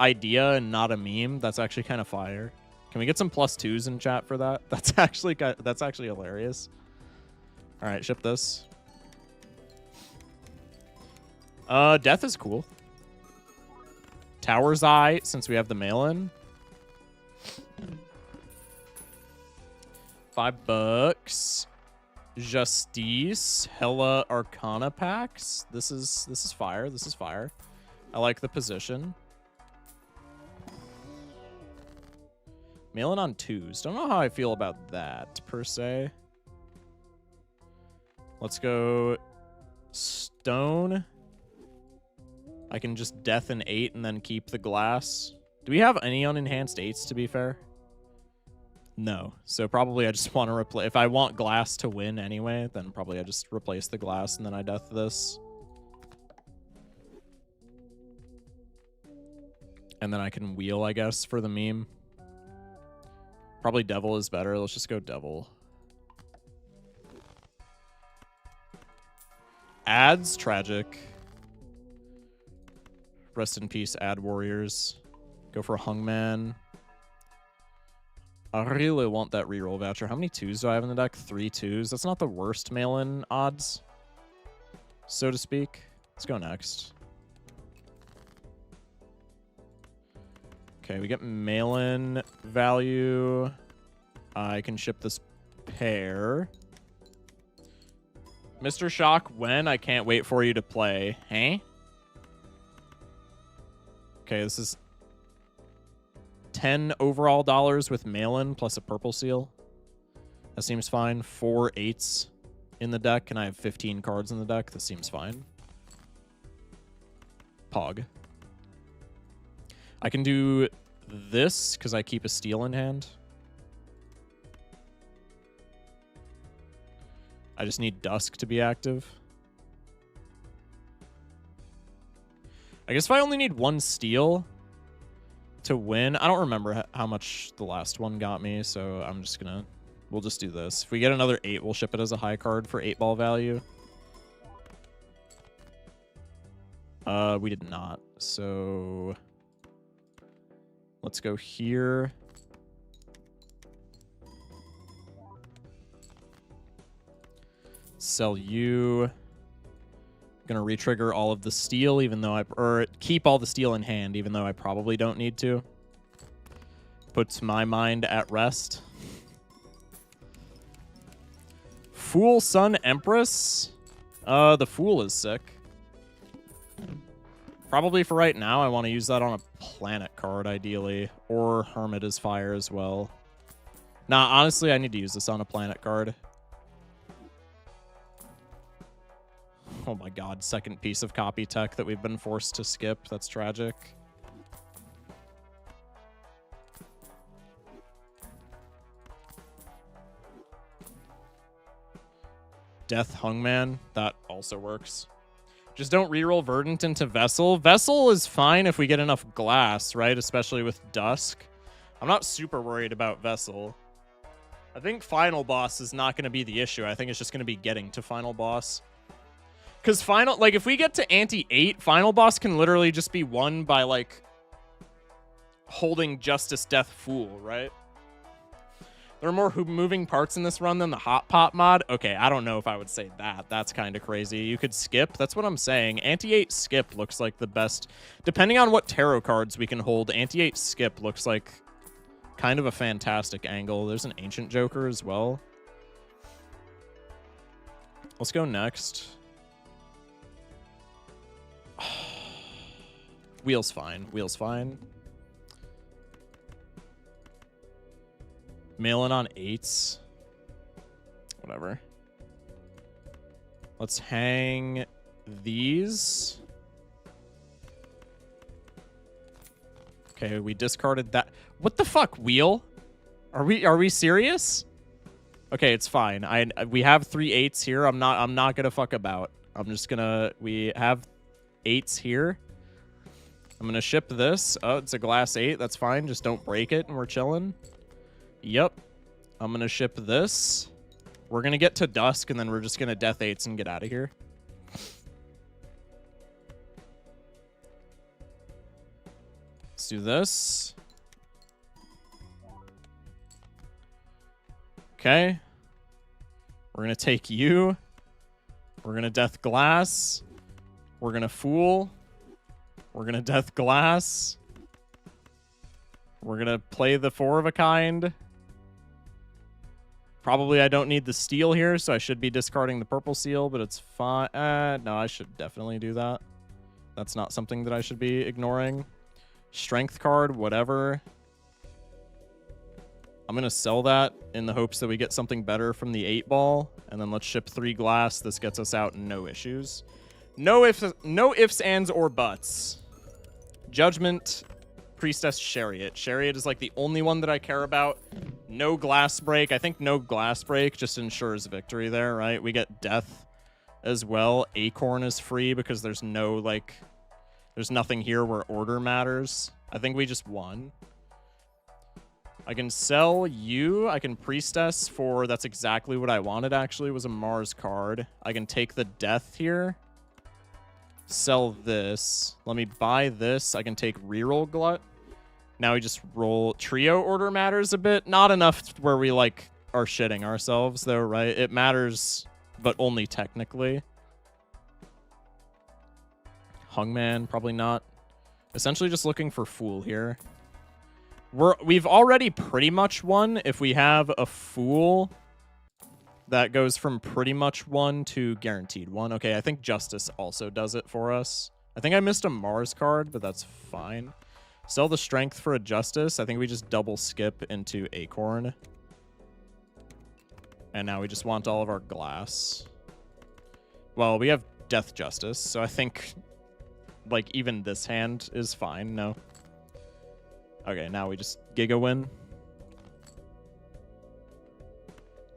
idea and not a meme, that's actually kind of fire. Can we get some +2s in chat for that? That's actually hilarious. All right, ship this. Death is cool. Tower's Eye, since we have the mail-in. $5. Justice, hella Arcana packs. This is fire. This is fire. I like the position. Mail-in on 2s. Don't know how I feel about that per se. Let's go stone. I can just death an 8 and then keep the glass. Do we have any unenhanced 8s, to be fair? No. So probably I just want to replace... If I want glass to win anyway, then probably I just replace the glass and then I death this. And then I can wheel, I guess, for the meme. Probably Devil is better. Let's just go Devil. Ads, tragic. Rest in peace, ad warriors. Go for Hungman. I really want that reroll voucher. How many 2s do I have in the deck? 3 2s. That's not the worst mail-in odds, so to speak. Let's go next. Okay, we get mail-in value. I can ship this pair. Mr. Shock, when? I can't wait for you to play. Hey? Okay, this is 10 overall dollars with mail-in plus a purple seal. That seems fine. 4 8s in the deck, and I have 15 cards in the deck. That seems fine. Pog. I can do this because I keep a steal in hand. I just need Dusk to be active. I guess if I only need 1 steal to win, I don't remember how much the last one got me, so I'm just gonna, we'll just do this. If we get another 8, we'll ship it as a high card for 8-ball value. We did not, so let's go here. Sell you. Gonna retrigger all of the steel, even though or keep all the steel in hand, even though I probably don't need to. Puts my mind at rest. Fool, Sun, Empress. The Fool is sick. Probably for right now, I want to use that on a planet card, ideally. Or Hermit is fire as well. Nah, honestly, I need to use this on a planet card. Oh my god, second piece of copy tech that we've been forced to skip. That's tragic. Death Hungman, that also works. Just don't reroll Verdant into Vessel. Vessel is fine if we get enough glass, right? Especially with Dusk. I'm not super worried about Vessel. I think Final Boss is not going to be the issue. I think it's just going to be getting to Final Boss. Because final, like, if we get to ante-8, Final Boss can literally just be won by, like, holding Justice, Death, Fool, right? There are more moving parts in this run than the Hot Pot mod. Okay, I don't know if I would say that. That's kind of crazy. You could skip. That's what I'm saying. Ante-8 skip looks like the best. Depending on what tarot cards we can hold, Ante-8 skip looks like kind of a fantastic angle. There's an Ancient Joker as well. Let's go next. Wheel's fine. Wheel's fine. Mail in on 8s. Whatever. Let's hang these. Okay, we discarded that. What the fuck, Wheel? Are we serious? Okay, it's fine. We have 3 8s here. I'm not gonna fuck about. I'm just gonna, we have 8s here. I'm gonna ship this. Oh, it's a glass 8. That's fine. Just don't break it and we're chilling. Yep. I'm gonna ship this. We're gonna get to Dusk and then we're just gonna Death 8s and get out of here. Let's do this. Okay. We're gonna take you. We're gonna Death Glass. We're gonna Fool. We're gonna Death Glass. We're gonna play the 4 of a kind. Probably I don't need the steel here, so I should be discarding the purple seal, but it's fine. No, I should definitely do that. That's not something that I should be ignoring. Strength card, whatever. I'm gonna sell that in the hopes that we get something better from the 8-ball, and then let's ship 3 glass. This gets us out, no issues. No ifs, ands, or buts. Judgment, Priestess, Chariot. Chariot is like the only one that I care about. No glass break. I think no glass break just ensures victory there, right? We get death as well. Acorn is free because there's no, like, there's nothing here where order matters. I think we just won. I can sell you. I can Priestess for... That's exactly what I wanted, actually, was a Mars card. I can take the Death here. Sell this. Let me buy this. I can take Reroll Glut. Now we just roll... Trio order matters a bit. Not enough where we, like, are shitting ourselves, though, right? It matters, but only technically. Hungman, probably not. Essentially just looking for Fool here. We've already pretty much won if we have a Fool that goes from pretty much 1 to guaranteed 1. Okay, I think Justice also does it for us. I think I missed a Mars card, but that's fine. Sell the Strength for a Justice. I think we just double skip into Acorn. And now we just want all of our glass. Well, we have Death Justice, so I think, like, even this hand is fine. No. Okay, now we just Giga win.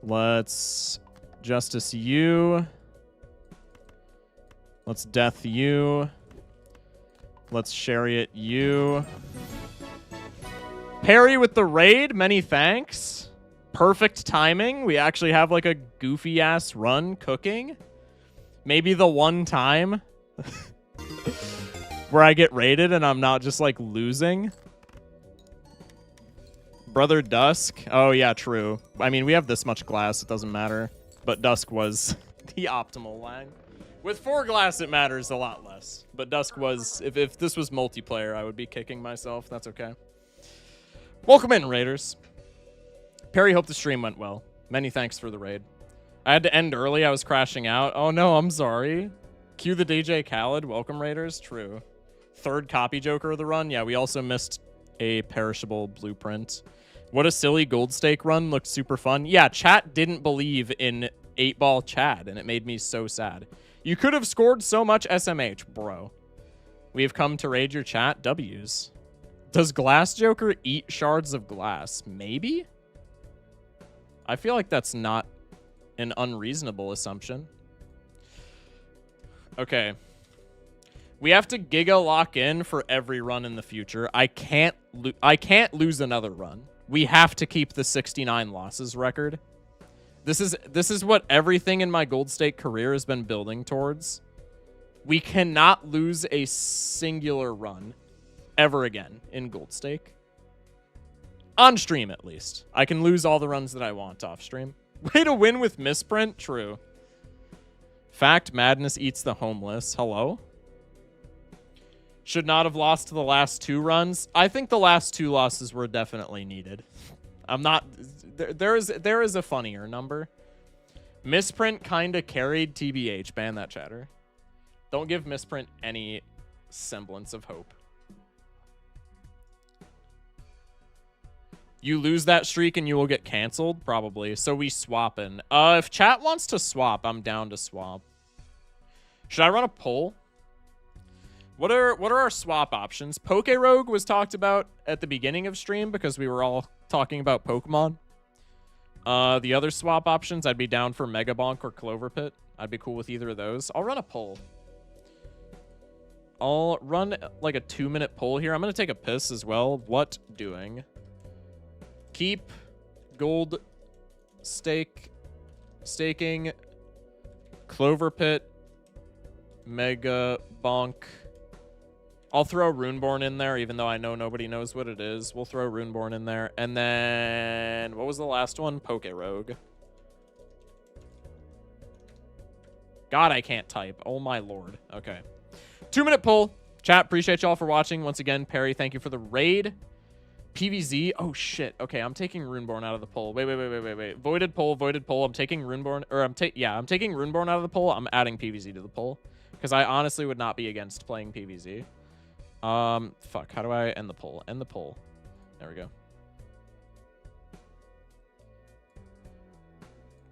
Let's Justice you. Let's Death you. Let's Chariot you. Parry with the raid. Many thanks. Perfect timing. We actually have like a goofy ass run cooking. Maybe the one time where I get raided and I'm not just like losing. Brother Dusk. Oh, yeah, true. I mean, we have this much glass. It doesn't matter. But Dusk was the optimal line. With 4 glass, it matters a lot less. But Dusk was... If this was multiplayer, I would be kicking myself. That's okay. Welcome in, Raiders. Perry, hope the stream went well. Many thanks for the raid. I had to end early. I was crashing out. Oh, no, I'm sorry. Cue the DJ Khaled. Welcome, Raiders. True. 3rd copy Joker of the run. Yeah, we also missed a perishable blueprint. What a silly gold stake run. Looked super fun. Yeah, chat didn't believe in 8-ball Chad, and it made me so sad. You could have scored so much SMH, bro. We have come to raid your chat. W's. Does Glass Joker eat shards of glass? Maybe? I feel like that's not an unreasonable assumption. Okay. We have to Giga lock in for every run in the future. I can't lose another run. We have to keep the 69 losses record. This is what everything in my gold stake career has been building towards. We cannot lose a singular run ever again in gold stake. On stream, at least. I can lose all the runs that I want off stream. Way to win with misprint? True. Fact, Madness eats the homeless. Hello? Should not have lost to the last 2 runs. I think the last 2 losses were definitely needed. I'm not... There is a funnier number. Misprint kind of carried TBH. Ban that chatter. Don't give Misprint any semblance of hope. You lose that streak and you will get canceled? Probably. So we swapping. If chat wants to swap, I'm down to swap. Should I run a poll? What are our swap options? Poke Rogue was talked about at the beginning of stream because we were all talking about Pokemon. The other swap options, I'd be down for Mega Bonk or Clover Pit. I'd be cool with either of those. I'll run a poll. I'll run like a 2-minute poll here. I'm going to take a piss as well. What doing? Keep gold staking Clover Pit, Mega Bonk. I'll throw Runeborn in there, even though I know nobody knows what it is. We'll throw Runeborn in there. And then, what was the last one? Poke Rogue. God, I can't type. Oh, my lord. Okay. 2-minute poll. Chat, appreciate y'all for watching. Once again, Perry, thank you for the raid. PVZ. Oh, shit. Okay, I'm taking Runeborn out of the poll. Wait. Voided poll. I'm taking Runeborn. Or I'm taking Runeborn out of the poll. I'm adding PVZ to the poll. Because I honestly would not be against playing PVZ. Fuck. How do I end the poll? End the poll. There we go.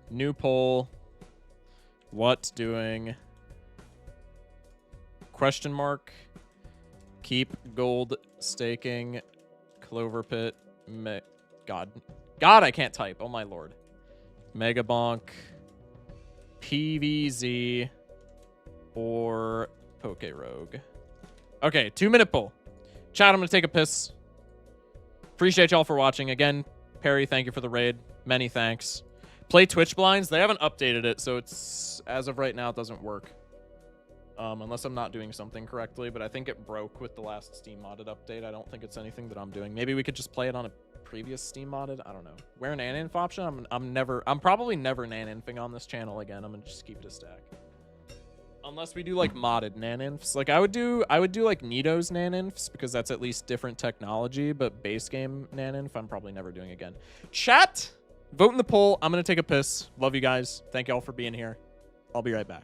New poll. What doing? Question mark. Keep gold staking. Clover Pit. God, I can't type. Oh my lord. Mega Bonk. PVZ. Or Poke Rogue. Okay, 2-minute poll. Chat, I'm going to take a piss. Appreciate y'all for watching. Again, Perry, thank you for the raid. Many thanks. Play Twitch blinds. They haven't updated it, so it's, as of right now, it doesn't work. Unless I'm not doing something correctly, but I think it broke with the last Steam modded update. I don't think it's anything that I'm doing. Maybe we could just play it on a previous Steam modded. I don't know. Wear an nan-inf option. I'm probably never nan-infing on this channel again. I'm gonna just keep it a stack. Unless we do like modded nan-infs. Like I would do like Nito's nan-infs because that's at least different technology, but base game nan-inf I'm probably never doing again. Chat, vote in the poll. I'm gonna take a piss. Love you guys. Thank y'all for being here. I'll be right back.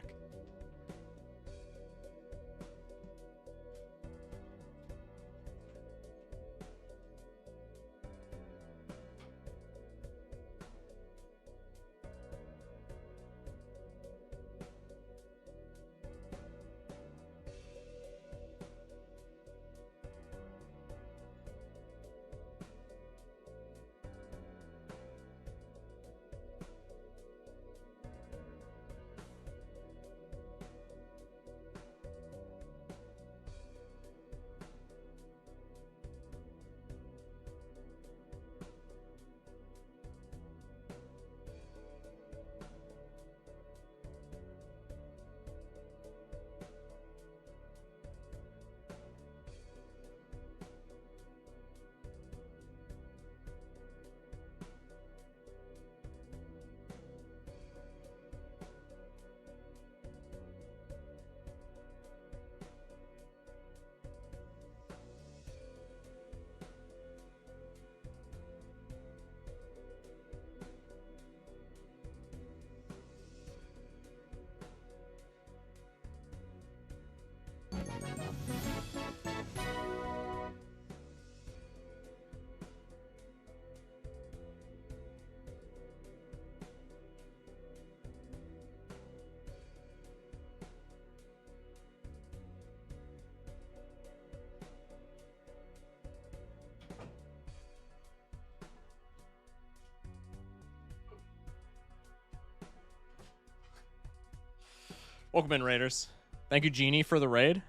Welcome in, Raiders. Thank you, Genie, for the raid.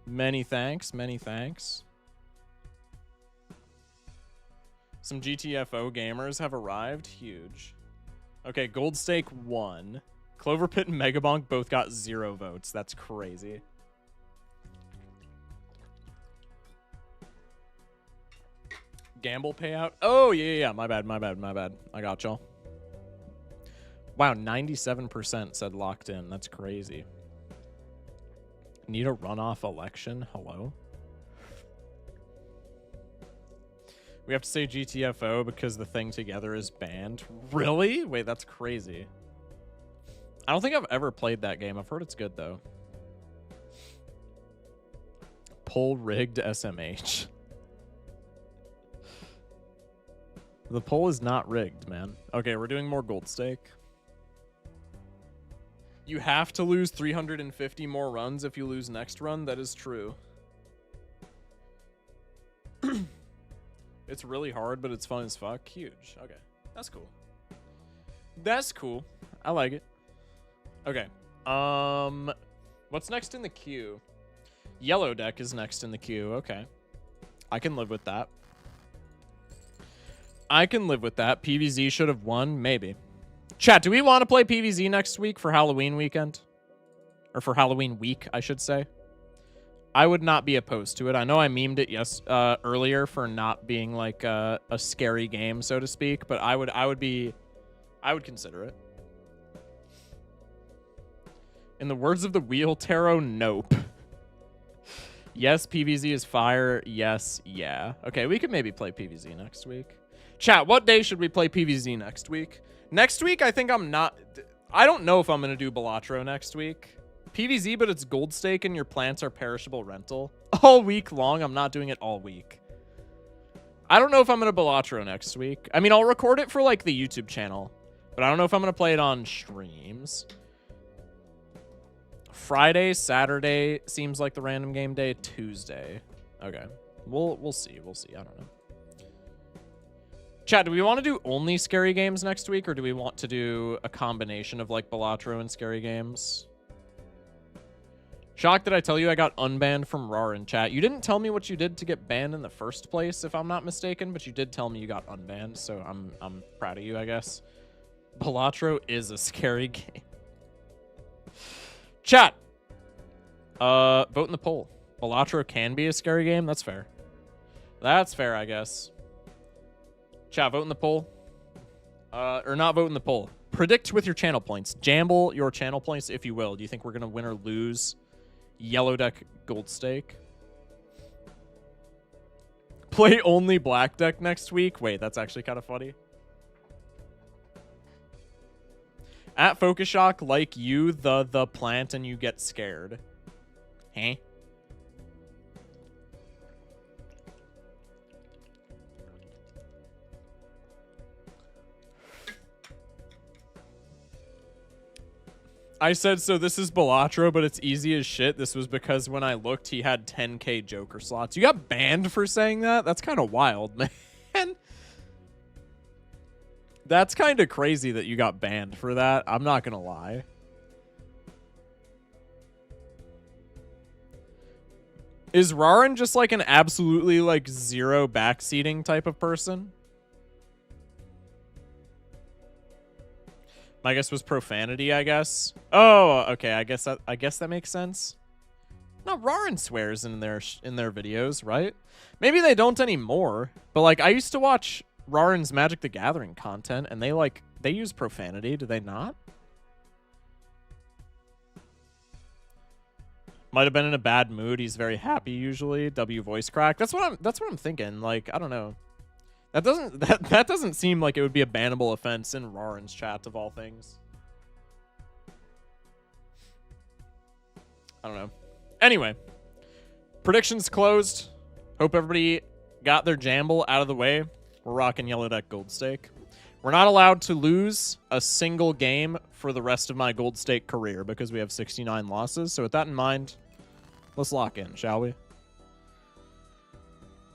Many thanks. Many thanks. Some GTFO gamers have arrived. Huge. Okay, Gold Stake 1. Clover Pit and Megabonk both got 0 votes. That's crazy. Gamble payout. Oh, yeah. My bad. I got y'all. Wow, 97% said locked in. That's crazy. Need a runoff election? Hello? We have to say GTFO because the thing together is banned. Really? Wait, that's crazy. I don't think I've ever played that game. I've heard it's good, though. Poll rigged SMH. The poll is not rigged, man. Okay, we're doing more Gold Stake. You have to lose 350 more runs if you lose next run. That is true. It's really hard, but it's fun as fuck. Huge. Okay. That's cool. That's cool. I like it. Okay. What's next in the queue? Yellow deck is next in the queue. Okay. I can live with that. I can live with that. PVZ should have won. Maybe. Chat, do we want to play PVZ next week for Halloween weekend? Or for Halloween week, I should say. I would not be opposed to it. I know I memed it earlier for not being like a scary game, so to speak, but I would consider it. In the words of the Wheel Tarot, nope. Yes, PVZ is fire. Yes, yeah. Okay, we could maybe play PVZ next week. Chat, what day should we play PVZ next week? Next week, I think I don't know if I'm going to do Balatro next week. PVZ, but it's Gold Stake and your plants are perishable rental. All week long, I'm not doing it all week. I don't know if I'm going to Balatro next week. I mean, I'll record it for, like, the YouTube channel. But I don't know if I'm going to play it on streams. Friday, Saturday seems like the random game day. Tuesday. Okay. We'll see. We'll see. I don't know. Chat, do we want to do only scary games next week, or do we want to do a combination of like Balatro and scary games? Shocked that I tell you I got unbanned from RAR in chat. You didn't tell me what you did to get banned in the first place, if I'm not mistaken, but you did tell me you got unbanned, so I'm proud of you, I guess. Balatro is a scary game. Chat! Vote in the poll. Balatro can be a scary game? That's fair. That's fair, I guess. Chat, vote in the poll. Or not vote in the poll. Predict with your channel points. Jamble your channel points, if you will. Do you think we're going to win or lose Yellow Deck Gold Stake? Play only Black Deck next week? Wait, that's actually kind of funny. At Focus Shock, like you, the plant, and you get scared. Huh? I said, so this is Balatro, but it's easy as shit. This was because when I looked, he had 10k Joker slots. You got banned for saying that? That's kind of wild, man. That's kind of crazy that you got banned for that. I'm not going to lie. Is Rarin just like an absolutely like zero backseating type of person? My guess was profanity, I guess. Oh, okay. I guess that makes sense. No, Rarin swears in their videos, right? Maybe they don't anymore. But like, I used to watch Rarin's Magic the Gathering content, and they use profanity. Do they not? Might have been in a bad mood. He's very happy usually. W voice crack. That's what I'm thinking. Like, I don't know. That doesn't seem like it would be a bannable offense in Rarin's chat of all things. I don't know. Anyway, predictions closed. Hope everybody got their jamble out of the way. We're rocking Yellow Deck Gold Stake. We're not allowed to lose a single game for the rest of my Gold Stake career because we have 69 losses. So with that in mind, let's lock in, shall we?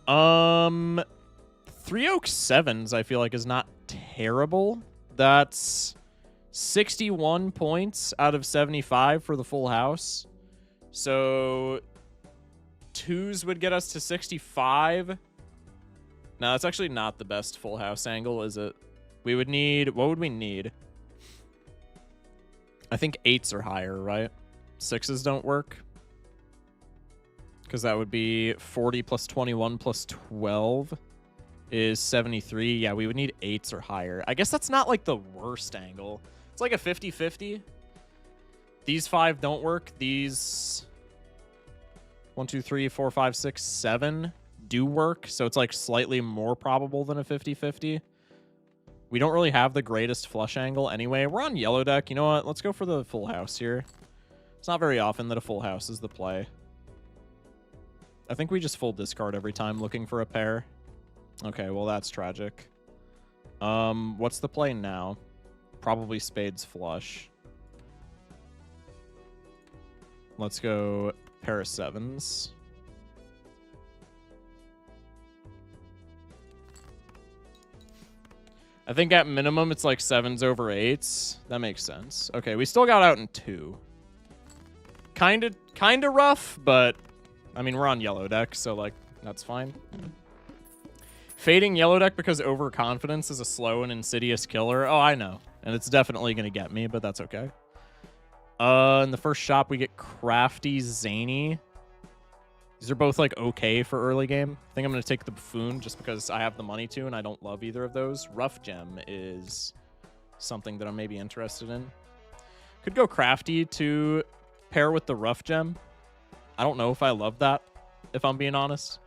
3 Oak 7s, I feel like, is not terrible. That's 61 points out of 75 for the full house. So 2s would get us to 65. No, that's actually not the best full house angle, is it? We would need... What would we need? I think 8s are higher, right? 6s don't work. Because that would be 40 plus 21 plus 12 is 73. Yeah, we would need 8s or higher. I guess that's not like the worst angle. It's like a 50-50. These 5 don't work. These 1, 2, 3, 4, 5, 6, 7 do work. So it's like slightly more probable than a 50-50. We don't really have the greatest flush angle anyway. We're on Yellow Deck. You know what? Let's go for the full house here. It's not very often that a full house is the play. I think we just full discard every time looking for a pair. Okay, well, that's tragic. What's the play now? Probably spades flush. Let's go pair of 7s. I think at minimum it's like 7s over 8s. That makes sense. Okay, we still got out in 2. Kinda rough, but I mean, we're on Yellow Deck, so like that's fine. Fading Yellow Deck because overconfidence is a slow and insidious killer. Oh, I know. And it's definitely going to get me, but that's okay. In the first shop, we get Crafty, Zany. These are both, like, okay for early game. I think I'm going to take the Buffoon just because I have the money to, and I don't love either of those. Rough Gem is something that I'm maybe interested in. Could go Crafty to pair with the Rough Gem. I don't know if I love that, if I'm being honest.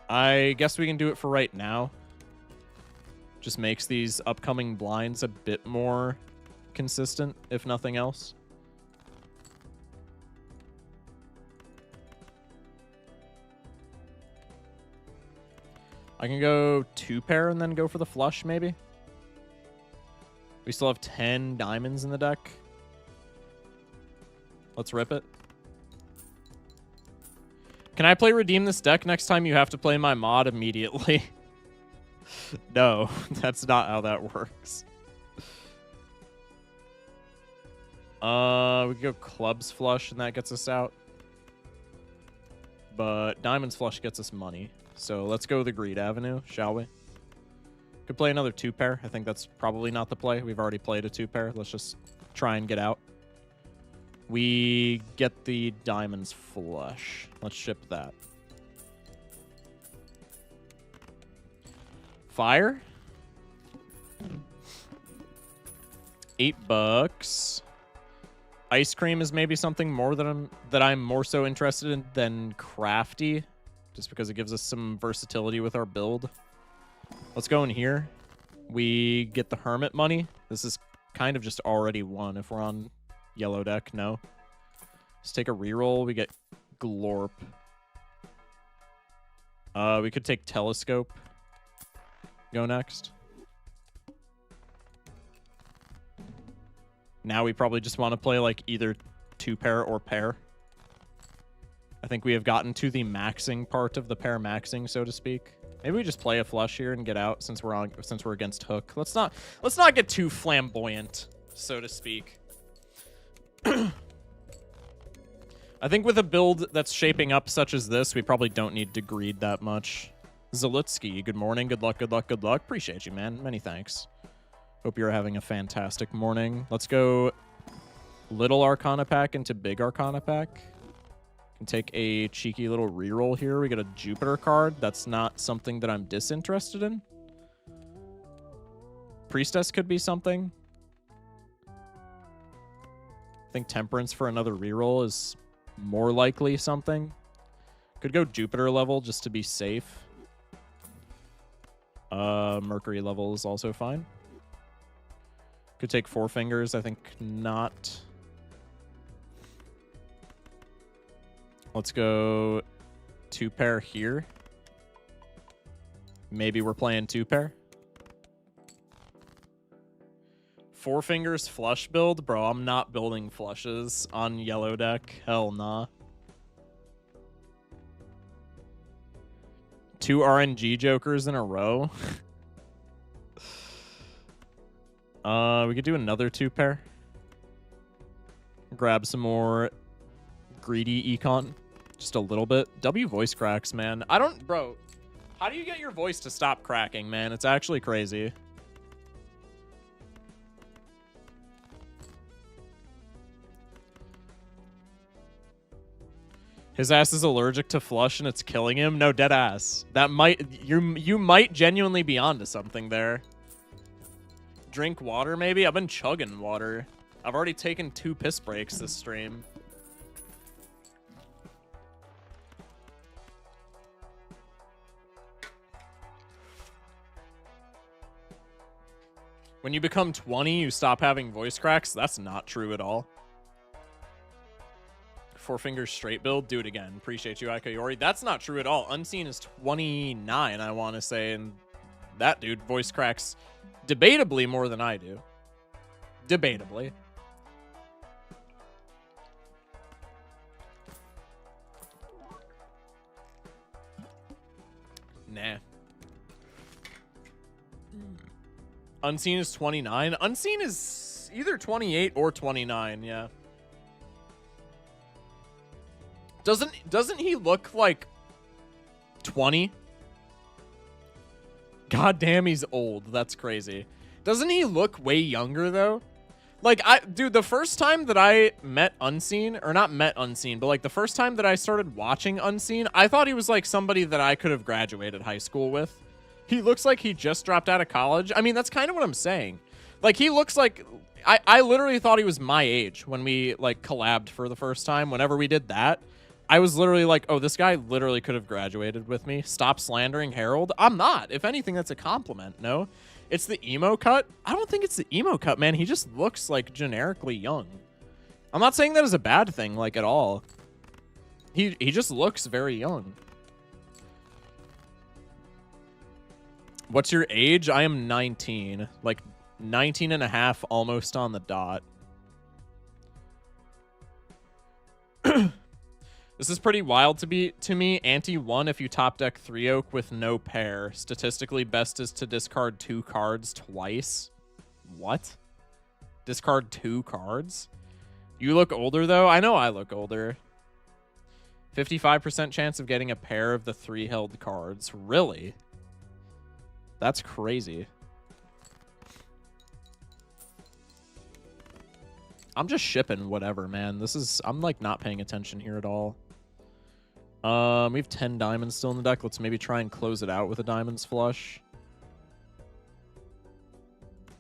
I guess we can do it for right now. Just makes these upcoming blinds a bit more consistent, if nothing else. I can go 2 pair and then go for the flush, maybe. We still have 10 diamonds in the deck. Let's rip it. Can I play Redeem this deck next time you have to play my mod immediately? No, that's not how that works. We could go clubs flush, and that gets us out. But diamonds flush gets us money. So let's go the greed avenue, shall we? Could play another 2-pair. I think that's probably not the play. We've already played a 2-pair. Let's just try and get out. We get the diamonds flush. Let's ship that. Fire. $8. Ice cream is maybe something more that I'm more so interested in than crafty, just because it gives us some versatility with our build. Let's go in here. We get the hermit money. This is kind of just already won if we're on yellow deck. No. Let's take a reroll. We get glorp. We could take telescope. Go next. Now we probably just want to play like either 2-pair or pair. I think we have gotten to the maxing part of the pair maxing, so to speak. Maybe we just play a flush here and get out since we're against hook. Let's not get too flamboyant, so to speak. I think with a build that's shaping up such as this, we probably don't need to greed that much. Zalutsky, good morning, good luck, good luck, good luck. Appreciate you, man. Many thanks. Hope you're having a fantastic morning. Let's go little Arcana pack into big Arcana pack. Can take a cheeky little reroll here. We get a Jupiter card. That's not something that I'm disinterested in. Priestess could be something. I think Temperance for another reroll is more likely something. Could go Jupiter level just to be safe. Mercury level is also fine. Could take 4 fingers. I think not. Let's go 2-pair here. Maybe we're playing 2-pair. 4 fingers flush build? Bro, I'm not building flushes on yellow deck. Hell nah. 2 RNG jokers in a row. We could do another 2-pair. Grab some more greedy econ. Just a little bit. W voice cracks, man. Bro, how do you get your voice to stop cracking, man? It's actually crazy. His ass is allergic to flush and it's killing him? No, dead ass. That you might genuinely be onto something there. Drink water, maybe? I've been chugging water. I've already taken 2 piss breaks this stream. When you become 20, you stop having voice cracks? That's not true at all. 4 fingers straight build? Do it again. Appreciate you, Ikayori. That's not true at all. Unseen is 29, I want to say, and that dude voice cracks debatably more than I do. Debatably. Nah. Unseen is 29. Unseen is either 28 or 29, yeah. Doesn't he look like 20? God damn, he's old. That's crazy. Doesn't he look way younger though? Like, dude, the first time that I met Unseen, or not met Unseen, but like the first time that I started watching Unseen, I thought he was like somebody that I could have graduated high school with. He looks like he just dropped out of college. I mean, that's kind of what I'm saying. Like, he looks like... I literally thought he was my age when we, like, collabed for the first time. Whenever we did that, I was literally like, oh, this guy literally could have graduated with me. Stop slandering Harold. I'm not. If anything, that's a compliment, no? It's the emo cut? I don't think it's the emo cut, man. He just looks, like, generically young. I'm not saying that is a bad thing, like, at all. He just looks very young. What's your age? I am 19. Like, 19 and a half, almost on the dot. This is pretty wild to me. Ante 1 if you top deck 3 oak with no pair. Statistically, best is to discard 2 cards twice. What? Discard 2 cards? You look older, though? I know I look older. 55% chance of getting a pair of the 3 held cards. Really? That's crazy. I'm just shipping whatever, man. I'm like not paying attention here at all. We have 10 diamonds still in the deck. Let's maybe try and close it out with a diamonds flush.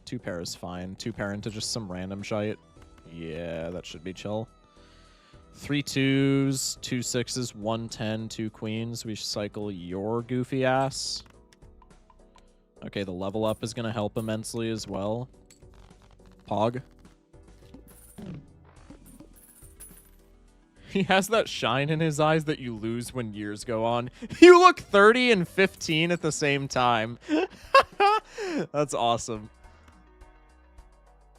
2 pair is fine. 2 pair into just some random shite. Yeah, that should be chill. 3 2s, 2 6s, 1 10, 2 queens. We cycle your goofy ass. Okay, the level up is going to help immensely as well. Pog. He has that shine in his eyes that you lose when years go on. You look 30 and 15 at the same time. That's awesome.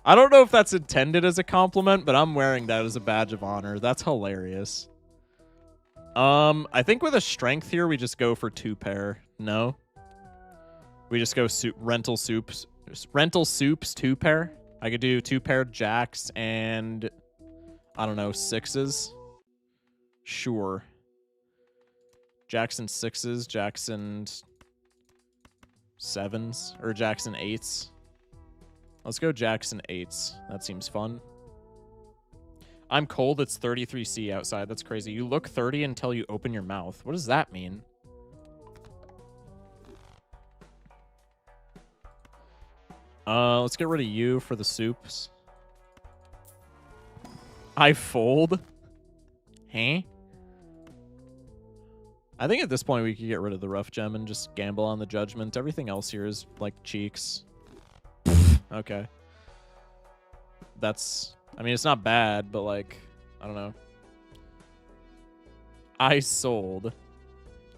I don't know if that's intended as a compliment, but I'm wearing that as a badge of honor. That's hilarious. I think with a strength here, we just go for 2 pair. No? We just go rental soups 2 pair. I could do 2 pair jacks and, I don't know, 6s. Sure. Jacks and 6s, jacks and 7s, or jacks and 8s. Let's go jacks and 8s. That seems fun. I'm cold. It's 33C outside. That's crazy. You look 30 until you open your mouth. What does that mean? Let's get rid of you for the soups. I fold? Huh? I think at this point we could get rid of the rough gem and just gamble on the judgment. Everything else here is like cheeks. Okay. I mean, it's not bad, but like, I don't know. I sold.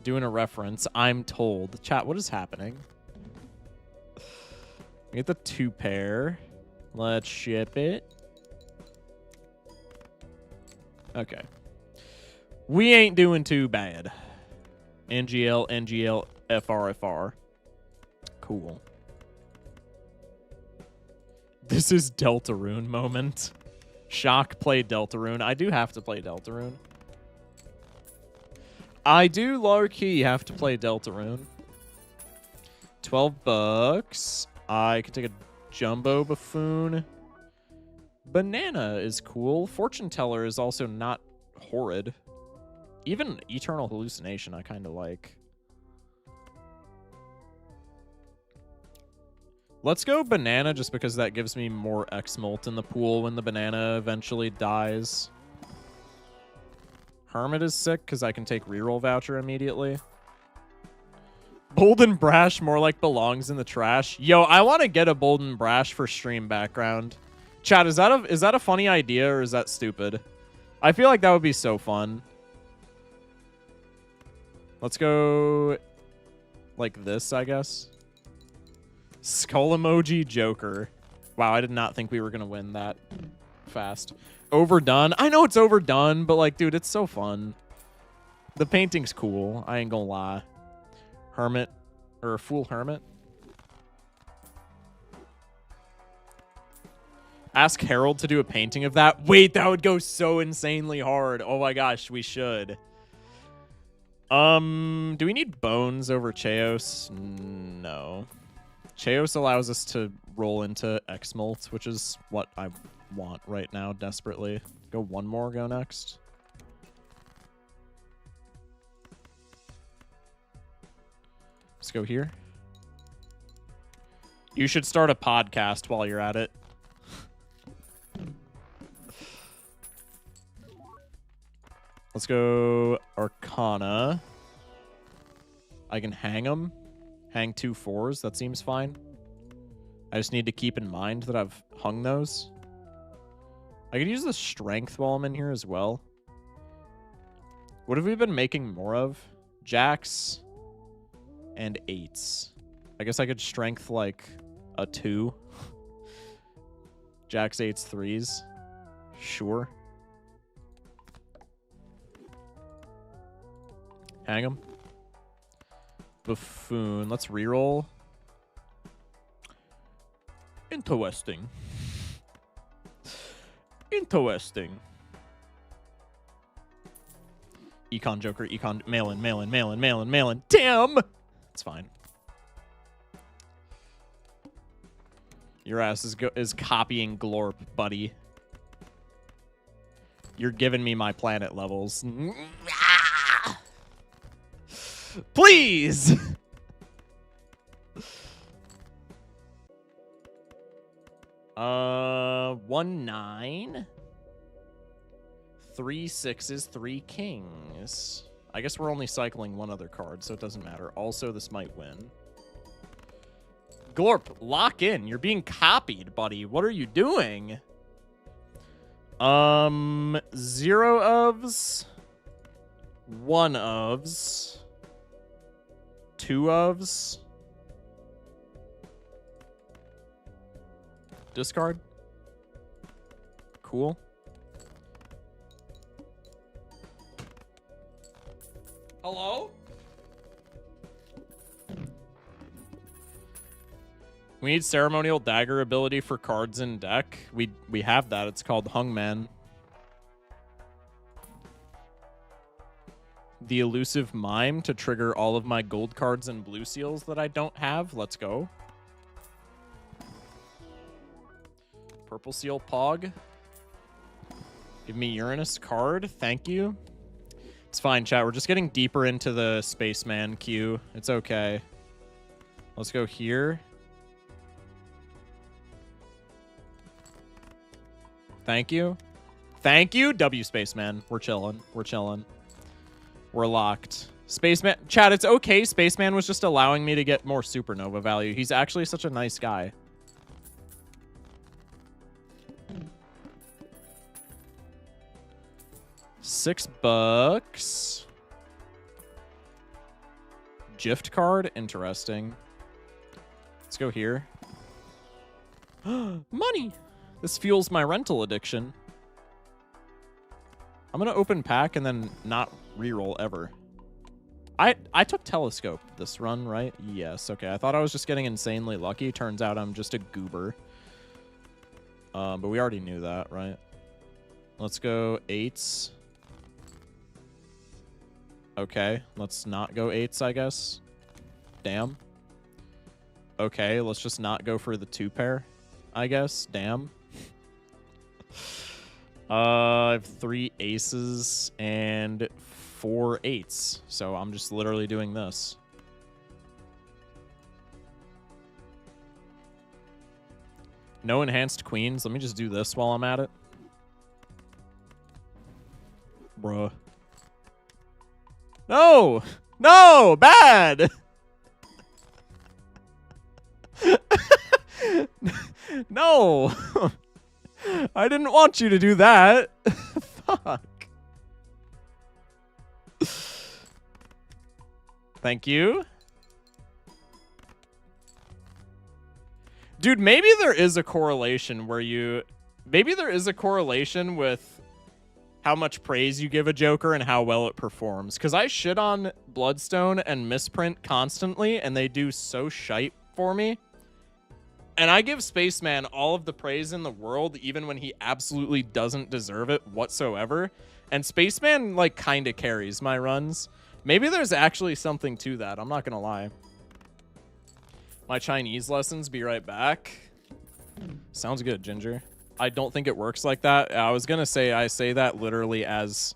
Doing a reference. I'm told. Chat, what is happening? We get the 2 pair. Let's ship it. Okay. We ain't doing too bad. NGL, NGL, FRFR. Cool. This is Deltarune moment. Shock play Deltarune. I do have to play Deltarune. I do low-key have to play Deltarune. 12 bucks. I can take a Jumbo Buffoon. Banana is cool. Fortune Teller is also not horrid. Even Eternal Hallucination I kind of like. Let's go Banana just because that gives me more X-Molt in the pool when the banana eventually dies. Hermit is sick because I can take reroll voucher immediately. Bold and Brash more like belongs in the trash. Yo, I want to get a Bold and Brash for stream background. Chat, is that a funny idea or is that stupid? I feel like that would be so fun. Let's go like this, I guess. Skull emoji Joker. Wow, I did not think we were going to win that fast. Overdone. I know it's overdone, but like, dude, it's so fun. The painting's cool. I ain't gonna lie. Hermit. Or Fool Hermit. Ask Harold to do a painting of that. Wait, that would go so insanely hard. Oh my gosh, we should. Do we need bones over Chaos? No. Chaos allows us to roll into X-Molt, which is what I want right now desperately. Go one more, go next. Let's go here. You should start a podcast while you're at it. Let's go Arcana. I can hang them. Hang 2 4s. That seems fine. I just need to keep in mind that I've hung those. I could use the strength while I'm in here as well. What have we been making more of? Jacks and 8s. I guess I could strength like a 2. Jacks, 8s, 3s. Sure. Hang him. Buffoon. Let's reroll. Interesting. Interesting. Econ Joker, Econ, mail in, mail in, mail in, mail in, mail in. Damn! It's fine. Your ass is copying Glorp, buddy. You're giving me my planet levels. Please! 1-9. 3 6s, 3 kings. I guess we're only cycling one other card, so it doesn't matter. Also, this might win. Glorp, lock in. You're being copied, buddy. What are you doing? 0 ofs. 1 ofs. 2 ofs. Discard. Cool. Hello? We need ceremonial dagger ability for cards in deck. We have that. It's called Hungman. The elusive mime to trigger all of my gold cards and blue seals that I don't have. Let's go. Purple seal Pog. Give me Uranus card. Thank you. It's fine, chat. We're just getting deeper into the Spaceman queue. It's okay. Let's go here. Thank you. Thank you, W Spaceman. We're chilling. We're chilling. We're locked. Spaceman. Chat, it's okay. Spaceman was just allowing me to get more supernova value. He's actually such a nice guy. $6. Gift card. Interesting. Let's go here. Money. This fuels my rental addiction. I'm going to open pack and then not reroll ever. I took telescope this run, right? Yes. Okay. I thought I was just getting insanely lucky. Turns out I'm just a goober. But we already knew that, right? Let's go 8s. Okay. Let's not go 8s, I guess. Damn. Okay. Let's just not go for the 2 pair, I guess. Damn. I have 3 aces and 4 8s, so I'm just literally doing this. No enhanced queens. Let me just do this while I'm at it. Bruh. No! No! Bad! No! I didn't want you to do that. Fuck. Thank you. Dude, maybe there is a correlation where you... Maybe there is a correlation with how much praise you give a Joker and how well it performs. Because I shit on Bloodstone and Misprint constantly, and they do so shite for me. And I give Spaceman all of the praise in the world, even when he absolutely doesn't deserve it whatsoever. And Spaceman, like, kind of carries my runs. Maybe there's actually something to that. I'm not going to lie. My Chinese lessons, be right back. Sounds good, Ginger. I don't think it works like that. I was going to say, I say that literally as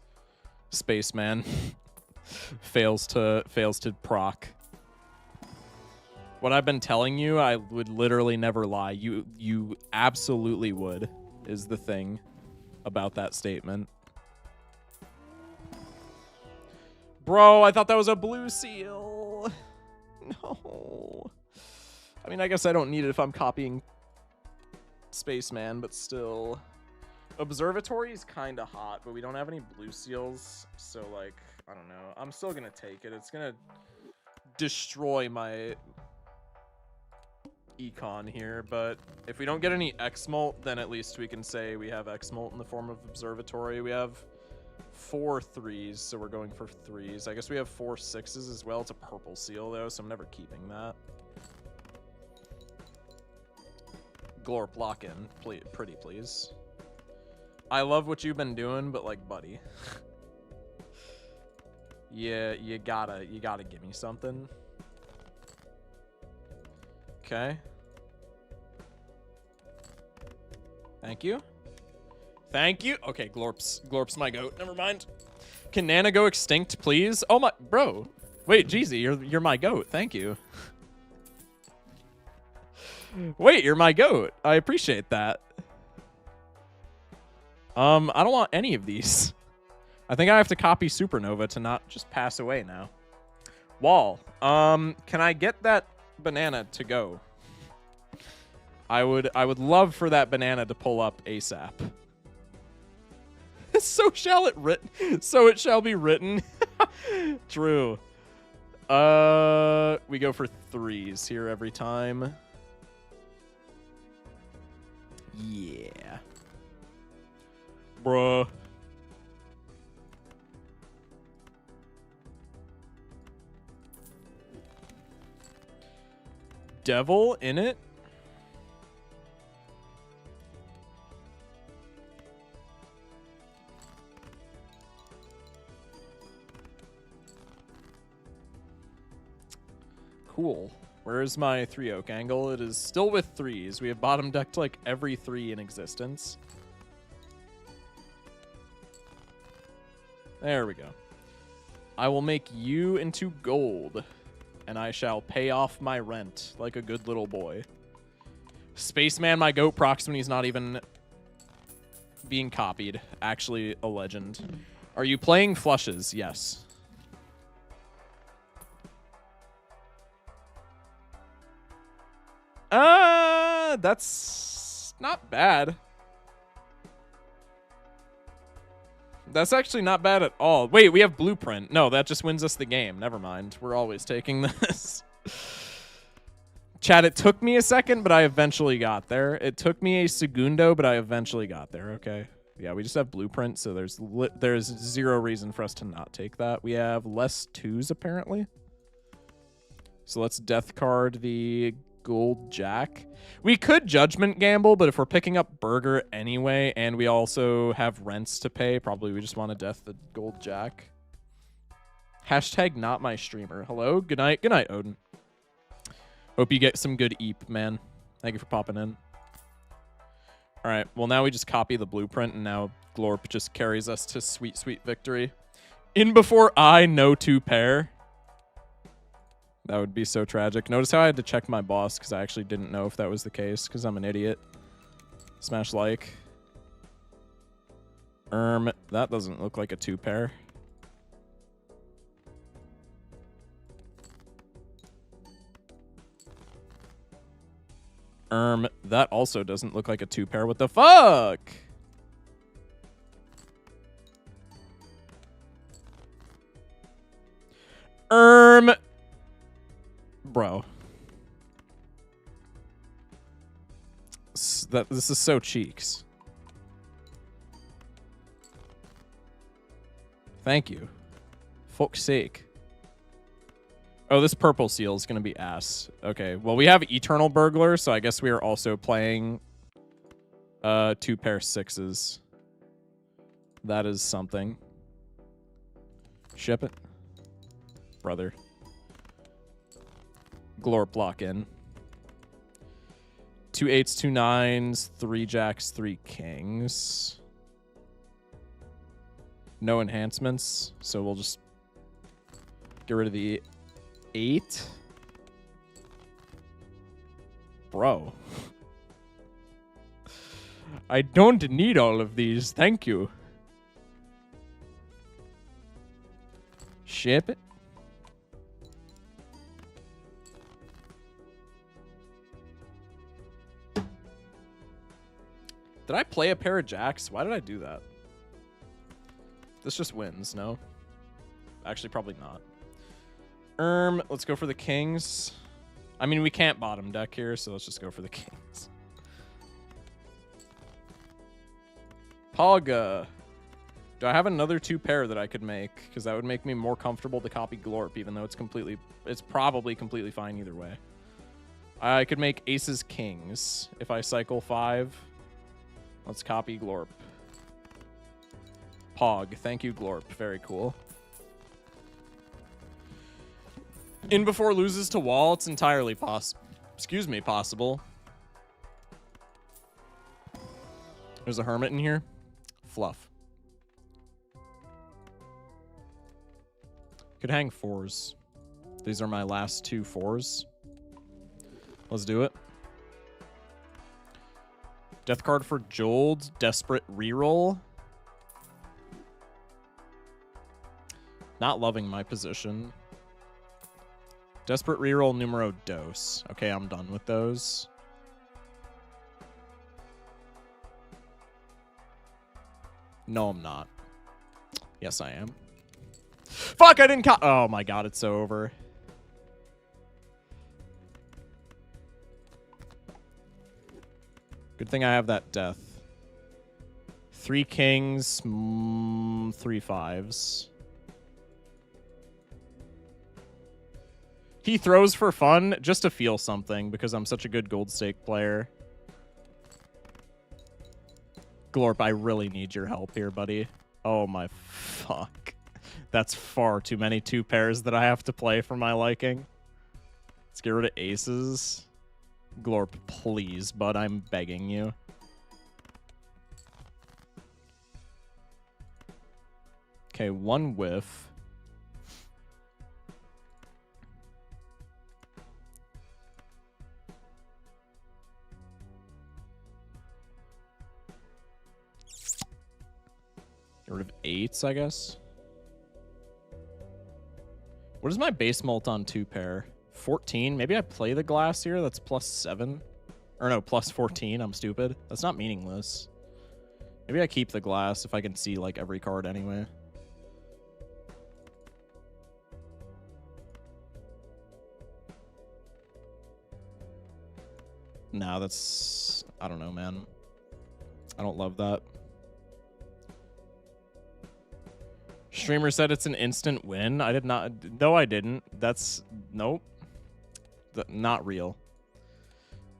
Spaceman fails to proc. What I've been telling you, I would literally never lie. You absolutely would, is the thing about that statement. Bro, I thought that was a blue seal. No. I mean, I guess I don't need it if I'm copying Spaceman, but still. Observatory is kind of hot, but we don't have any blue seals. So, like, I don't know. I'm still going to take it. It's going to destroy my... econ here, but if we don't get any X-Molt, then at least we can say we have X-Molt in the form of Observatory. We have 4 3s, so we're going for 3s. I guess we have 4 6s as well. It's a purple seal, though, so I'm never keeping that. Glorp, lock in. Pretty, please. I love what you've been doing, but like, buddy. Yeah, you gotta give me something. Okay. Thank you. Thank you. Okay, Glorp's my goat. Never mind. Can Nana go extinct, please? Oh my, bro. Wait, Jeezy, you're my goat. Thank you. Wait, you're my goat. I appreciate that. I don't want any of these. I think I have to copy Supernova to not just pass away now. Wall. Can I get that banana to go? I would love for that banana to pull up ASAP. So it shall be written. True. We go for 3s here every time. Yeah. Bruh. Devil in it? Cool. Where's my 3 oak angle? It is still with 3s. We have bottom decked like every 3 in existence. There we go. I will make you into gold, and I shall pay off my rent like a good little boy. Spaceman, my goat proximity is not even being copied. Actually a legend. Are you playing flushes? Yes. That's not bad. That's actually not bad at all. Wait, we have blueprint. No, that just wins us the game. Never mind. We're always taking this. Chat, it took me a second, but I eventually got there. It took me a segundo, but I eventually got there. Okay. Yeah, we just have blueprint, so there's zero reason for us to not take that. We have less 2s, apparently. So let's death card the gold jack. We could judgment gamble, but if we're picking up burger anyway, and we also have rents to pay, probably we just want to death the gold jack. Hashtag not my streamer. Hello? Good night. Good night, Odin. Hope you get some good eep, man. Thank you for popping in. All right. Well, now we just copy the blueprint, and now Glorp just carries us to sweet, sweet victory. In before I, no 2 pair. That would be so tragic. Notice how I had to check my boss because I actually didn't know if that was the case because I'm an idiot. Smash like. That doesn't look like a 2 pair. That also doesn't look like a 2 pair. What the fuck? Bro. This is so cheeks. Thank you. Fuck's sake. Oh, this purple seal is going to be ass. Okay, well, we have Eternal Burglar, so I guess we are also playing 2 pair 6s. That is something. Ship it. Brother. Glorp lock in. 2 8s, 2 9s, 3 jacks, 3 kings. No enhancements, so we'll just get rid of the 8. Bro. I don't need all of these, thank you. Ship it. Did I play a pair of jacks? Why did I do that? This just wins, no? Actually, probably not. Let's go for the kings. I mean, we can't bottom deck here, so let's just go for the kings. Paga. Do I have another 2 pair that I could make? Because that would make me more comfortable to copy Glorp, even though it's probably completely fine either way. I could make aces kings if I cycle 5. Let's copy Glorp. Pog. Thank you, Glorp. Very cool. In before loses to wall, it's entirely possible. There's a hermit in here. Fluff. Could hang 4s. These are my last 2 4s. Let's do it. Death card for Jold. Desperate reroll. Not loving my position. Desperate reroll numero dos. Okay, I'm done with those. No, I'm not. Yes, I am. Fuck, I didn't oh my god, it's so over. Good thing I have that death. 3 kings, 3 5s. He throws for fun just to feel something because I'm such a good gold stake player. Glorp, I really need your help here, buddy. Oh my fuck. That's far too many 2 pairs that I have to play for my liking. Let's get rid of aces. Glorp, please, bud, I'm begging you. Okay, 1 whiff. Get rid of 8s, I guess. What is my base mult on 2 pair? 14? Maybe I play the glass here. That's +7. Or no, +14. I'm stupid. That's not meaningless. Maybe I keep the glass if I can see like every card anyway. No, that's... I don't know, man. I don't love that. Streamer said it's an instant win. I did not. No, I didn't. That's... Nope. Not real.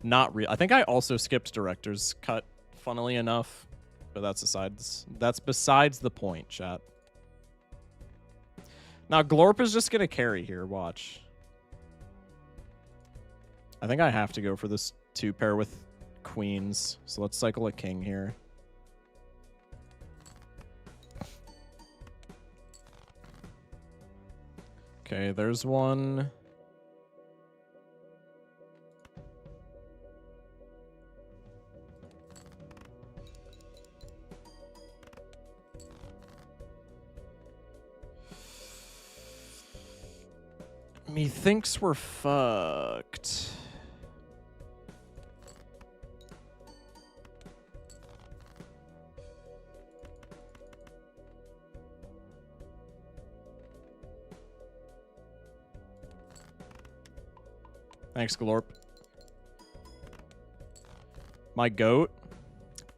Not real. I think I also skipped director's cut, funnily enough. But that's besides the point, chat. Now, Glorp is just going to carry here. Watch. I think I have to go for this 2 pair with queens. So let's cycle a king here. Okay, there's one. Methinks we're fucked. Thanks, Glorp. My goat.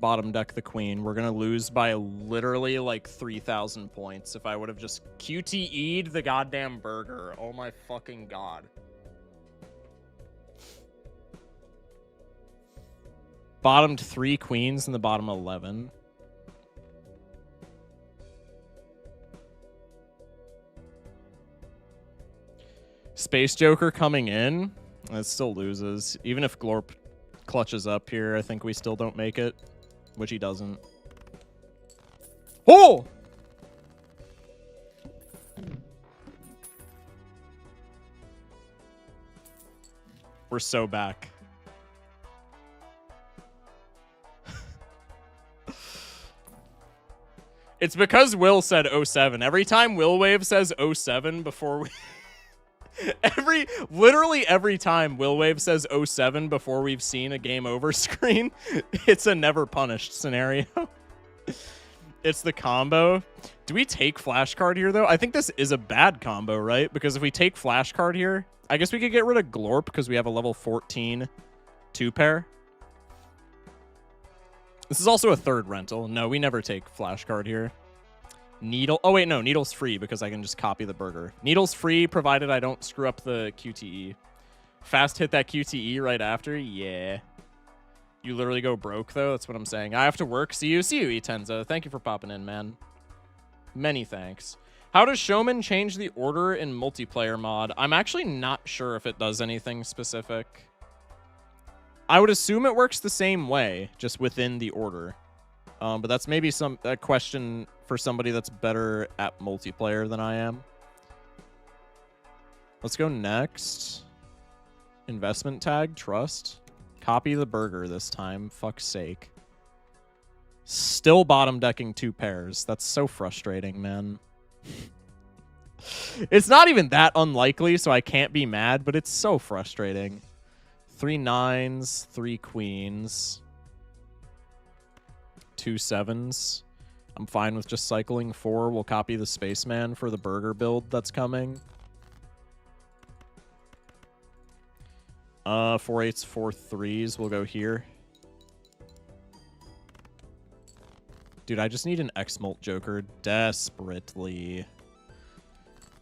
Bottom deck the queen. We're going to lose by literally like 3,000 points if I would have just QTE'd the goddamn burger. Oh my fucking god. Bottomed 3 queens in the bottom 11. Space Joker coming in. It still loses. Even if Glorp clutches up here, I think we still don't make it. Which he doesn't. Oh! We're so back. It's because Will said 07. Every time Will Wave says 07 before we... Literally every time Will Wave says 07 before we've seen a game over screen, it's a never punished scenario. It's the combo. Do we take flashcard here, though? I think this is a bad combo, right? Because if we take flashcard here, I guess we could get rid of Glorp because we have a level 14 2 pair. This is also a 3rd rental. No, we never take flashcard here. Needle. Oh, wait, no. Needle's free because I can just copy the burger. Needle's free provided I don't screw up the QTE. Fast hit that QTE right after. Yeah. You literally go broke, though. That's what I'm saying. I have to work. See you, Etenza. Thank you for popping in, man. Many thanks. How does Showman change the order in multiplayer mod? I'm actually not sure if it does anything specific. I would assume it works the same way, just within the order. But that's maybe a question for somebody that's better at multiplayer than I am. Let's go next. Investment tag, trust. Copy the burger this time, fuck's sake. Still bottom decking 2 pairs. That's so frustrating, man. It's not even that unlikely, so I can't be mad, but it's so frustrating. 3 9s, 3 queens. 2 7s. I'm fine with just cycling 4. We'll copy the spaceman for the burger build that's coming. 4 8s, 4 3s. We'll go here. Dude, I just need an X-Molt Joker desperately.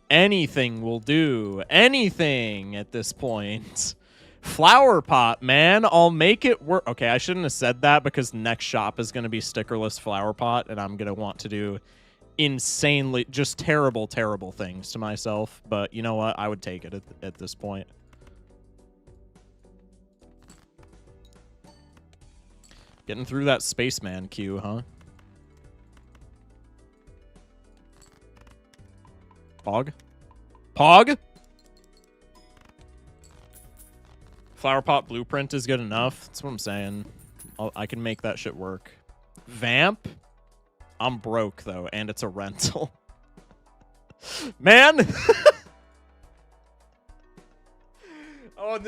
Anything will do. Anything at this point. Flower pot, man. I'll make it work. Okay, I shouldn't have said that because next shop is going to be stickerless flower pot, and I'm going to want to do insanely, just terrible, terrible things to myself. But you know what? I would take it at this point. Getting through that spaceman queue, huh? Pog? Pog? Flower pot blueprint is good enough. That's what I'm saying. I can make that shit work. Vamp? I'm broke, though, and it's a rental. Man! Oh, and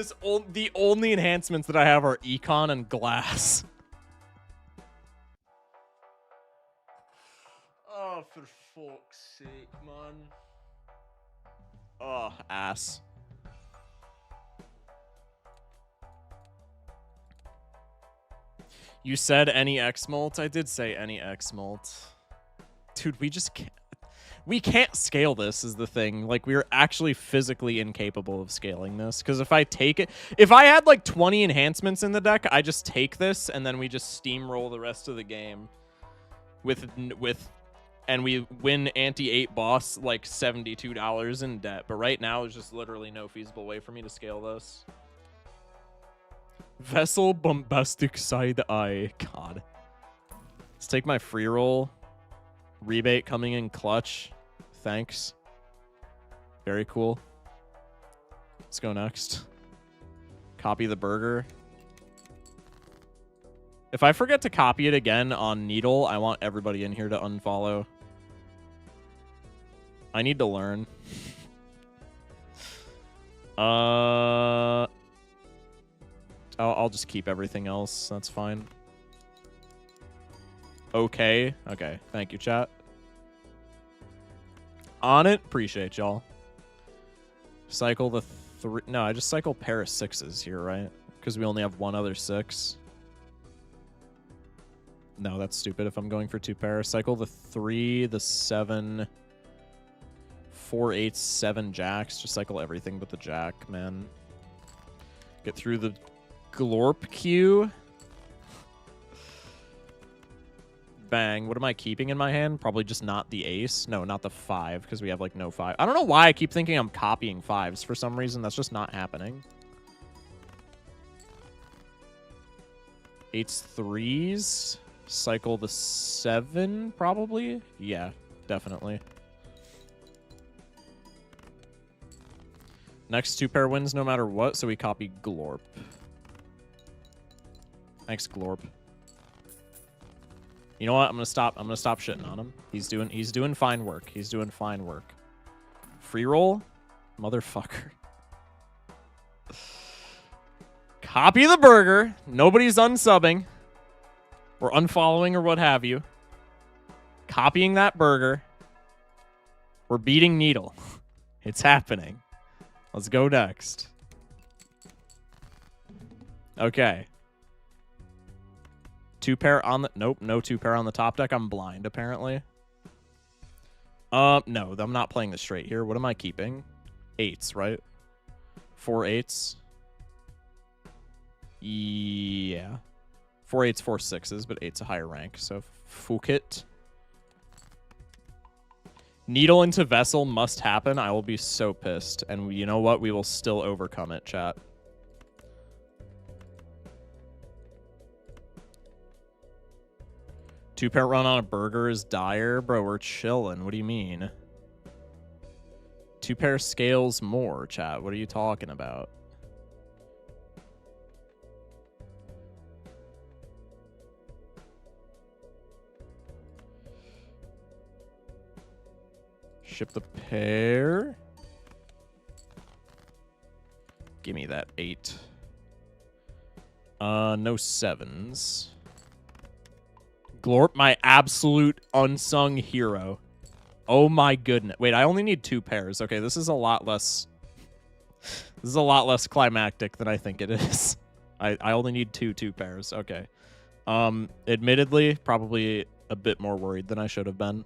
the only enhancements that I have are econ and glass. Oh, for fuck's sake, man. Oh, ass. You said any X-Molt? I did say any X-Molt. Dude, we can't scale this is the thing. Like, we're actually physically incapable of scaling this. Because if I had like 20 enhancements in the deck, I just take this and then we just steamroll the rest of the game and we win anti-8 boss like $72 in debt. But right now, there's just literally no feasible way for me to scale this. Vessel bombastic side eye. God. Let's take my free roll. Rebate coming in clutch. Thanks. Very cool. Let's go next. Copy the burger. If I forget to copy it again on Needle, I want everybody in here to unfollow. I need to learn. I'll just keep everything else. That's fine. Okay. Okay. Thank you, chat. On it. Appreciate y'all. Cycle the 3. No, I just cycle pair of 6s here, right? Because we only have one other 6. No, that's stupid if I'm going for 2 pairs. Cycle the 3, the 7, 4 8s, 7 jacks. Just cycle everything but the jack, man. Get through the Glorp queue. Bang. What am I keeping in my hand? Probably just not the ace. No, not the 5, because we have like no 5. I don't know why I keep thinking I'm copying 5s. For some reason, that's just not happening. 8s, 3s. Cycle the 7, probably? Yeah, definitely. Next 2 pair wins no matter what, so we copy Glorp. Thanks, Glorp. You know what? I'm gonna stop shitting on him. He's doing fine work. He's doing fine work. Free roll? Motherfucker. Copy the burger. Nobody's unsubbing. Or unfollowing or what have you. Copying that burger. We're beating Needle. It's happening. Let's go next. Okay. 2 pair on the... Nope, no 2 pair on the top deck. I'm blind, apparently. No, I'm not playing this straight here. What am I keeping? 8s, right? 4 8s. Yeah. 4 8s, 4 6s, but 8's a higher rank, so fuck it. Needle into vessel must happen. I will be so pissed. And you know what? We will still overcome it, chat. Two-pair run on a burger is dire. Bro, we're chilling. What do you mean? Two-pair scales more, chat. What are you talking about? Ship the pair. Give me that 8. No 7s. Glorp, my absolute unsung hero. Oh my goodness. Wait, I only need 2 pairs. Okay, this is a lot less... This is a lot less climactic than I think it is. I only need two pairs. Okay. Admittedly, probably a bit more worried than I should have been.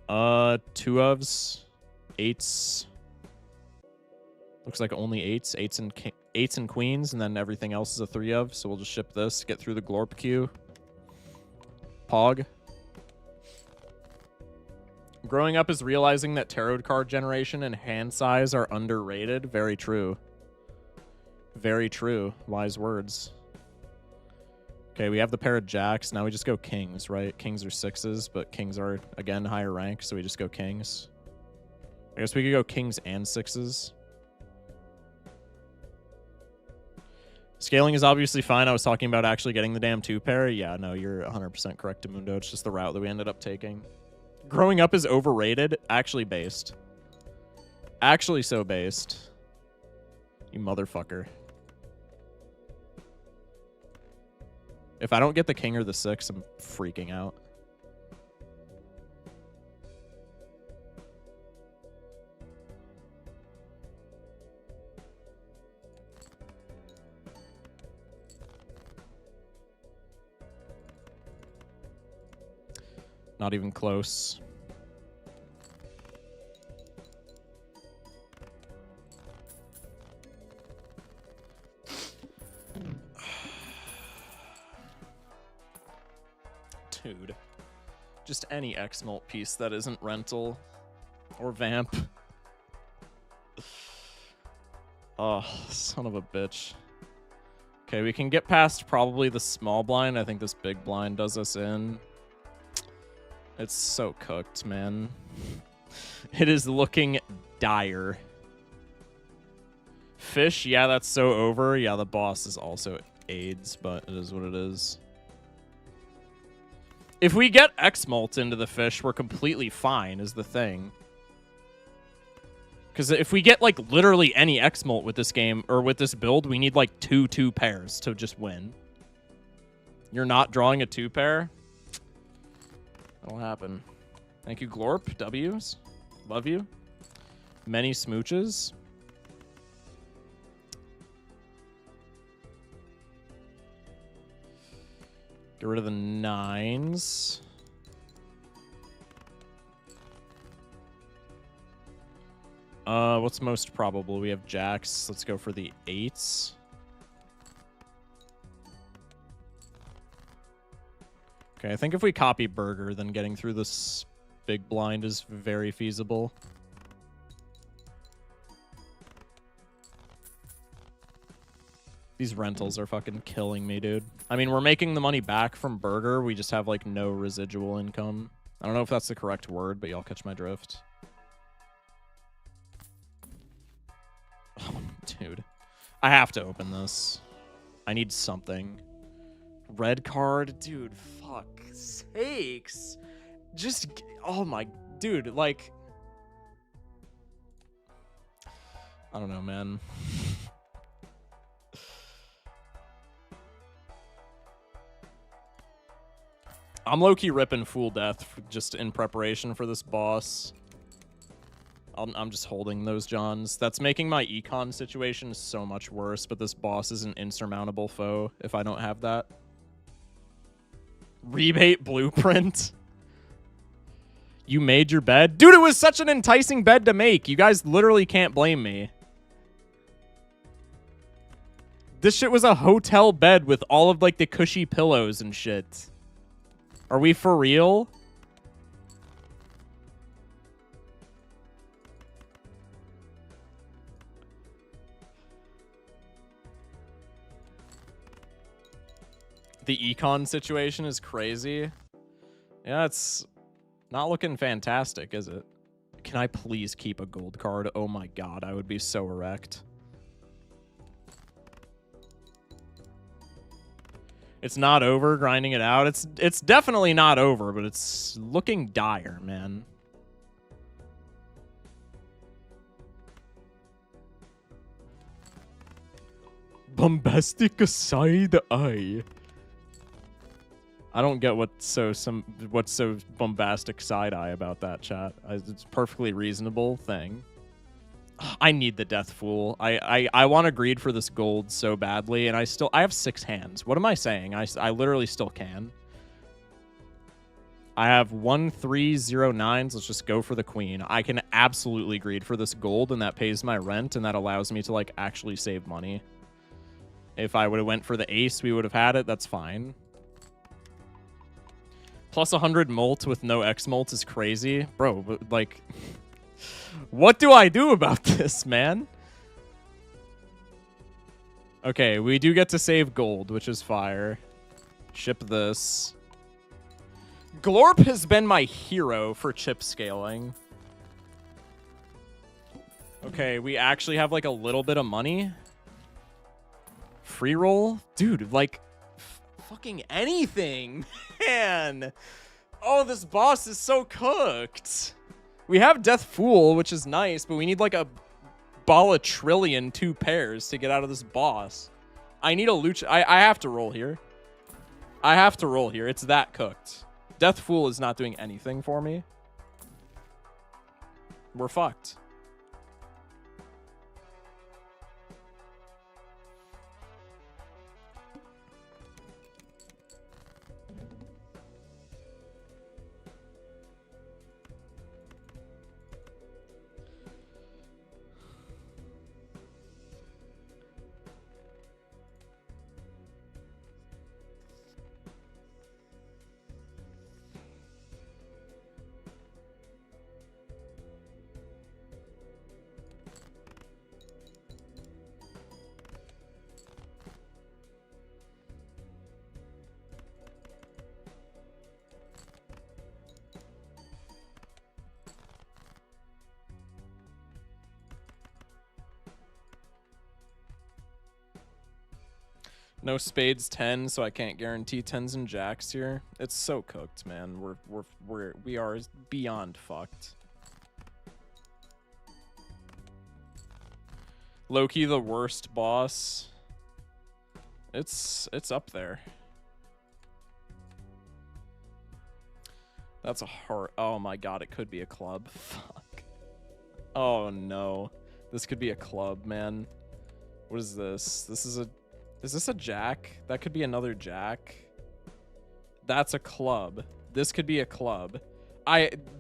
2 ofs. 8s. Looks like only 8s. 8s and queens, and then everything else is a 3 of. So we'll just ship this, get through the Glorp queue. Pog. Growing up is realizing that tarot card generation and hand size are underrated. Very true. Very true. Wise words. Okay, we have the pair of jacks. Now we just go kings, right? Kings are 6s, but kings are, again, higher rank, so we just go kings. I guess we could go kings and 6s. Scaling is obviously fine. I was talking about actually getting the damn 2-pair. Yeah, no, you're 100% correct, Mundo. It's just the route that we ended up taking. Growing up is overrated. Actually based. Actually so based. You motherfucker. If I don't get the king or the 6, I'm freaking out. Not even close. Dude. Just any X-Molt piece that isn't rental or vamp. Oh, son of a bitch. Okay, we can get past probably the small blind. I think this big blind does us in. It's so cooked, man. It is looking dire. Fish, yeah, that's so over. Yeah, the boss is also AIDS, but it is what it is. If we get X-Molt into the fish, we're completely fine, is the thing. Because if we get, like, literally any X-Molt with this game, or with this build, we need, like, 2 pairs to just win. You're not drawing a 2-pair? That'll happen. Thank you, Glorp. W's. Love you. Many smooches. Get rid of the 9s. What's most probable? We have jacks. Let's go for the 8s. Okay, I think if we copy burger, then getting through this big blind is very feasible. These rentals are fucking killing me, dude. I mean, we're making the money back from burger. We just have, like, no residual income. I don't know if that's the correct word, but y'all catch my drift. Oh, dude. I have to open this. I need something. Red card? Dude, fuck sakes. Just, oh my, dude, like, I don't know, man. I'm low-key ripping Fool Death just in preparation for this boss. I'm just holding those Johns. That's making my econ situation so much worse, but this boss is an insurmountable foe if I don't have that. Rebate blueprint. You made your bed? Dude, it was such an enticing bed to make. You guys literally can't blame me. This shit was a hotel bed with all of, like, the cushy pillows and shit. Are we for real? The econ situation is crazy. Yeah, it's not looking fantastic, is it? Can I please keep a gold card? Oh my god, I would be so erect. It's not over, grinding it out. It's definitely not over, but it's looking dire, man. Bombastic side eye. I don't get what's so bombastic side eye about that, chat. It's a perfectly reasonable thing. I need the Death Fool. I want to greed for this gold so badly, and I have 6 hands. What am I saying? I literally still can. I have 1, 3, 0, 9s. Let's just go for the queen. I can absolutely greed for this gold, and that pays my rent, and that allows me to like actually save money. If I would have went for the ace, we would have had it. That's fine. Plus 100 molt with no X molt is crazy. Bro, but like... what do I do about this, man? Okay, we do get to save gold, which is fire. Ship this. Glorp has been my hero for chip scaling. Okay, we actually have like a little bit of money. Free roll? Dude, like... fucking anything, man. Oh, this boss is so cooked. We have Death Fool, which is nice, but we need like a Balatrillion 2 pairs to get out of this boss. I need a Lucha. I have to roll here. I have to roll here. It's that cooked. Death Fool is not doing anything for me. We're fucked. No spades 10, so I can't guarantee 10s and jacks here. It's so cooked, man. We are beyond fucked. Low-key the worst boss. It's up there. That's a heart. Oh my god, it could be a club. Fuck. Oh no. This could be a club, man. What is this? Is this a jack? That could be another jack. That's a club. This could be a club.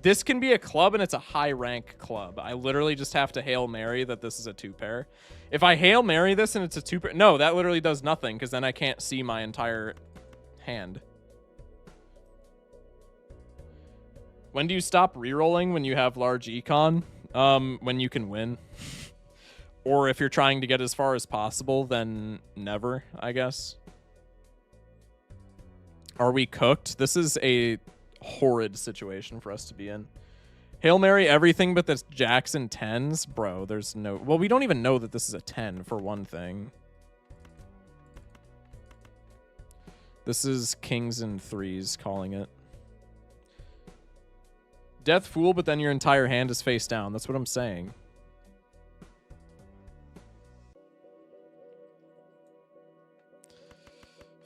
This can be a club, and it's a high rank club. I literally just have to Hail Mary that this is a 2-pair. If I Hail Mary this and it's a 2-pair, no, that literally does nothing, because then I can't see my entire hand. When do you stop rerolling when you have large econ? When you can win. Or if you're trying to get as far as possible, then never, I guess. Are we cooked? This is a horrid situation for us to be in. Hail Mary everything but this jacks and 10s? Bro, there's no... well, we don't even know that this is a 10, for one thing. This is kings and 3s calling it. Death Fool, but then your entire hand is face down. That's what I'm saying.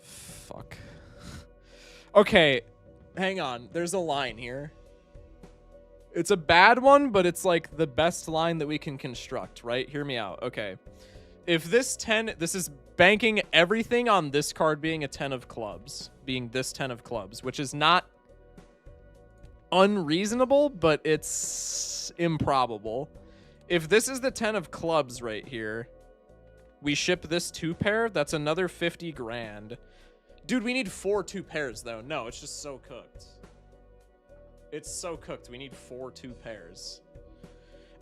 Fuck. Okay, hang on. There's a line here. It's a bad one, but it's like the best line that we can construct, right? Hear me out. Okay. If this 10, this is banking everything on this card being a 10 of clubs, being this 10 of clubs, which is not unreasonable, but it's improbable. If this is the 10 of clubs right here, we ship this 2-pair, that's another 50 grand. Dude, we need 4 2-pairs though. No, it's just so cooked. It's so cooked. We need 4 2-pairs.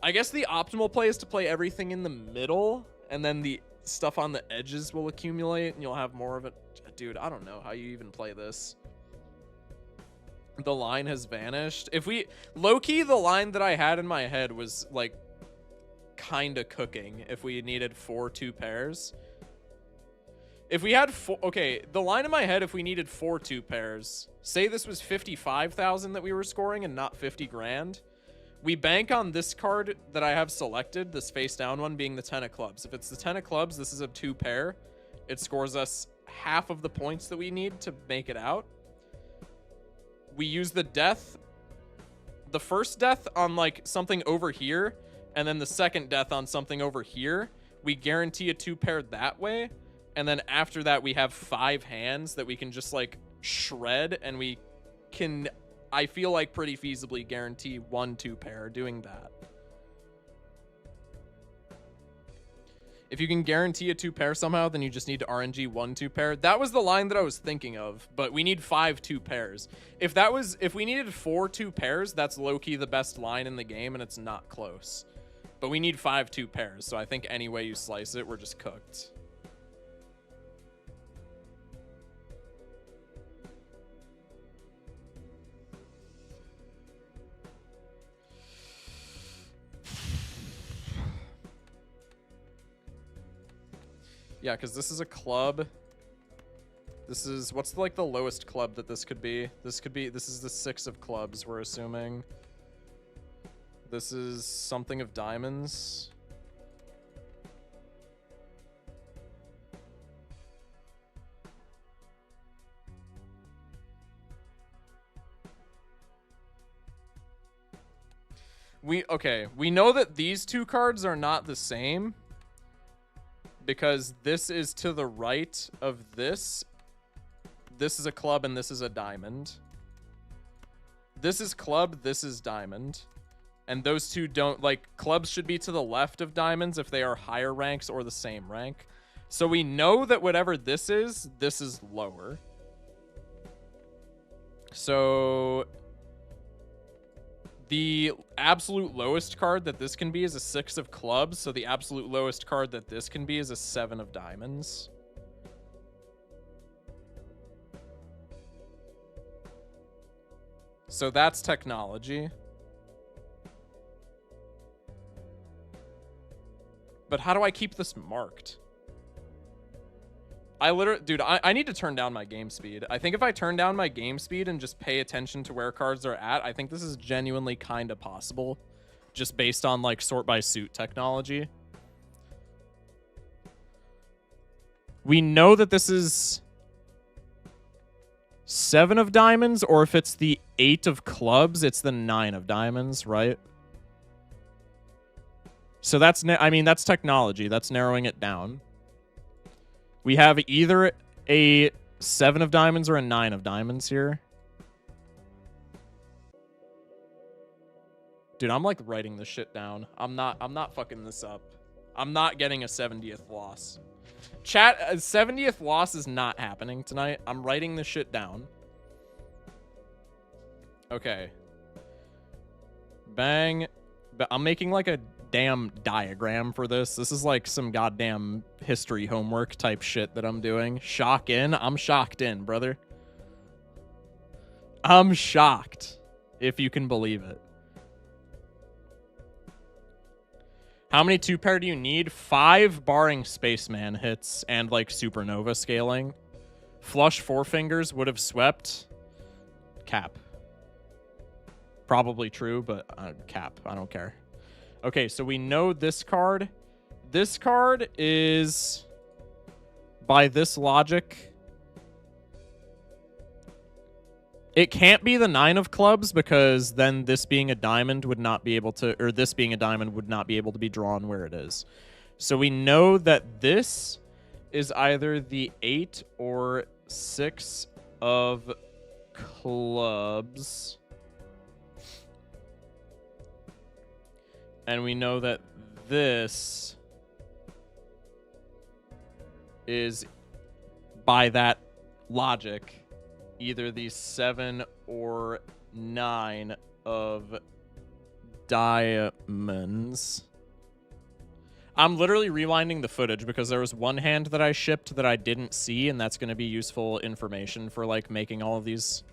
I guess the optimal play is to play everything in the middle, and then the stuff on the edges will accumulate and you'll have more of it. Dude, I don't know how you even play this. The line has vanished. If we low-key, the line that I had in my head was like kind of cooking if we needed 4 2 pairs. If we had okay, the line in my head, if we needed 4 2 pairs, say this was 55,000 that we were scoring and not 50 grand. We bank on this card that I have selected, this face down one, being the 10 of clubs. If it's the 10 of clubs, this is a 2 pair. It scores us half of the points that we need to make it out. We use the death, the first death on like something over here, and then the second death on something over here. We guarantee a 2 pair that way. And then after that, we have 5 hands that we can just like shred, and we can, I feel like, pretty feasibly guarantee 1 2 pair doing that. If you can guarantee a 2 pair somehow, then you just need to RNG 1 2 pair. That was the line that I was thinking of, but we need 5 2 pairs. If we needed 4 2 pairs, that's low-key the best line in the game, and it's not close. But we need 5 2 pairs, so I think any way you slice it, we're just cooked. Yeah, because this is a club. This is, what's like the lowest club that this could be? This is the 6 of clubs, we're assuming. This is something of diamonds. Okay, we know that these 2 cards are not the same, because this is to the right of this. This is a club and this is a diamond. This is club, this is diamond. And those two don't, like, clubs should be to the left of diamonds if they are higher ranks or the same rank. So we know that whatever this is lower. So the absolute lowest card that this can be is a 6 of clubs. So the absolute lowest card that this can be is a 7 of diamonds. So that's technology. But how do I keep this marked? Dude, I need to turn down my game speed. I think if I turn down my game speed and just pay attention to where cards are at, I think this is genuinely kind of possible. Just based on, like, sort by suit technology. We know that this is 7 of diamonds, or if it's the 8 of clubs, it's the 9 of diamonds, right? So that's, I mean, that's technology. That's narrowing it down. We have either a 7 of diamonds or a 9 of diamonds here. Dude, I'm like writing this shit down. I'm not fucking this up. I'm not getting a 70th loss. Chat, a 70th loss is not happening tonight. I'm writing this shit down. Okay. Bang. I'm making like a damn diagram for this. This is like some goddamn history homework type shit that I'm doing. Shock in. I'm shocked in, brother. I'm shocked, if you can believe it. How many 2 pair do you need? 5 barring Spaceman hits and like Supernova scaling. Flush 4 fingers would have swept. Cap. Probably true, but cap. I don't care. Okay, so we know this card. This card is, by this logic, it can't be the 9 of clubs, because then this being a diamond would not be able to, or this being a diamond would not be able to be drawn where it is. So we know that this is either the 8 or 6 of clubs. And we know that this is, by that logic, either the 7 or 9 of diamonds. I'm literally rewinding the footage because there was one hand that I shipped that I didn't see, and that's going to be useful information for, like, making all of these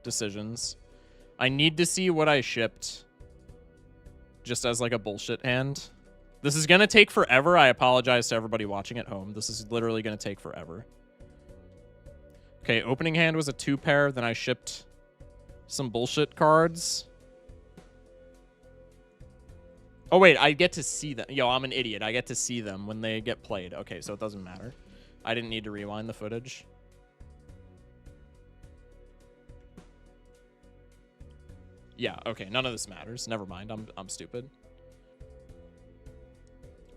decisions. I need to see what I shipped just as, like, a bullshit hand. This is going to take forever. I apologize to everybody watching at home. This is literally going to take forever. Okay, opening hand was a 2-pair. Then I shipped some bullshit cards. Oh, wait, I get to see them. Yo, I'm an idiot. I get to see them when they get played. Okay, so it doesn't matter. I didn't need to rewind the footage. Yeah, okay, none of this matters. Never mind, I'm stupid.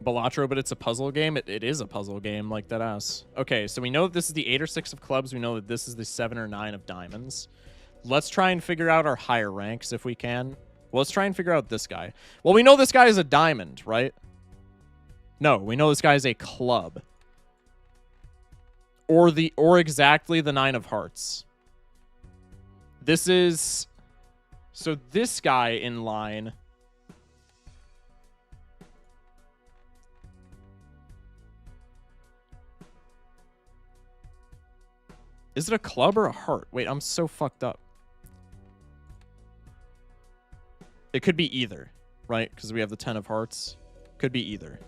Balatro, but it's a puzzle game? It is a puzzle game, like that ass. Okay, so we know that this is the 8 or 6 of clubs. We know that this is the 7 or 9 of diamonds. Let's try and figure out our higher ranks if we can. Well, let's try and figure out this guy. Well, we know this guy is a diamond, right? No, we know this guy is a club. Or exactly the 9 of hearts. This is... So this guy in line... Is it a club or a heart? Wait, I'm so fucked up. It could be either, right? Because we have the 10 of hearts. Could be either.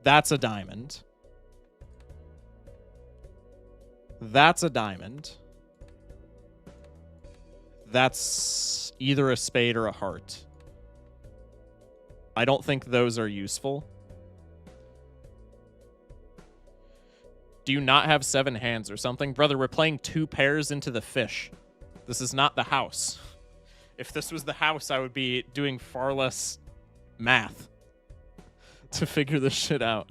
That's a diamond. That's a diamond. That's either a spade or a heart. I don't think those are useful. Do you not have 7 hands or something? Brother, we're playing 2 pairs into the fish. This is not the house. If this was the house, I would be doing far less math to figure this shit out.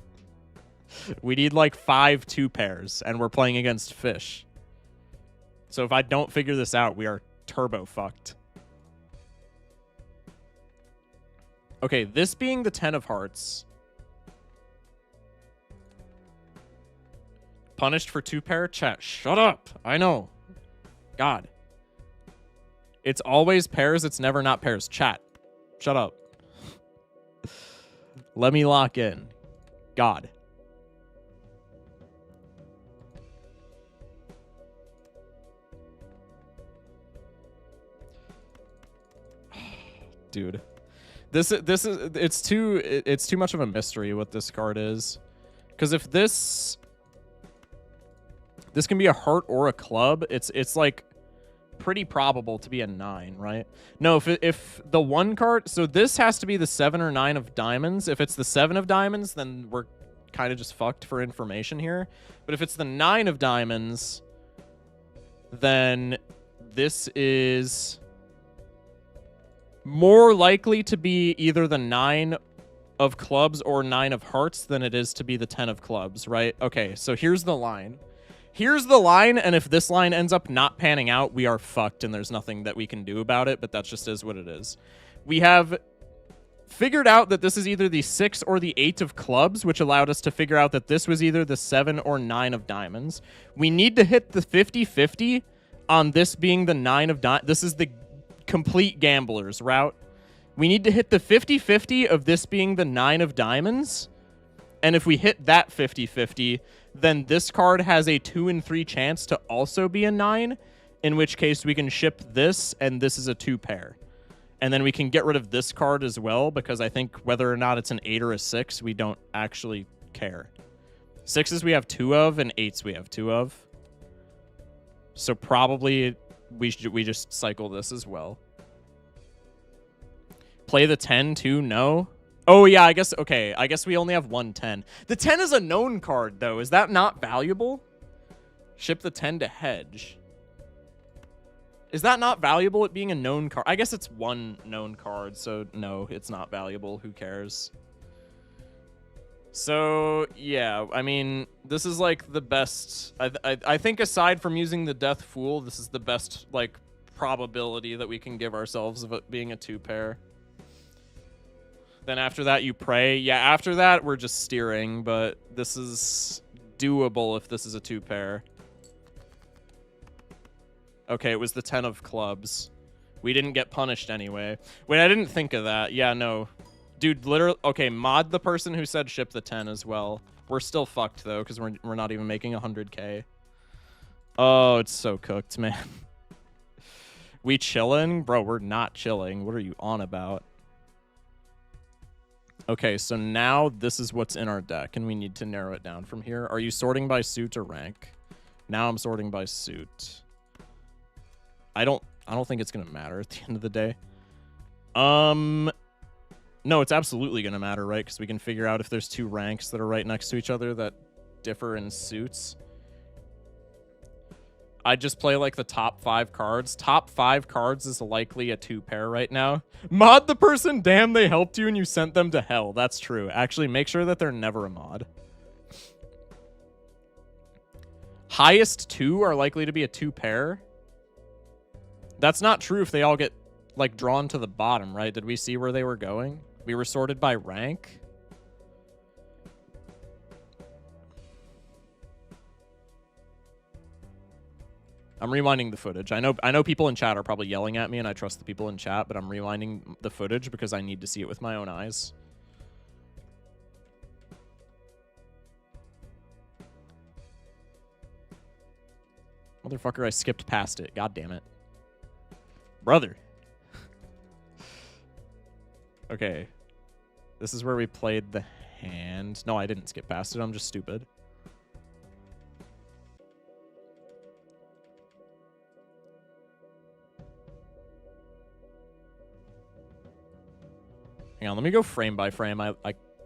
We need like 5 2 pairs, and we're playing against fish. So if I don't figure this out, we are turbo fucked. Okay, this being the 10 of hearts. Punished for 2 pair? Chat, shut up. I know. God. It's always pairs. It's never not pairs. Chat, shut up. Let me lock in. God. Dude. It's too much of a mystery what this card is. Because if this can be a heart or a club, it's like pretty probable to be a 9, right? No, if the 1 card, so this has to be the 7 or 9 of diamonds. If it's the 7 of diamonds, then we're kind of just fucked for information here. But if it's the 9 of diamonds, then this is more likely to be either the 9 of clubs or 9 of hearts than it is to be the 10 of clubs, right? Okay, so here's the line. Here's the line, and if this line ends up not panning out, we are fucked, and there's nothing that we can do about it, but that just is what it is. We have figured out that this is either the 6 or the 8 of clubs, which allowed us to figure out that this was either the 7 or 9 of diamonds. We need to hit the 50-50 on this being the 9 of diamonds. This is the complete gambler's route. We need to hit the 50-50 of this being the 9 of diamonds. And if we hit that 50-50, then this card has a 2 in 3 chance to also be a 9, in which case we can ship this, and this is a 2 pair. And then we can get rid of this card as well, because I think whether or not it's an 8 or a 6, we don't actually care. 6s we have 2 of, and 8s we have 2 of. So probably we just cycle this as well. Play the 10 too? No. Oh yeah, I guess, okay, I guess we only have 1 10. The 10 is a known card though. Is that not valuable? Ship the 10 to hedge. Is that not valuable, it being a known card? I guess it's 1 known card, so no, it's not valuable. Who cares? So, yeah, I mean, this is, like, the best... I think aside from using the Death Fool, this is the best, like, probability that we can give ourselves of it being a 2 pair. Then after that, you pray. Yeah, after that, we're just steering, but this is doable if this is a 2 pair. Okay, it was the 10 of clubs. We didn't get punished anyway. Wait, I didn't think of that. Yeah, no. Dude, literally... Okay, mod the person who said ship the 10 as well. We're still fucked, though, because we're not even making 100K. Oh, it's so cooked, man. We chilling? Bro, we're not chilling. What are you on about? Okay, so now this is what's in our deck, and we need to narrow it down from here. Are you sorting by suit or rank? Now I'm sorting by suit. I don't think it's gonna matter at the end of the day. No, it's absolutely gonna matter, right? Because we can figure out if there's two ranks that are right next to each other that differ in suits. I just play like the top 5 cards. Top 5 cards is likely a 2-pair right now. Mod the person, damn, they helped you and you sent them to hell. That's true. Actually, make sure that they're never a mod. Highest 2 are likely to be a 2-pair. That's not true if they all get like drawn to the bottom, right? Did we see where they were going? We were sorted by rank. I'm rewinding the footage. I know people in chat are probably yelling at me, and I trust the people in chat, but I'm rewinding the footage because I need to see it with my own eyes. Motherfucker, I skipped past it. God damn it. Brother. Okay. This is where we played the hand. No, I didn't skip past it. I'm just stupid. Hang on, let me go frame by frame. I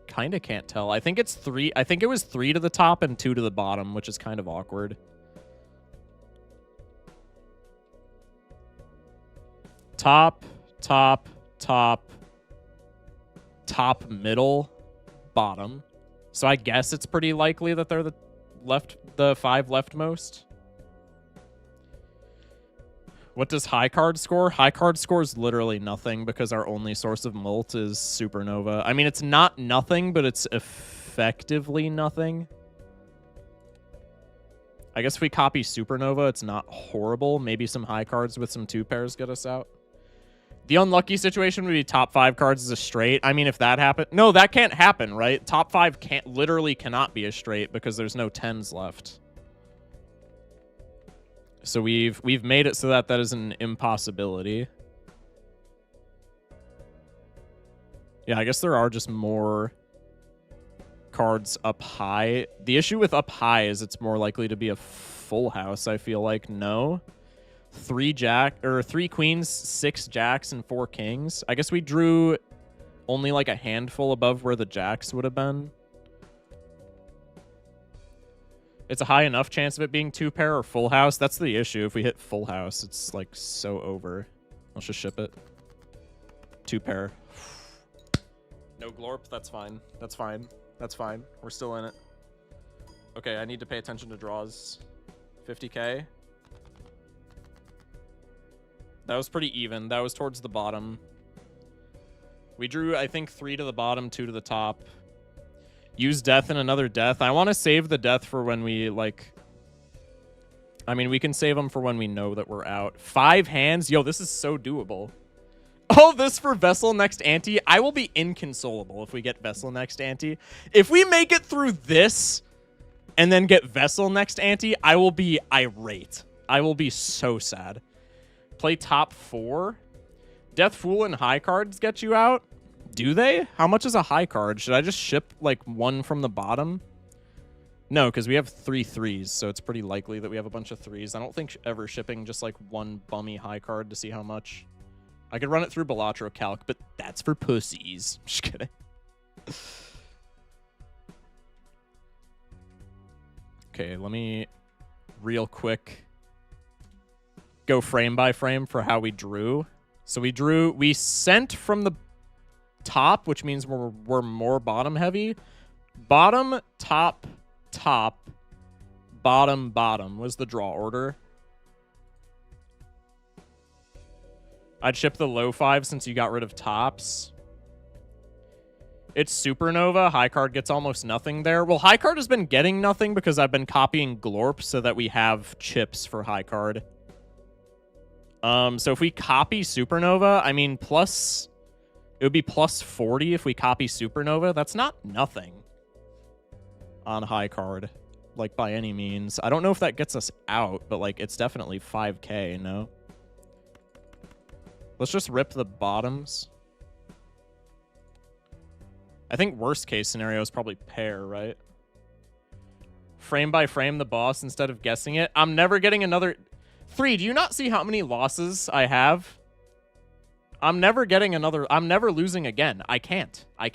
kind of can't tell. I think it's 3. I think it was 3 to the top and 2 to the bottom, which is kind of awkward. Top, top, top, top, middle, bottom. So I guess it's pretty likely that they're the 5 leftmost. What does high card score? High card scores literally nothing because our only source of mult is Supernova. I mean, it's not nothing, but it's effectively nothing. I guess if we copy Supernova, it's not horrible. Maybe some high cards with some 2-pairs get us out. The unlucky situation would be top 5 cards is a straight. I mean, if that happened... No, that can't happen, right? Top 5 literally cannot be a straight because there's no 10s left. So we've made it so that is an impossibility. Yeah, I guess there are just more cards up high. The issue with up high is it's more likely to be a full house, I feel like. No. 3 queens, 6 jacks, and 4 kings. I guess we drew only like a handful above where the jacks would have been. It's a high enough chance of it being 2-pair or full house. That's the issue. If we hit full house, it's like so over. Let's just ship it. 2-pair. No glorp. That's fine. That's fine. That's fine. We're still in it. Okay, I need to pay attention to draws. 50K. That was pretty even. That was towards the bottom. We drew, I think, 3 to the bottom, 2 to the top. Use death and another death. I want to save the death for when we, like... I mean, we can save them for when we know that we're out. 5 hands? Yo, this is so doable. All this for Vessel next ante? I will be inconsolable if we get Vessel next ante. If we make it through this and then get Vessel next ante, I will be irate. I will be so sad. Play top 4? Death Fool and high cards get you out? Do they? How much is a high card? Should I just ship, like, 1 from the bottom? No, because we have 3 3s, so it's pretty likely that we have a bunch of 3s. I don't think ever shipping just, like, 1 bummy high card to see how much. I could run it through Balatro Calc, but that's for pussies. Just kidding. Okay, let me real quick go frame by frame for how we drew. So we sent from the top, which means we're more bottom heavy. Bottom, top, top, bottom, bottom was the draw order. I'd ship the low 5 since you got rid of tops. It's Supernova. High card gets almost nothing there. Well, high card has been getting nothing because I've been copying Glorp so that we have chips for high card. So if we copy Supernova, I mean, it would be plus 40 if we copy Supernova. That's not nothing on high card, like, by any means. I don't know if that gets us out, but, like, it's definitely 5k, no? Let's just rip the bottoms. I think worst case scenario is probably pair, right? Frame by frame the boss instead of guessing it. I'm never getting another... 3, do you not see how many losses I have? I'm never getting another... I'm never losing again. I can't. I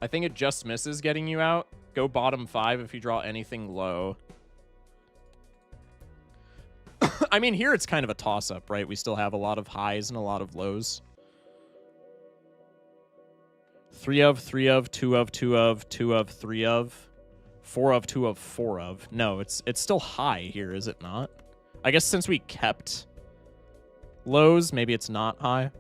think it just misses getting you out. Go bottom 5 if you draw anything low. I mean, here it's kind of a toss-up, right? We still have a lot of highs and a lot of lows. 3 of, 3 of, 2 of, 2 of, 2 of, 3 of, 4 of, 2 of, 4 of. No, it's still high here, is it not? I guess since we kept lows, maybe it's not high.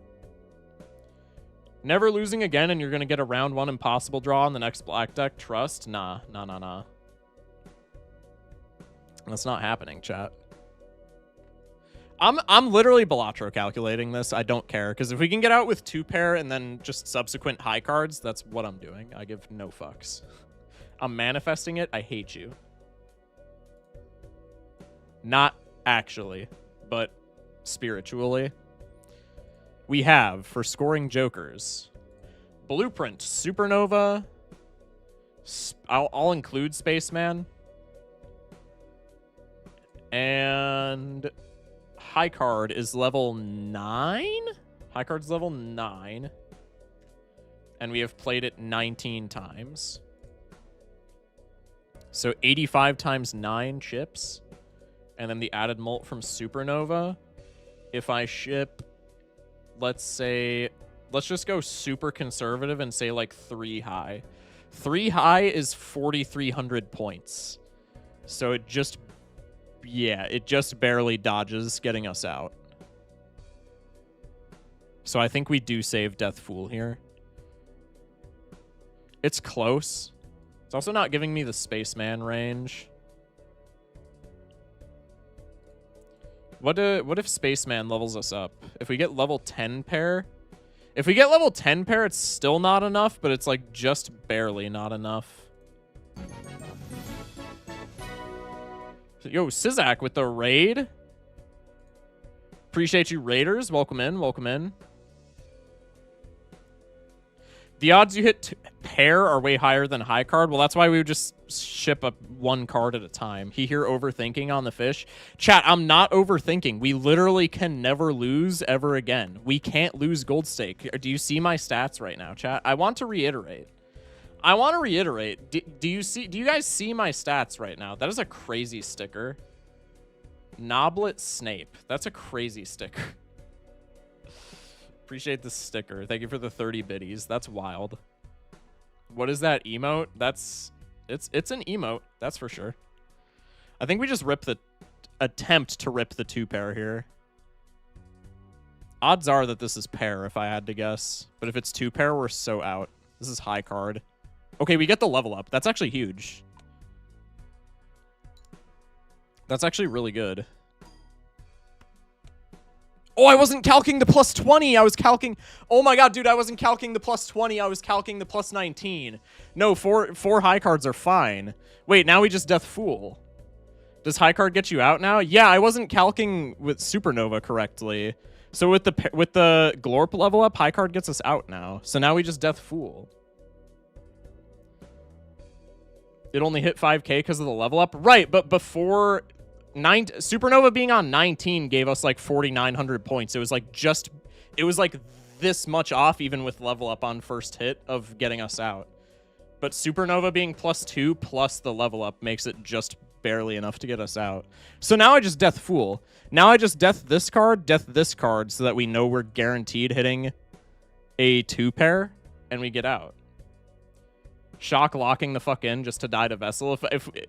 Never losing again, and you're going to get a round 1 impossible draw on the next black deck. Trust? Nah. That's not happening, chat. I'm literally Balatro calculating this. I don't care, because if we can get out with 2 pair and then just subsequent high cards, that's what I'm doing. I give no fucks. I'm manifesting it. I hate you. Not actually, but spiritually. We have, for scoring jokers, Blueprint, Supernova. I'll include Spaceman. And... high card is level 9? High card's level 9. And we have played it 19 times. So 85 times 9 chips. And then the added mult from Supernova. If I ship, let's say, let's just go super conservative and say like 3 high. 3 high is 4,300 points. So it just... yeah, it just barely dodges getting us out. So I think we do save Death Fool here. It's close. It's also not giving me the Spaceman range. What if Spaceman levels us up? If we get level 10 pair... if we get level 10 pair, it's still not enough, but it's like just barely not enough. Yo, Sizak with the raid. Appreciate you, raiders. Welcome in, welcome in. The odds you hit pair are way higher than high card. Well, that's why we would just ship up 1 card at a time. He here overthinking on the fish. Chat, I'm not overthinking. We literally can never lose ever again. We can't lose gold stake. Do you see my stats right now, chat? I want to reiterate. Do you guys see my stats right now? That is a crazy sticker. Noblet Snape. That's a crazy sticker. Appreciate the sticker. Thank you for the 30 biddies. That's wild. What is that emote? It's an emote. That's for sure. I think we just attempt to rip the 2 pair here. Odds are that this is pair if I had to guess. But if it's 2 pair, we're so out. This is high card. Okay, we get the level up. That's actually huge. That's actually really good. Oh, I wasn't calcing the plus 20. I was calcing... oh my god, dude, I wasn't calcing the plus 20. I was calcing the plus 19. No, four high cards are fine. Wait, now we just Death Fool. Does high card get you out now? Yeah, I wasn't calcing with Supernova correctly. So with the Glorp level up, high card gets us out now. So now we just Death Fool. It only hit 5k because of the level up? Right, but before... Supernova being on 19 gave us like 4,900 points. It was like this much off even with level up on first hit of getting us out. But Supernova being +2 plus the level up makes it just barely enough to get us out. So now I just Death Fool. Now I just death this card so that we know we're guaranteed hitting a 2 pair and we get out. Shock locking the fuck in just to die to Vessel.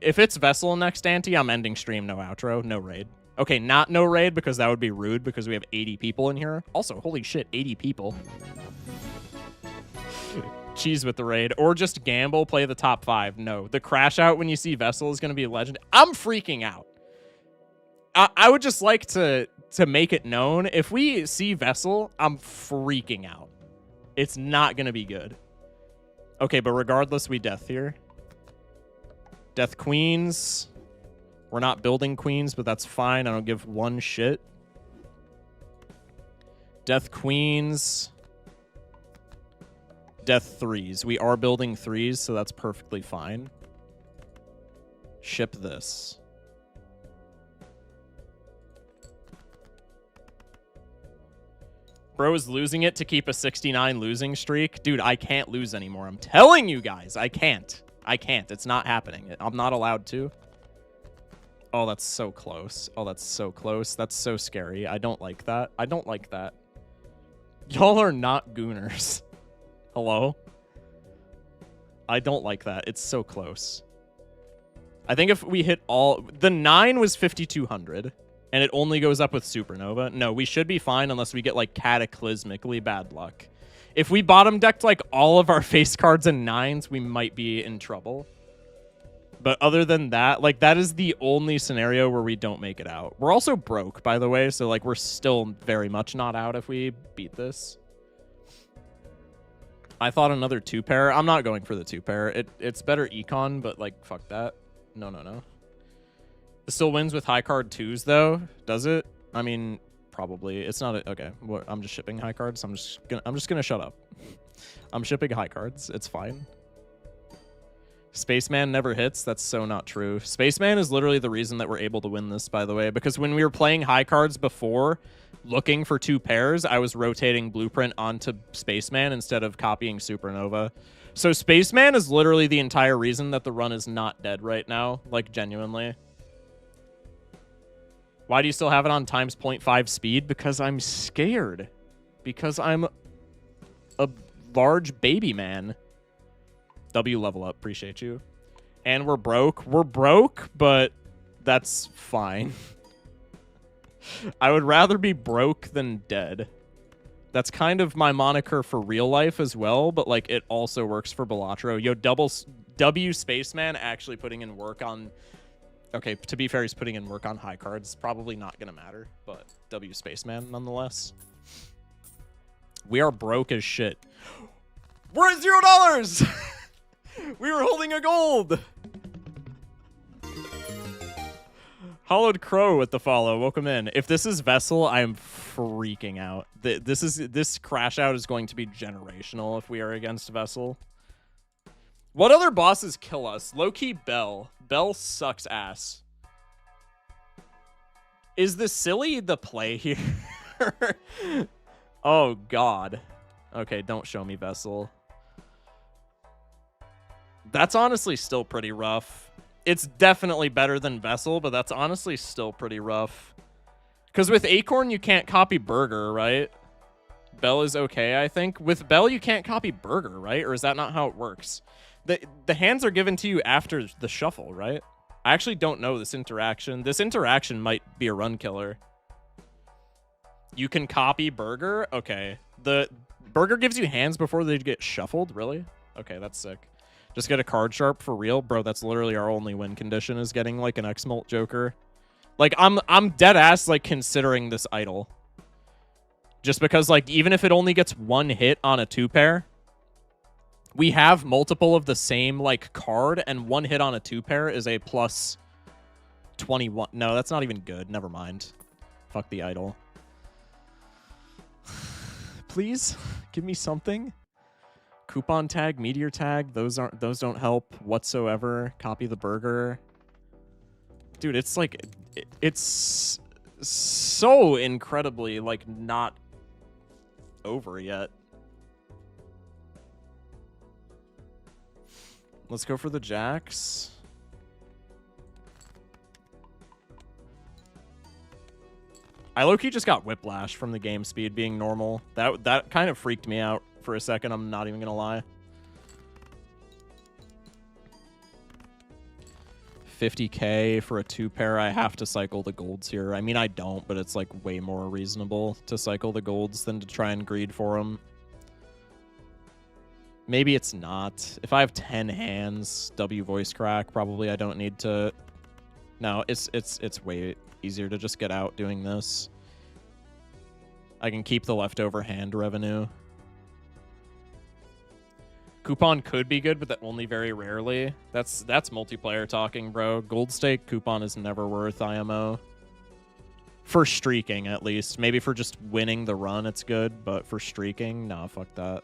If it's Vessel next ante, I'm ending stream, no outro, no raid. Okay, not no raid because that would be rude because we have 80 people in here. Also, holy shit, 80 people. Cheese with the raid. Or just gamble, play the top 5. No, the crash out when you see Vessel is going to be a legend. I'm freaking out. I would just like to make it known, if we see Vessel, I'm freaking out. It's not going to be good. Okay, but regardless, we death here. Death queens. We're not building queens, but that's fine. I don't give one shit. Death queens. Death threes. We are building threes, so that's perfectly fine. Ship this. Bro is losing it to keep a 69 losing streak. Dude, I can't lose anymore. I'm telling you guys, I can't. I can't. It's not happening. I'm not allowed to. Oh, that's so close. Oh, that's so close. That's so scary. I don't like that. I don't like that. Y'all are not gooners. Hello? I don't like that. It's so close. I think if we hit all... The 9 was 5,200. And it only goes up with Supernova. No, we should be fine unless we get, like, cataclysmically bad luck. If we bottom decked, like, all of our face cards and 9s, we might be in trouble. But other than that, like, that is the only scenario where we don't make it out. We're also broke, by the way, so, like, we're still very much not out if we beat this. I thought another 2-pair. I'm not going for the 2-pair. It's better econ, but, like, fuck that. No, no, no. It still wins with high card 2s, though. Does it? I mean, probably. It's not a... Okay, I'm just shipping high cards. I'm just gonna shut up. I'm shipping high cards. It's fine. Spaceman never hits. That's so not true. Spaceman is literally the reason that we're able to win this, by the way, because when we were playing high cards before, looking for 2 pairs, I was rotating Blueprint onto Spaceman instead of copying Supernova. So Spaceman is literally the entire reason that the run is not dead right now, like, genuinely. Why do you still have it on times 0.5 speed? Because I'm scared. Because I'm a large baby man. W level up. Appreciate you. And we're broke. We're broke, but that's fine. I would rather be broke than dead. That's kind of my moniker for real life as well, but, like, it also works for Balatro. Yo, W Spaceman actually putting in work on... Okay, to be fair, he's putting in work on high cards. Probably not going to matter, but W Spaceman nonetheless. We are broke as shit. We're at $0! We were holding a gold! Hollowed Crow with the follow. Welcome in. If this is Vessel, I am freaking out. This crash out is going to be generational if we are against Vessel. What other bosses kill us? Low-key Bell. Bell sucks ass. Is the silly the play here? Oh, God. Okay, don't show me Vessel. That's honestly still pretty rough. It's definitely better than Vessel, but that's honestly still pretty rough. Because with Acorn, you can't copy Burger, right? Bell is okay, I think. With Bell, you can't copy Burger, right? Or is that not how it works? The hands are given to you after the shuffle, right? I actually don't know this interaction. This interaction might be a run killer. You can copy Burger? Okay. The Burger gives you hands before they get shuffled? Really? Okay, that's sick. Just get a card sharp for real? Bro, that's literally our only win condition is getting, like, an X-Molt Joker. Like, I'm dead ass, like, considering this idol. Just because, like, even if it only gets 1 hit on a 2-pair... We have multiple of the same, like, card, and 1 hit on a 2-pair is a plus 21. No, that's not even good. Never mind. Fuck the idol. Please, give me something. Coupon tag, meteor tag, those don't help whatsoever. Copy the Burger. Dude, it's like, it's so incredibly, like, not over yet. Let's go for the jacks. I low-key just got whiplash from the game speed being normal. That kind of freaked me out for a second, I'm not even gonna lie. 50k for a 2-pair. I have to cycle the golds here. I mean, I don't, but it's like way more reasonable to cycle the golds than to try and greed for them. Maybe it's not. If I have 10 hands, W voice crack, probably I don't need to. No, it's way Easier to just get out doing this. I can keep the leftover hand revenue. Coupon could be good, but that only very rarely. That's multiplayer talking, bro. Gold stake coupon is never worth IMO. For streaking, at least. Maybe for just winning the run, it's good. But for streaking, nah, fuck that.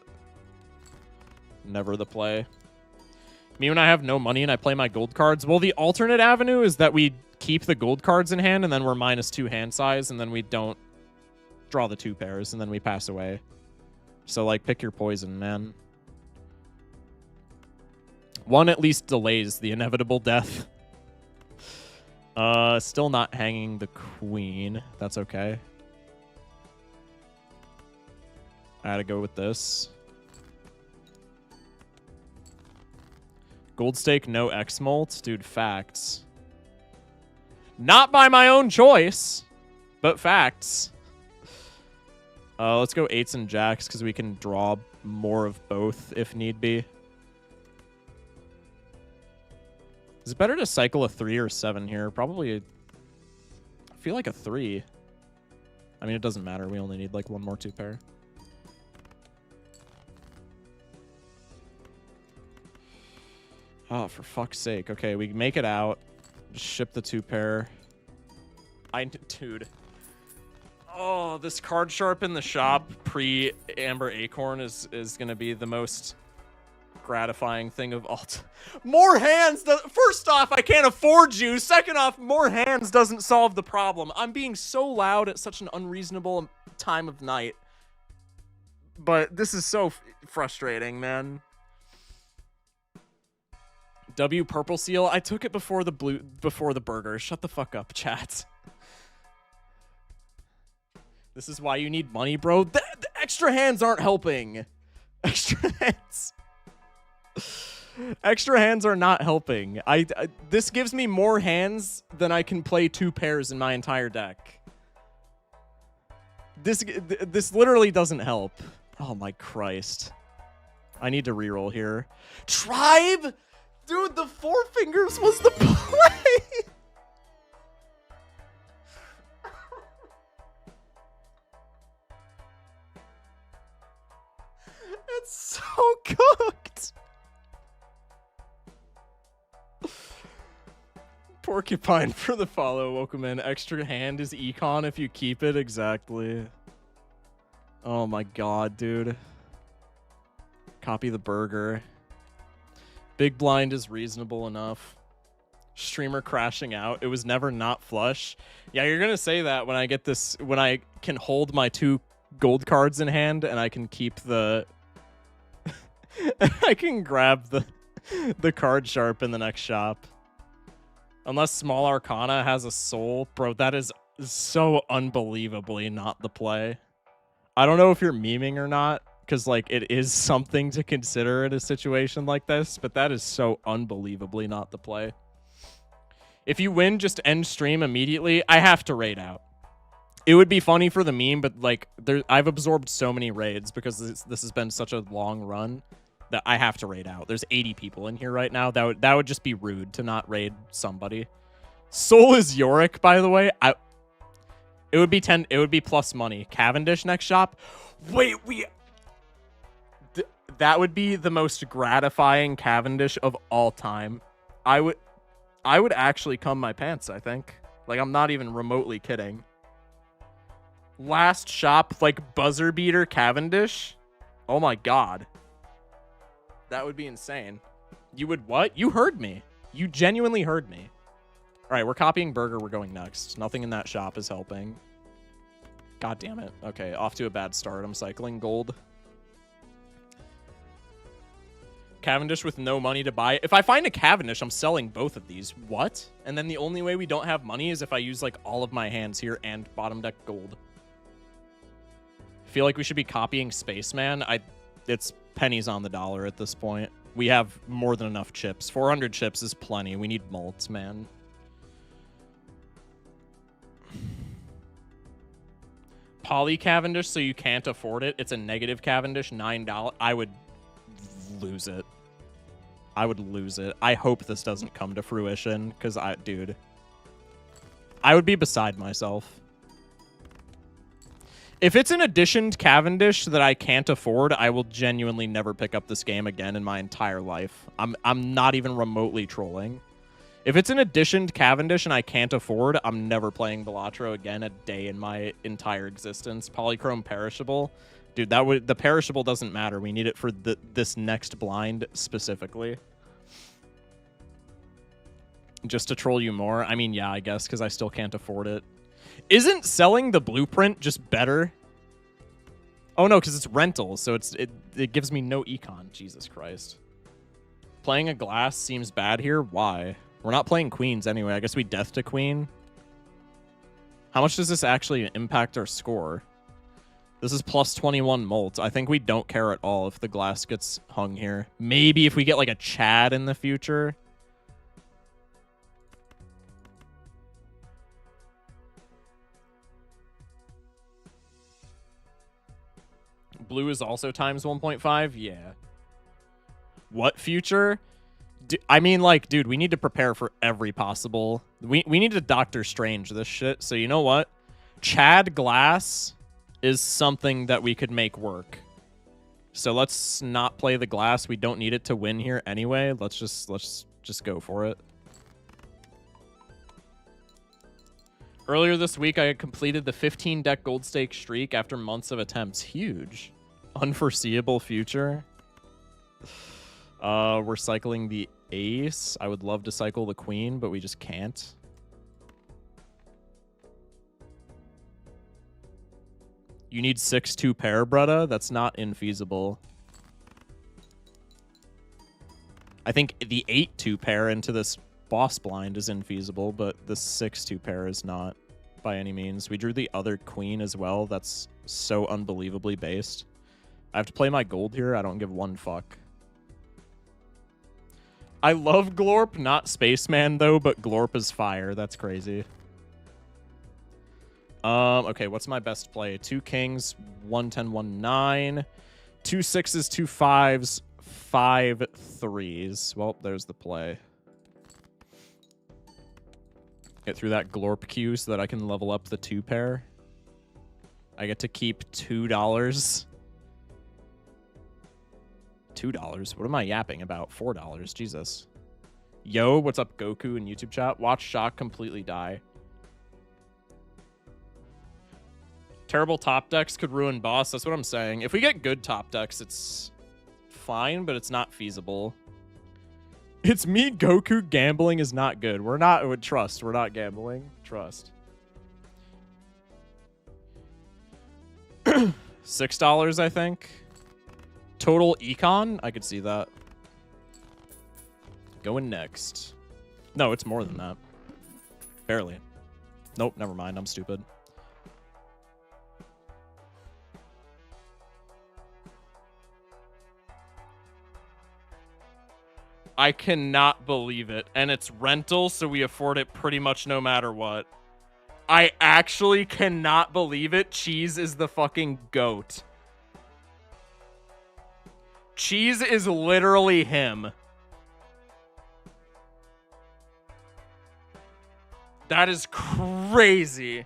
Never the play. Me when I have no money and I play my gold cards. Well, the alternate avenue is that we keep the gold cards in hand and then we're -2 hand size and then we don't draw the 2 pairs and then we pass away. So, like, pick your poison, man. One at least delays the inevitable death. Still not hanging the queen. That's okay. I had to go with this. Gold stake, no X-molt. Dude, facts. Not by my own choice, but facts. Let's go 8s and jacks because we can draw more of both if need be. Is it better to cycle a 3 or 7 here? Probably, I feel like a 3. I mean, it doesn't matter. We only need like 1 more 2 pair. Oh, for fuck's sake. Okay, we make it out. Just ship the 2 pair. Dude. Oh, this card sharp in the shop pre-Amber Acorn is going to be the most gratifying thing of all time. More hands! First off, I can't afford you. Second off, more hands doesn't solve the problem. I'm being so loud at such an unreasonable time of night. But this is so frustrating, man. W purple seal. I took it before the burger. Shut the fuck up, chat. This is why you need money, bro. The extra hands aren't helping. Extra hands. Extra hands are not helping. This gives me more hands than I can play 2 pairs in my entire deck. This literally doesn't help. Oh my Christ. I need to reroll here. Tribe? Dude, the 4 fingers was the play. It's so cooked. Porcupine for the follow. Welcome in. Extra hand is econ if you keep it. Exactly. Oh my god, dude. Copy the burger. Big blind is reasonable enough. Streamer crashing out. It was never not flush. Yeah, you're gonna say that when I get this, when I can hold my 2 gold cards in hand and I can keep the I can grab the card sharp in the next shop. Unless Small Arcana has a soul. Bro, that is so unbelievably not the play. I don't know if you're memeing or not, because, like, it is something to consider in a situation like this, but that is so unbelievably not the play. If you win, just end stream immediately. I have to raid out. It would be funny for the meme, but, like, I've absorbed so many raids because this has been such a long run that I have to raid out. There's 80 people in here right now. That would just be rude to not raid somebody. Soul is Yorick, by the way. It would be 10. It would be plus money. Cavendish next shop. Wait, that would be the most gratifying Cavendish of all time. I would actually cum my pants, I think. Like, I'm not even remotely kidding. Last shop, like, buzzer beater Cavendish. Oh my god. That would be insane. You would what? You heard me. You genuinely heard me. All right, we're copying burger. We're going next. Nothing in that shop is helping. God damn it. Okay, off to a bad start. I'm cycling gold. Cavendish with no money to buy. If I find a Cavendish, I'm selling both of these. What? And then the only way we don't have money is if I use, like, all of my hands here and bottom deck gold. I feel like we should be copying Spaceman. It's pennies on the dollar at this point. We have more than enough chips. 400 chips is plenty. We need malts, man. Poly Cavendish, so you can't afford it. It's a negative Cavendish, $9. I would lose it. I would lose it. I hope this doesn't come to fruition, because dude. I would be beside myself. If it's an additioned Cavendish that I can't afford, I will genuinely never pick up this game again in my entire life. I'm not even remotely trolling. If it's an additioned Cavendish and I can't afford, I'm never playing Balatro again a day in my entire existence. Polychrome Perishable. Dude, the Perishable doesn't matter. We need it for this next blind specifically. Just to troll you more? I mean, yeah, I guess, because I still can't afford it. Isn't selling the blueprint just better? Oh, no, because it's rental, so it gives me no econ. Jesus Christ. Playing a glass seems bad here? Why? We're not playing queens anyway. I guess we death to queen. How much does this actually impact our score? This is plus 21 molt. I think we don't care at all if the glass gets hung here. Maybe if we get like a Chad in the future. Blue is also times 1.5? Yeah. What future? I mean, like, dude, we need to prepare for every possible... We need to Doctor Strange this shit. So you know what? Chad Glass is something that we could make work. So let's not play the glass. We don't need it to win here anyway. Let's just go for it. Earlier this week, I had completed the 15-deck gold stake streak after months of attempts. Huge. Unforeseeable future. We're cycling the ace. I would love to cycle the queen, but we just can't. You need 6-2 pair, brutta. That's not infeasible. I think the 8-2 pair into this boss blind is infeasible, but the 6-2 pair is not by any means. We drew the other queen as well. That's so unbelievably based. I have to play my gold here. I don't give one fuck. I love Glorp, not Spaceman though, but Glorp is fire. That's crazy. Okay, what's my best play? 2 kings, 1 10 1 9, 2 6s, 2 5s, 5 3s. Well, there's the play. Get through that Glorp queue so that I can level up the 2 pair. I get to keep $2. $2? What am I yapping about? $4. Jesus. Yo, what's up, Goku in YouTube chat? Watch Shock completely die. Terrible top decks could ruin boss. That's what I'm saying. If we get good top decks, it's fine, but it's not feasible. It's me, Goku. Gambling is not good. We're not... Trust. We're not gambling. Trust. $6, I think. Total econ? I could see that. Going next. No, it's more than that. Barely. Nope, never mind. I'm stupid. I cannot believe it. And it's rental, so we afford it pretty much no matter what. I actually cannot believe it. Cheese is the fucking GOAT. Cheese is literally him. That is crazy.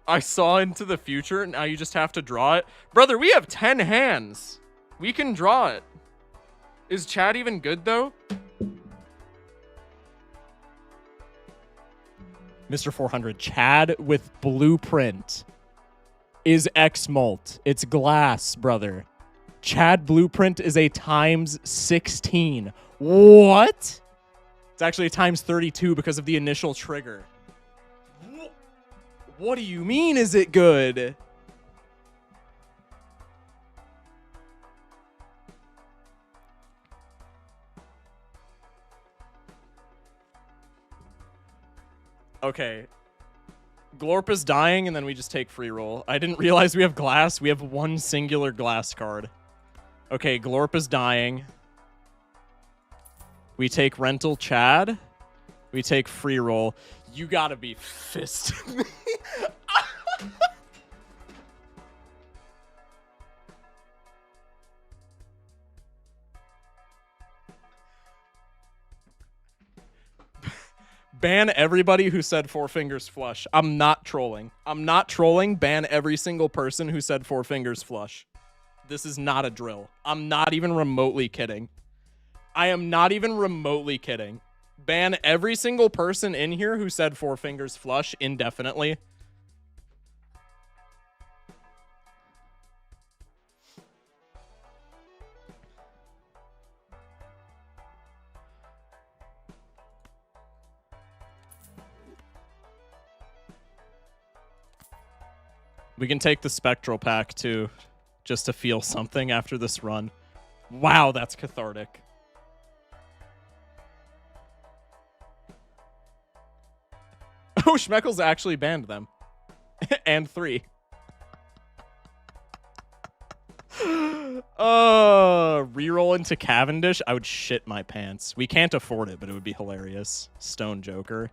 I saw into the future. Now you just have to draw it. Brother, we have 10 hands. We can draw it. Is Chad even good, though? Mr. 400, Chad with blueprint is X-Molt. It's glass, brother. Chad blueprint is a times 16. What? It's actually a times 32 because of the initial trigger. What do you mean, is it good? Okay. Glorp is dying, and then we just take free roll. I didn't realize we have glass. We have one singular glass card. Okay, Glorp is dying. We take rental Chad. We take free roll. You gotta be fisting me. Ban everybody who said four fingers flush. I'm not trolling. I'm not trolling. Ban every single person who said four fingers flush. This is not a drill. I'm not even remotely kidding. I am not even remotely kidding. Ban every single person in here who said four fingers flush indefinitely. We can take the spectral pack too, just to feel something after this run. Wow, that's cathartic. Oh, Schmeckles actually banned them. And 3. Reroll into Cavendish? I would shit my pants. We can't afford it, but it would be hilarious. Stone Joker.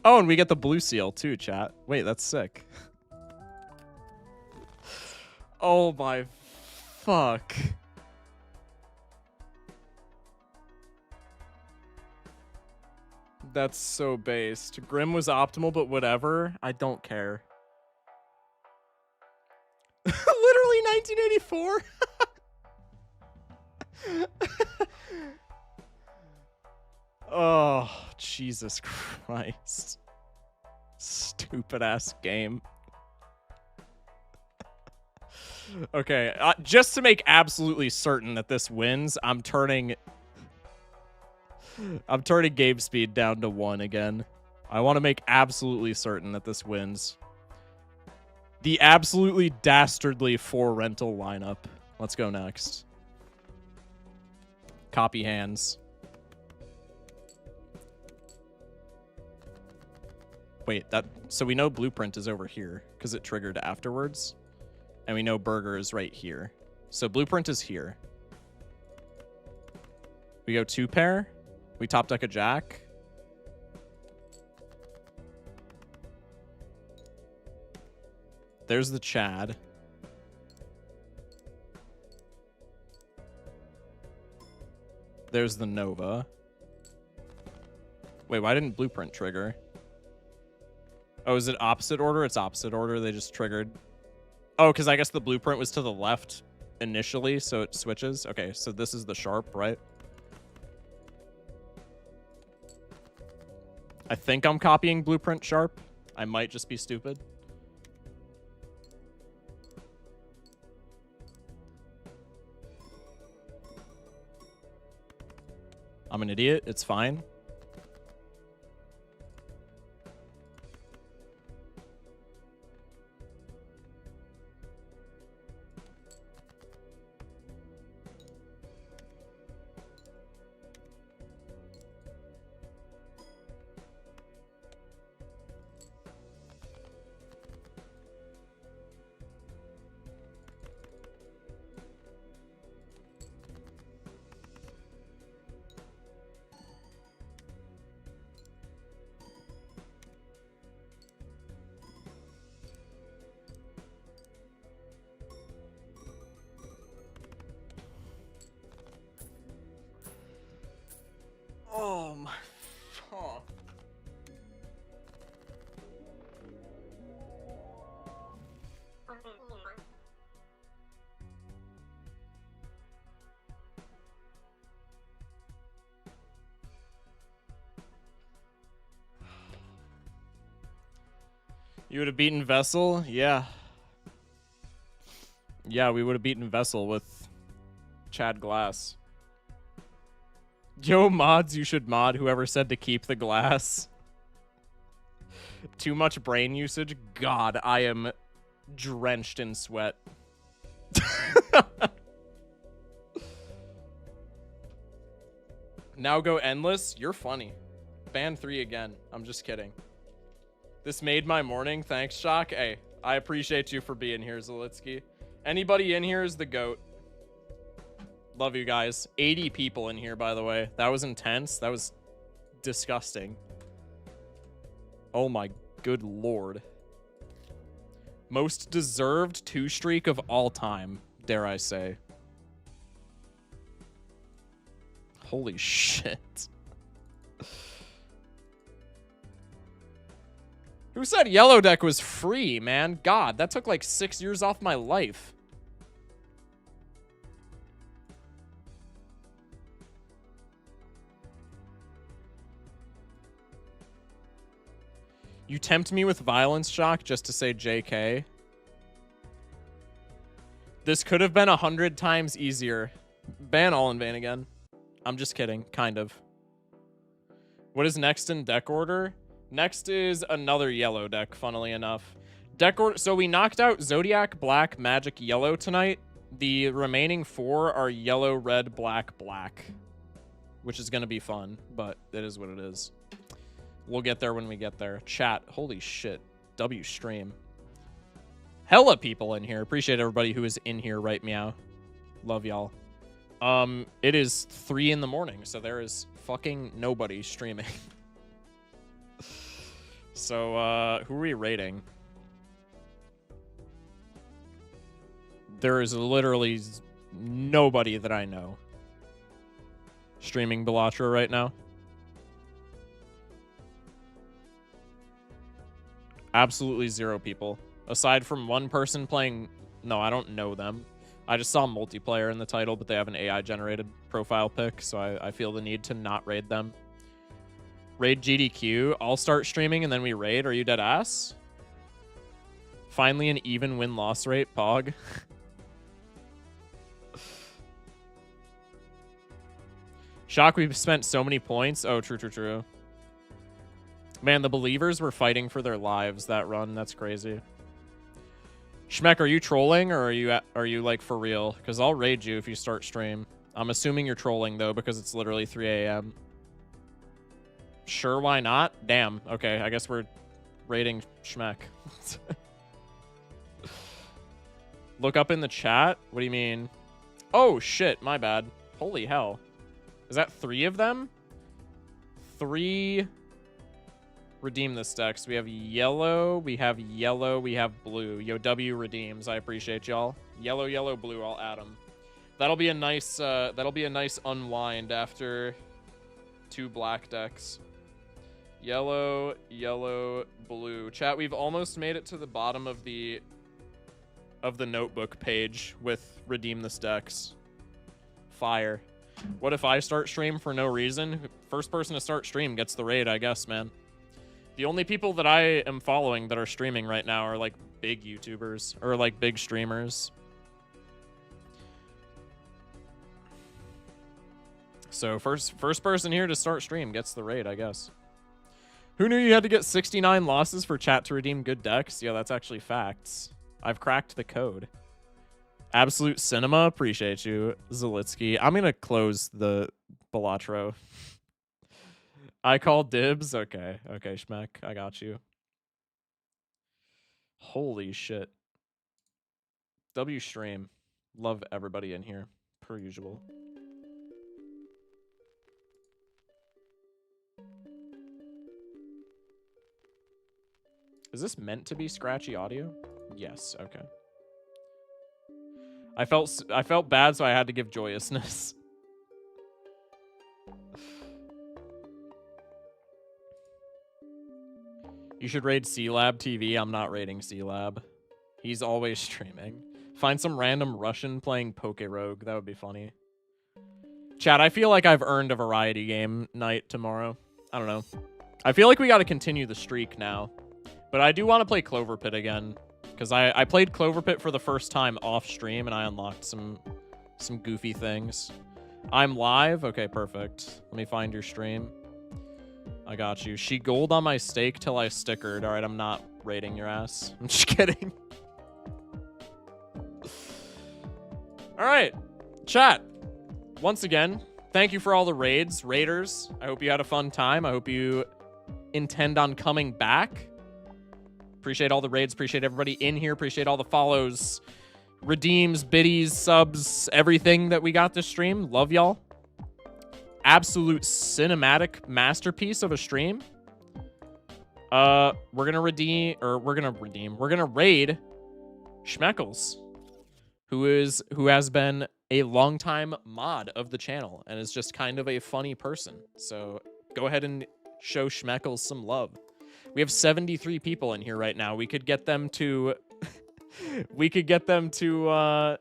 Oh, and we get the blue seal too, chat. Wait, that's sick. Oh my fuck. That's so based. Grim was optimal, but whatever. I don't care. Literally 1984? Oh, Jesus Christ. Stupid ass game. Okay, just to make absolutely certain that this wins, I'm turning game speed down to 1 again. I want to make absolutely certain that this wins. The absolutely dastardly 4 rental lineup. Let's go next. Copy hands. Wait, so we know Blueprint is over here because it triggered afterwards. And we know Burger is right here. So Blueprint is here. We go 2 pair. We top deck a Jack. There's the Chad. There's the Nova. Wait, why didn't Blueprint trigger? Oh, is it opposite order? It's opposite order. They just triggered. Oh, because I guess the Blueprint was to the left initially, so it switches. Okay, so this is the Sharp, right? I think I'm copying Blueprint Sharp. I might just be stupid. I'm an idiot. It's fine. Oh my fuck. You would have beaten Vessel? Yeah. Yeah, we would have beaten Vessel with Chad Glass. Yo, mods, you should mod whoever said to keep the glass. Too much brain usage? God, I am drenched in sweat. Now go endless? You're funny. Ban 3 again. I'm just kidding. This made my morning. Thanks, Shock. Hey, I appreciate you for being here, Zalitsky. Anybody in here is the GOAT. Love you guys. 80 people in here, by the way. That was intense. That was disgusting. Oh my good lord. Most deserved 2 streak of all time, dare I say. Holy shit. Who said yellow deck was free, man? God, that took like 6 years off my life. You tempt me with violence, Shock, just to say JK. This could have been 100 times easier. Ban all in vain again. I'm just kidding, kind of. What is next in deck order? Next is another yellow deck, funnily enough. Deck order. So we knocked out Zodiac, Black, Magic, Yellow tonight. The remaining 4 are Yellow, Red, Black, Black. Which is going to be fun, but it is what it is. We'll get there when we get there. Chat. Holy shit. W stream. Hella people in here. Appreciate everybody who is in here right meow. Love y'all. It is 3 in the morning, so there is fucking nobody streaming. So, who are we rating? There is literally nobody that I know streaming Balatro right now. Absolutely 0 people. Aside from 1 person playing... No, I don't know them. I just saw multiplayer in the title, but they have an AI-generated profile pic, so I feel the need to not raid them. Raid GDQ. I'll start streaming and then we raid. Are you dead ass? Finally an even win-loss rate, Pog. Shock, we've spent so many points. Oh, true, true, true. Man, the believers were fighting for their lives that run. That's crazy. Schmeck, are you trolling or are you like for real? Because I'll raid you if you start stream. I'm assuming you're trolling though because it's literally 3 a.m. Sure, why not? Damn. Okay, I guess we're raiding Schmeck. Look up in the chat. What do you mean? Oh shit, my bad. Holy hell. Is that 3 of them? 3. Redeem this deck. So we have yellow, we have blue. Yo, W redeems. I appreciate y'all. Yellow, yellow, blue. I'll add them. That'll be a nice unwind after 2 black decks. Yellow, yellow, blue. Chat, we've almost made it to the bottom of the notebook page with redeem this decks. Fire. What if I start stream for no reason? First person to start stream gets the raid, I guess, man. The only people that I am following that are streaming right now are like big YouTubers or like big streamers. So first person here to start stream gets the raid, I guess. Who knew you had to get 69 losses for chat to redeem good decks? Yeah, that's actually facts. I've cracked the code. Absolute Cinema, appreciate you. Zalitsky. I'm going to close the Balatro. I call dibs? Okay. Okay, Schmeck. I got you. Holy shit. W stream. Love everybody in here, per usual. Is this meant to be scratchy audio? Yes, okay. I felt bad, so I had to give joyousness. You should raid C-Lab TV. I'm not raiding C-Lab. He's always streaming. Find some random Russian playing Poke Rogue. That would be funny. Chat, I feel like I've earned a variety game night tomorrow. I don't know. I feel like we got to continue the streak now. But I do want to play Clover Pit again. Because I played Clover Pit for the first time off stream and I unlocked some goofy things. I'm live? Okay, perfect. Let me find your stream. I got you. She gold on my stake till I stickered. Alright, I'm not raiding your ass. I'm just kidding. Alright. Chat. Once again, thank you for all the raids. Raiders, I hope you had a fun time. I hope you intend on coming back. Appreciate all the raids. Appreciate everybody in here. Appreciate all the follows, redeems, biddies, subs, everything that we got this stream. Love y'all. Absolute cinematic masterpiece of a stream. We're gonna raid Schmeckles, who has been a longtime mod of the channel and is just kind of a funny person. So go ahead and show Schmeckles some love. We have 73 people in here right now. We could get them to we could get them to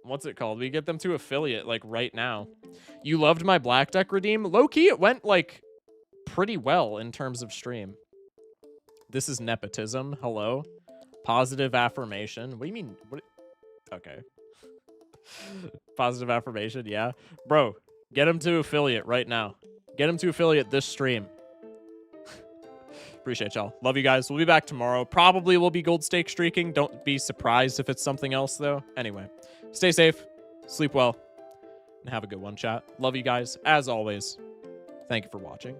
what's it called? We get them to affiliate like right now. You loved my black deck redeem? Low key, it went like pretty well in terms of stream. This is nepotism. Hello. Positive affirmation. What do you mean? What? Okay. Positive affirmation. Yeah. Bro, get him to affiliate right now. Get him to affiliate this stream. Appreciate y'all. Love you guys. We'll be back tomorrow. Probably will be gold stake streaking. Don't be surprised if it's something else, though. Anyway, stay safe, sleep well, and have a good one, chat. Love you guys. As always, thank you for watching.